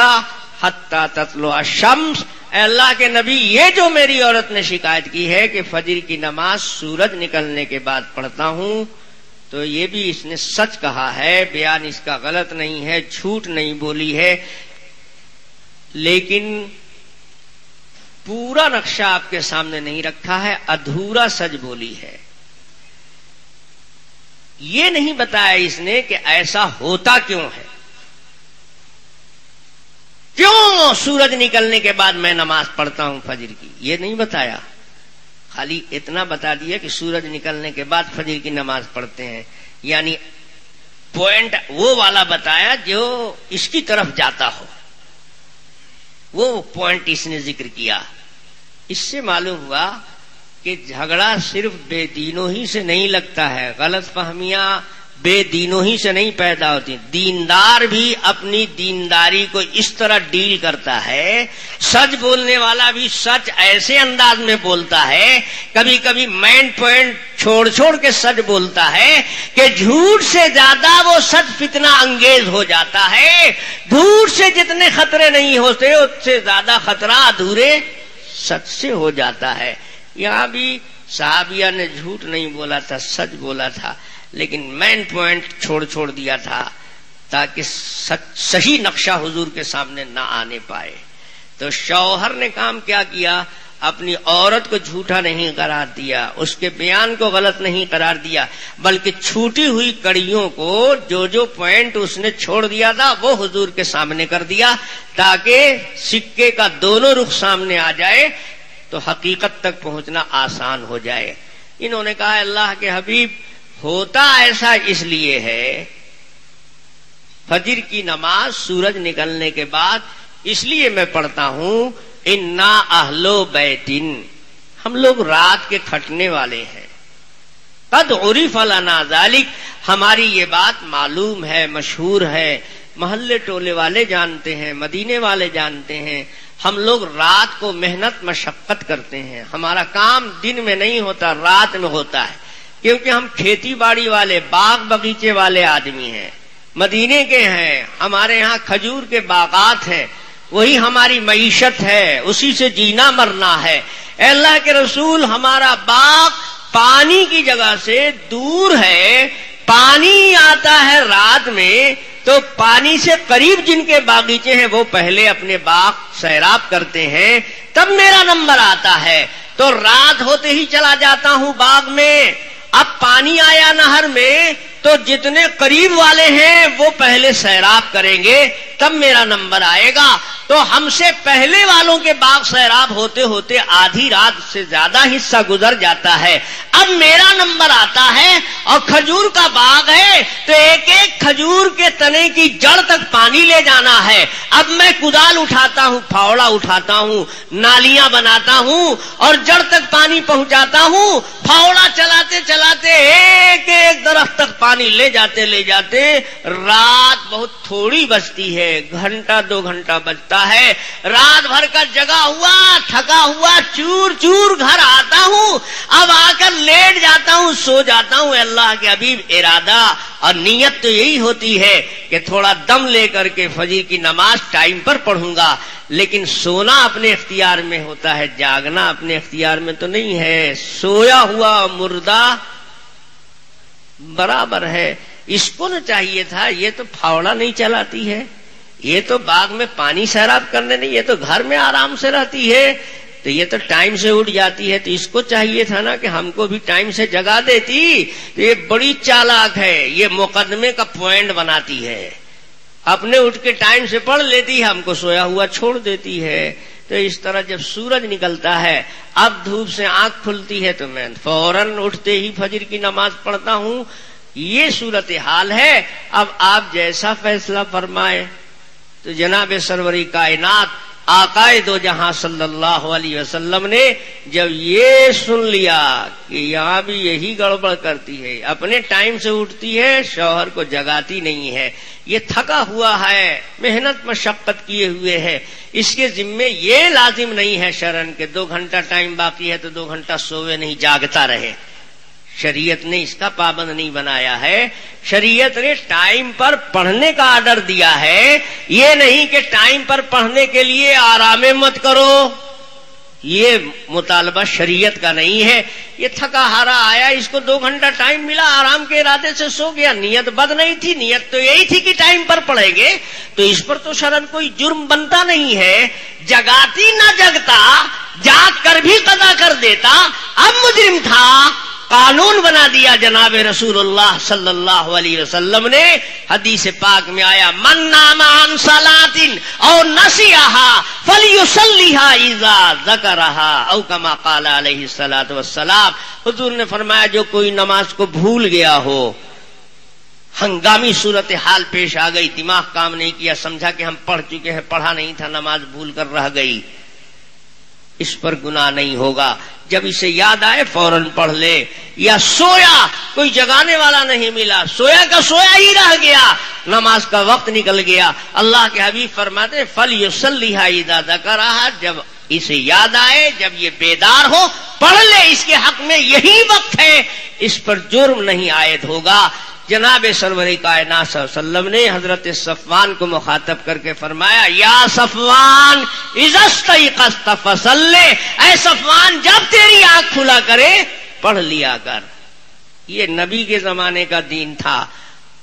حتى تطلع الشمس. اے اللہ کے نبی، یہ جو میری عورت نے شکایت کی ہے کہ فجر کی نماز سورج نکلنے کے بعد پڑھتا ہوں، تو یہ بھی اس نے سچ کہا ہے، بیان اس کا غلط نہیں ہے، جھوٹ نہیں بولی ہے. لیکن پورا نقشہ آپ کے سامنے نہیں رکھا ہے، ادھورا سچ بولی ہے. یہ نہیں بتایا اس نے کہ ایسا ہوتا کیوں ہے، کیوں سورج نکلنے کے بعد میں نماز پڑھتا ہوں فجر کی. یہ نہیں بتایا، خالی اتنا بتا دیا کہ سورج نکلنے کے بعد فجر کی نماز پڑھتے ہیں. یعنی پوائنٹ وہ والا بتایا جو اس کی طرف جاتا ہو، وہ پوائنٹ اس نے ذکر کیا. اس سے معلوم ہوا کہ جھگڑا صرف بے دینوں ہی سے نہیں لگتا ہے، غلط فہمیاں بے دینوں ہی سے نہیں پیدا ہوتی. دیندار بھی اپنی دینداری کو اس طرح ڈیل کرتا ہے. سچ بولنے والا بھی سچ ایسے انداز میں بولتا ہے، کبھی کبھی مین پوائنٹ چھوڑ کے سچ بولتا ہے کہ جھوٹ سے زیادہ وہ سچ فتنہ انگیز ہو جاتا ہے. جھوٹ سے جتنے خطرے نہیں ہوتے اس سے زیادہ خطرہ ادھورے سچ سے ہو جاتا ہے. یہاں بھی صحابیہ نے جھوٹ نہیں بولا تھا، سچ بولا تھا، لیکن مین پوائنٹ چھوڑ دیا تھا تاکہ صحیح نقشہ حضور کے سامنے نہ آنے پائے. تو شوہر نے کام کیا کیا، اپنی عورت کو جھوٹا نہیں قرار دیا، اس کے بیان کو غلط نہیں قرار دیا، بلکہ چھوٹی ہوئی کڑیوں کو جو پوائنٹ اس نے چھوڑ دیا تھا وہ حضور کے سامنے کر دیا تاکہ سکے کا دونوں رخ سامنے آ جائے تو حقیقت تک پہنچنا آسان ہو جائے. انہوں نے کہا اللہ کے حبیب، ہوتا ایسا اس لیے ہے، فجر کی نماز سورج نکلنے کے بعد اس لیے میں پڑھتا ہوں، انا اہلو بیتن، ہم لوگ رات کے کھٹنے والے ہیں. قد عرف لنا ذالک، ہماری یہ بات معلوم ہے، مشہور ہے، محلے ٹولے والے جانتے ہیں، مدینے والے جانتے ہیں. ہم لوگ رات کو محنت مشقت کرتے ہیں، ہمارا کام دن میں نہیں ہوتا، رات میں ہوتا ہے، کیونکہ ہم کھیتی باڑی والے، باغ بغیچے والے آدمی ہیں، مدینے کے ہیں، ہمارے ہاں کھجور کے باغات ہیں، وہی ہماری معیشت ہے، اسی سے جینا مرنا ہے. اے اللہ کے رسول، ہمارا باغ پانی کی جگہ سے دور ہے، پانی آتا ہے رات میں، تو پانی سے قریب جن کے باغیچے ہیں وہ پہلے اپنے باغ سیراب کرتے ہیں، تب میرا نمبر آتا ہے. تو رات ہوتے ہی چلا جاتا ہوں باغ میں. اب پانی آیا نہر میں تو جتنے قریب والے ہیں وہ پہلے سیراب کریں گے، تب میرا نمبر آئے گا. تو تو ہم سے پہلے والوں کے باغ سیراب ہوتے ہوتے آدھی رات سے زیادہ حصہ گزر جاتا ہے. اب میرا نمبر آتا ہے اور کھجور کا باغ ہے تو ایک ایک کھجور کے تنے کی جڑ تک پانی لے جانا ہے. اب میں کدال اٹھاتا ہوں, پھاوڑا اٹھاتا ہوں, نالیاں بناتا ہوں اور جڑ تک پانی پہنچاتا ہوں. پھاوڑا چلاتے چلاتے ایک ایک درخت تک پانی لے جاتے رات بہت تھوڑی بچتی ہے, گھنٹہ 2 گھنٹہ بچتا ہے. رات بھر کا جگا ہوا تھکا ہوا چور چور گھر آتا ہوں. اب آ کر لیٹ جاتا ہوں, سو جاتا ہوں. اللہ کے حبیب ارادہ اور نیت تو یہی ہوتی ہے کہ تھوڑا دم لے کر کے فجر کی نماز ٹائم پر پڑھوں گا, لیکن سونا اپنے اختیار میں ہوتا ہے, جاگنا اپنے اختیار میں تو نہیں ہے. سویا ہوا مردہ برابر ہے. اس کو نہ چاہیے تھا, یہ تو پھاوڑا نہیں چلاتی ہے, یہ تو باغ میں پانی سیراب کرنے نہیں, یہ تو گھر میں آرام سے رہتی ہے, تو یہ تو ٹائم سے اٹھ جاتی ہے. تو اس کو چاہیے تھا نا کہ ہم کو بھی ٹائم سے جگا دیتی. تو یہ بڑی چالاک ہے, یہ مقدمے کا پوائنٹ بناتی ہے. اپنے اٹھ کے ٹائم سے پڑھ لیتی ہے, ہم کو سویا ہوا چھوڑ دیتی ہے. تو اس طرح جب سورج نکلتا ہے, اب دھوپ سے آنکھ کھلتی ہے تو میں فوراً اٹھتے ہی فجر کی نماز پڑھتا ہوں. یہ صورتحال ہے. اب آپ جیسا فیصلہ فرمائے. تو جناب سروری کائنات آقائے دو جہاں صلی اللہ علیہ وسلم نے جب یہ سن لیا کہ یہاں بھی یہی گڑبڑ کرتی ہے, اپنے ٹائم سے اٹھتی ہے, شوہر کو جگاتی نہیں ہے, یہ تھکا ہوا ہے, محنت مشقت کیے ہوئے ہے, اس کے ذمے یہ لازم نہیں ہے شرعن کہ 2 گھنٹہ ٹائم باقی ہے تو 2 گھنٹہ سوئے نہیں, جاگتا رہے. شریعت نے اس کا پابند نہیں بنایا ہے. شریعت نے ٹائم پر پڑھنے کا آرڈر دیا ہے, یہ نہیں کہ ٹائم پر پڑھنے کے لیے آرام مت کرو. یہ مطالبہ شریعت کا نہیں ہے. یہ تھکا ہارا آیا, اس کو 2 گھنٹہ ٹائم ملا, آرام کے ارادے سے سو گیا. نیت بد نہیں تھی, نیت تو یہی تھی کہ ٹائم پر پڑھیں گے. تو اس پر تو شرعن کوئی جرم بنتا نہیں ہے. جگاتی نہ جگتا, جاگ کر بھی قضا کر دیتا, اب مجرم تھا. قانون بنا دیا جناب رسول اللہ صلی اللہ علیہ وسلم نے. حدیث پاک میں آیا, من نام عن صلاۃ او نسیھا فلیصلیھا اذا ذکرھا او کما قال علیہ الصلوۃ والسلام. حضور نے فرمایا جو کوئی نماز کو بھول گیا ہو, ہنگامی صورتحال پیش آ گئی, دماغ کام نہیں کیا, سمجھا کہ ہم پڑھ چکے ہیں, پڑھا نہیں تھا, نماز بھول کر رہ گئی, اس پر گناہ نہیں ہوگا. جب اسے یاد آئے فوراً پڑھ لے. یا سویا, کوئی جگانے والا نہیں ملا, سویا کا سویا ہی رہ گیا, نماز کا وقت نکل گیا. اللہ کے حبیب فرماتے فلیصلیھا اذا ذکرھا, جب اسے یاد آئے, جب یہ بیدار ہو, پڑھ لے, اس کے حق میں یہی وقت ہے, اس پر جرم نہیں عائد ہوگا. جناب سرور کائنات صلی اللہ علیہ وسلم نے حضرت صفوان کو مخاطب کر کے فرمایا, یا صفوان اذا استيقظت فصلی, اے صفوان جب تیری آنکھ کھلا کرے پڑھ لیا کر. یہ نبی کے زمانے کا دین تھا.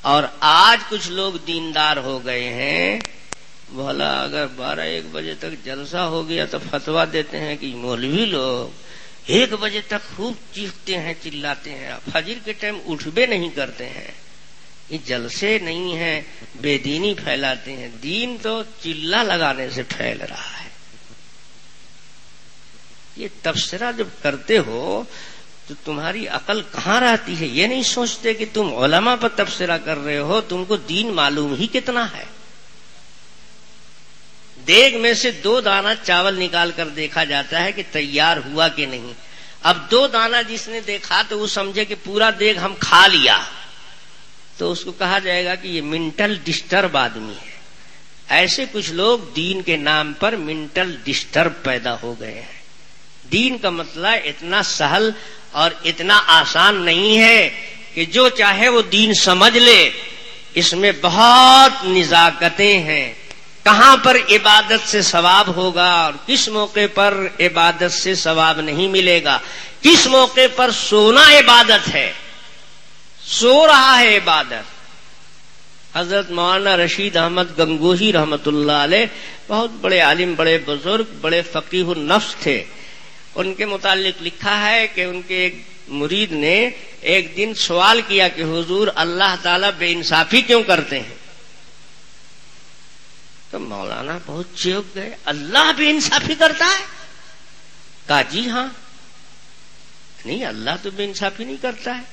اور آج کچھ لوگ دیندار ہو گئے ہیں, بھلا اگر 12-1 بجے تک جلسہ ہو گیا تو فتویٰ دیتے ہیں کہ مولوی لوگ 1 بجے تک خوب چیختے ہیں, چلاتے ہیں, فجر کے ٹائم اٹھبے نہیں کرتے ہیں. یہ جلسے نہیں ہیں, بے دینی پھیلاتے ہیں. دین تو چلا لگانے سے پھیل رہا ہے. یہ تبصرہ جب کرتے ہو تو تمہاری عقل کہاں رہتی ہے؟ یہ نہیں سوچتے کہ تم علماء پر تبصرہ کر رہے ہو, تم کو دین معلوم ہی کتنا ہے. دیگ میں سے 2 دانہ چاول نکال کر دیکھا جاتا ہے کہ تیار ہوا کہ نہیں. اب 2 دانہ جس نے دیکھا تو وہ سمجھے کہ پورا دیگ ہم کھا لیا, تو اس کو کہا جائے گا کہ یہ منٹل ڈسٹرب آدمی ہے. ایسے کچھ لوگ دین کے نام پر منٹل ڈسٹرب پیدا ہو گئے ہیں. دین کا مسئلہ اتنا سہل اور اتنا آسان نہیں ہے کہ جو چاہے وہ دین سمجھ لے. اس میں بہت نزاکتیں ہیں. کہاں پر عبادت سے ثواب ہوگا اور کس موقع پر عبادت سے ثواب نہیں ملے گا, کس موقع پر سونا عبادت ہے, سو رہا ہے عبادت. حضرت مولانا رشید احمد گنگوہی رحمت اللہ علیہ بہت بڑے عالم, بڑے بزرگ, بڑے فقیہ النفس تھے. ان کے متعلق لکھا ہے کہ ان کے ایک مرید نے ایک دن سوال کیا کہ حضور اللہ تعالیٰ بے انصافی کیوں کرتے ہیں؟ تو مولانا بہت چونک گئے، اللہ بے انصافی کرتا ہے؟ کہا جی ہاں۔ نہیں، اللہ تو بے انصافی نہیں کرتا ہے۔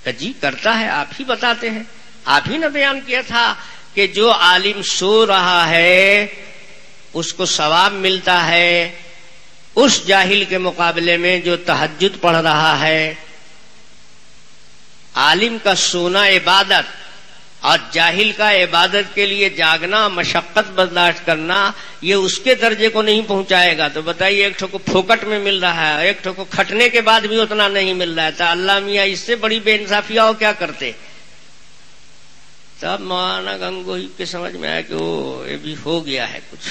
کہا جی کرتا ہے، آپ ہی بتاتے ہیں، آپ ہی نے بیان کیا تھا کہ جو عالم سو رہا ہے اس کو ثواب ملتا ہے اس جاہل کے مقابلے میں جو تہجد پڑھ رہا ہے۔ عالم کا سونا عبادت اور جاہل کا عبادت کے لیے جاگنا، مشقت برداشت کرنا، یہ اس کے درجے کو نہیں پہنچائے گا۔ تو بتائیے، ایک ٹھو کو پھوکٹ میں مل رہا ہے، ایک ٹھو کو کھٹنے کے بعد بھی اتنا نہیں مل رہا ہے، تو اللہ میاں اس سے بڑی بے انصافی اور کیا کرتے؟ تب مولانا گنگوہی کے سمجھ میں آیا کہ یہ بھی ہو گیا ہے کچھ۔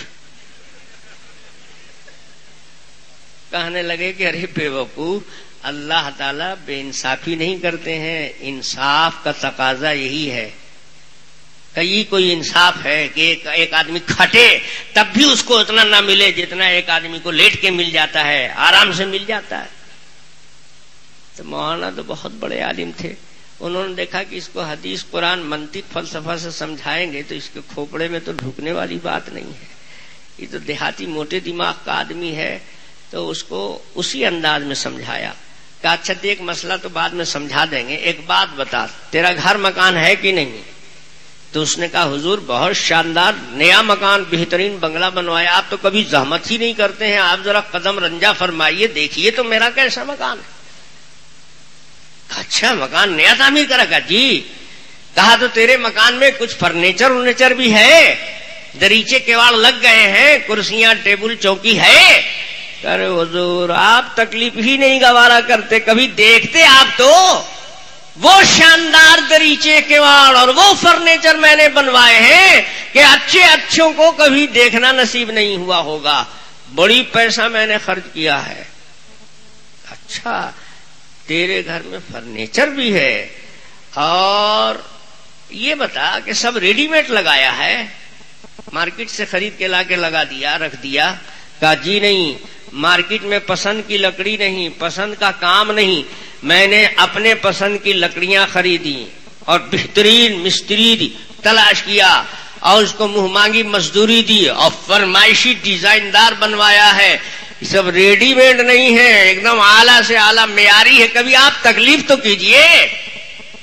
کہنے لگے کہ ارے بے وقوف، اللہ تعالیٰ بے انصافی نہیں کرتے ہیں، انصاف کا تقاضا یہی ہے۔ کئی کوئی انصاف ہے کہ ایک آدمی کھٹے تب بھی اس کو اتنا نہ ملے جتنا ایک آدمی کو لیٹ کے مل جاتا ہے، آرام سے مل جاتا ہے۔ تو مولانا تو بہت بڑے عالم تھے، انہوں نے دیکھا کہ اس کو حدیث، قرآن، منطق، فلسفہ سے سمجھائیں گے تو اس کے کھوپڑے میں تو ڈھکنے والی بات نہیں ہے، یہ تو دیہاتی موٹے دماغ کا آدمی ہے۔ تو اس کو اسی انداز میں سمجھایا کہ اچھا دیکھ، مسئلہ تو بعد میں سمجھا دیں گے، ایک بات بتا، تیرا گھر مکان ہے کہ نہیں؟ تو اس نے کہا حضور بہت شاندار نیا مکان، بہترین بنگلہ بنوایا، آپ تو کبھی زحمت ہی نہیں کرتے ہیں، آپ ذرا قدم رنجا فرمائیے، دیکھیے تو میرا کیسا مکان ہے۔ اچھا مکان نیا تعمیر کرا؟ کہا جی۔ کہا تو تیرے مکان میں کچھ فرنیچر ورنیچر بھی ہے، دریچے کیواڑ لگ گئے ہیں، کرسیاں، ٹیبل، چوکی ہے؟ ارے حضور آپ تکلیف ہی نہیں گوارا کرتے، کبھی دیکھتے آپ تو؟ وہ شاندار دریچے کیواڑ اور وہ فرنیچر میں نے بنوائے ہیں کہ اچھے اچھوں کو کبھی دیکھنا نصیب نہیں ہوا ہوگا، بڑی پیسہ میں نے خرچ کیا ہے۔ اچھا تیرے گھر میں فرنیچر بھی ہے، اور یہ بتا کہ سب ریڈی میڈ لگایا ہے، مارکیٹ سے خرید کے لا کے لگا دیا، رکھ دیا؟ کہا جی نہیں، مارکیٹ میں پسند کی لکڑی نہیں، پسند کا کام نہیں، میں نے اپنے پسند کی لکڑیاں خریدی اور بہترین مستری تلاش کیا اور اس کو منہ مانگی مزدوری دی اور فرمائشی ڈیزائن دار بنوایا ہے، یہ سب ریڈی میڈ نہیں ہے، ایک دم اعلیٰ سے اعلیٰ معیاری ہے، کبھی آپ تکلیف تو کیجئے۔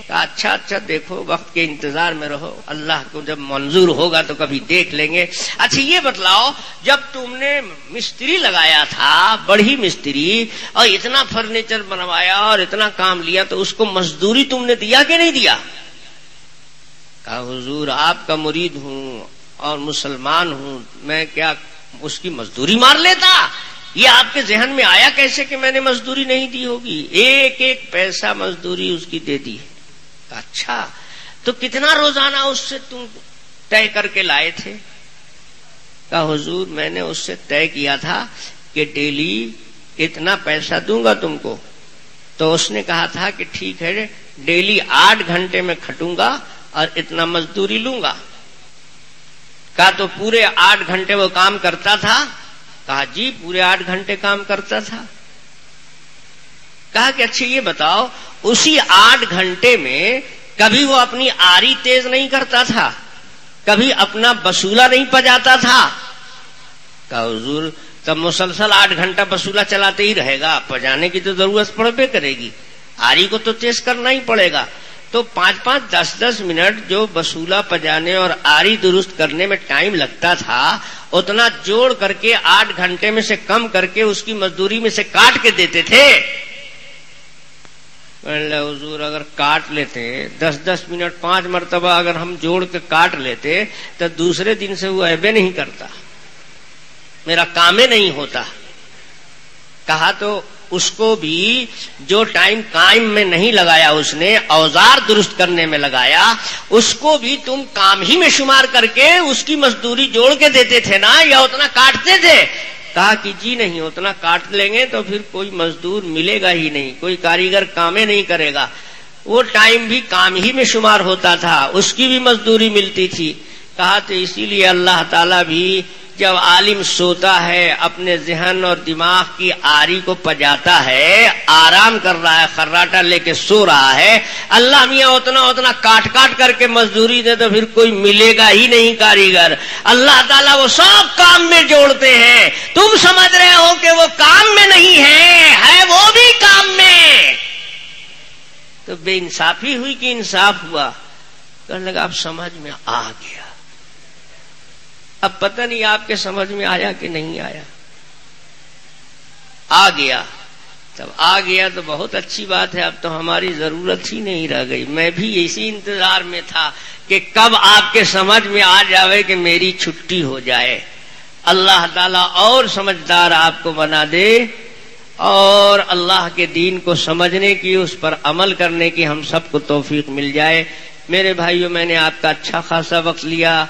اچھا اچھا دیکھو، وقت کے انتظار میں رہو، اللہ کو جب منظور ہوگا تو کبھی دیکھ لیں گے۔ اچھا یہ بتلاؤ، جب تم نے مستری لگایا تھا، بڑی مستری، اور اتنا فرنیچر بنوایا اور اتنا کام لیا، تو اس کو مزدوری تم نے دیا کہ نہیں دیا؟ کہا حضور آپ کا مرید ہوں اور مسلمان ہوں، میں کیا اس کی مزدوری مار لیتا؟ یہ آپ کے ذہن میں آیا کیسے کہ میں نے مزدوری نہیں دی ہوگی؟ ایک ایک پیسہ مزدوری اس کی دے دی ہے۔ اچھا تو کتنا روزانہ اس سے تم طے کر کے لائے تھے؟ کہا حضور میں نے اس سے طے کیا تھا کہ ڈیلی اتنا پیسہ دوں گا تم کو۔ تو اس نے کہا تھا کہ ٹھیک ہے، ڈیلی 8 گھنٹے میں کھٹوں گا اور اتنا مزدوری لوں گا۔ کہا تو پورے 8 گھنٹے وہ کام کرتا تھا؟ کہا جی پورے 8 گھنٹے کام کرتا تھا۔ کہا کہ اچھا یہ بتاؤ، اسی 8 گھنٹے میں کبھی وہ اپنی آری تیز نہیں کرتا تھا، کبھی اپنا بسولہ نہیں پجاتا تھا؟ کہا حضور تب مسلسل 8 گھنٹہ بسولہ چلاتے ہی رہے گا، پجانے کی تو ضرورت پڑے کرے گی، آری کو تو تیز کرنا ہی پڑے گا۔ تو 5-5 10-10 منٹ جو بسولہ پجانے اور آری درست کرنے میں ٹائم لگتا تھا، اتنا جوڑ کر کے 8 گھنٹے میں سے کم کر کے اس کی مزدوری میں سے کاٹ کے دیتے تھے۔ حضور اگر کاٹ لیتے 10-10 منٹ 5 مرتبہ اگر ہم جوڑ کے کاٹ لیتے تو دوسرے دن سے وہ عیبے نہیں کرتا، میرا کامے نہیں ہوتا۔ کہا تو اس کو بھی جو ٹائم قائم میں نہیں لگایا، اس نے اوزار درست کرنے میں لگایا، اس کو بھی تم کام ہی میں شمار کر کے اس کی مزدوری جوڑ کے دیتے تھے نا، یا اتنا کاٹتے تھے؟ کہا کہ جی نہیں، اتنا کاٹ لیں گے تو پھر کوئی مزدور ملے گا ہی نہیں، کوئی کاریگر کامیں نہیں کرے گا۔ وہ ٹائم بھی کام ہی میں شمار ہوتا تھا، اس کی بھی مزدوری ملتی تھی۔ کہا تو اسی لیے اللہ تعالیٰ بھی جب عالم سوتا ہے اپنے ذہن اور دماغ کی آری کو پجاتا ہے، آرام کر رہا ہے، خراٹا لے کے سو رہا ہے، اللہ میاں اتنا کاٹ کاٹ کر کے مزدوری دے تو پھر کوئی ملے گا ہی نہیں کاریگر۔ اللہ تعالیٰ وہ سب کام میں جوڑتے ہیں، تم سمجھ رہے ہو کہ وہ کام میں نہیں ہے وہ بھی کام میں۔ تو بے انصافی ہوئی کہ انصاف ہوا؟ کہنے لگا اب سمجھ میں آ گیا۔ اب پتہ نہیں آپ کے سمجھ میں آیا کہ نہیں آیا؟ آ گیا۔ جب آ گیا تو بہت اچھی بات ہے، اب تو ہماری ضرورت ہی نہیں رہ گئی۔ میں بھی اسی انتظار میں تھا کہ کب آپ کے سمجھ میں آ جاوے کہ میری چھٹی ہو جائے۔ اللہ تعالیٰ اور سمجھدار آپ کو بنا دے اور اللہ کے دین کو سمجھنے کی، اس پر عمل کرنے کی ہم سب کو توفیق مل جائے۔ میرے بھائیوں، میں نے آپ کا اچھا خاصا وقت لیا،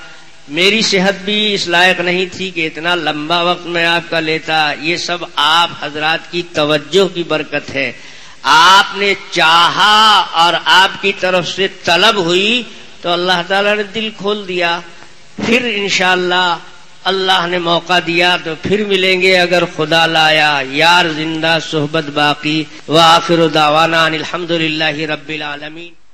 میری صحت بھی اس لائق نہیں تھی کہ اتنا لمبا وقت میں آپ کا لیتا۔ یہ سب آپ حضرات کی توجہ کی برکت ہے، آپ نے چاہا اور آپ کی طرف سے طلب ہوئی تو اللہ تعالیٰ نے دل کھول دیا۔ پھر انشاءاللہ اللہ نے موقع دیا تو پھر ملیں گے اگر خدا لایا، یار زندہ صحبت باقی۔ وآخر دعوانا ان الحمدللہ رب العالمین۔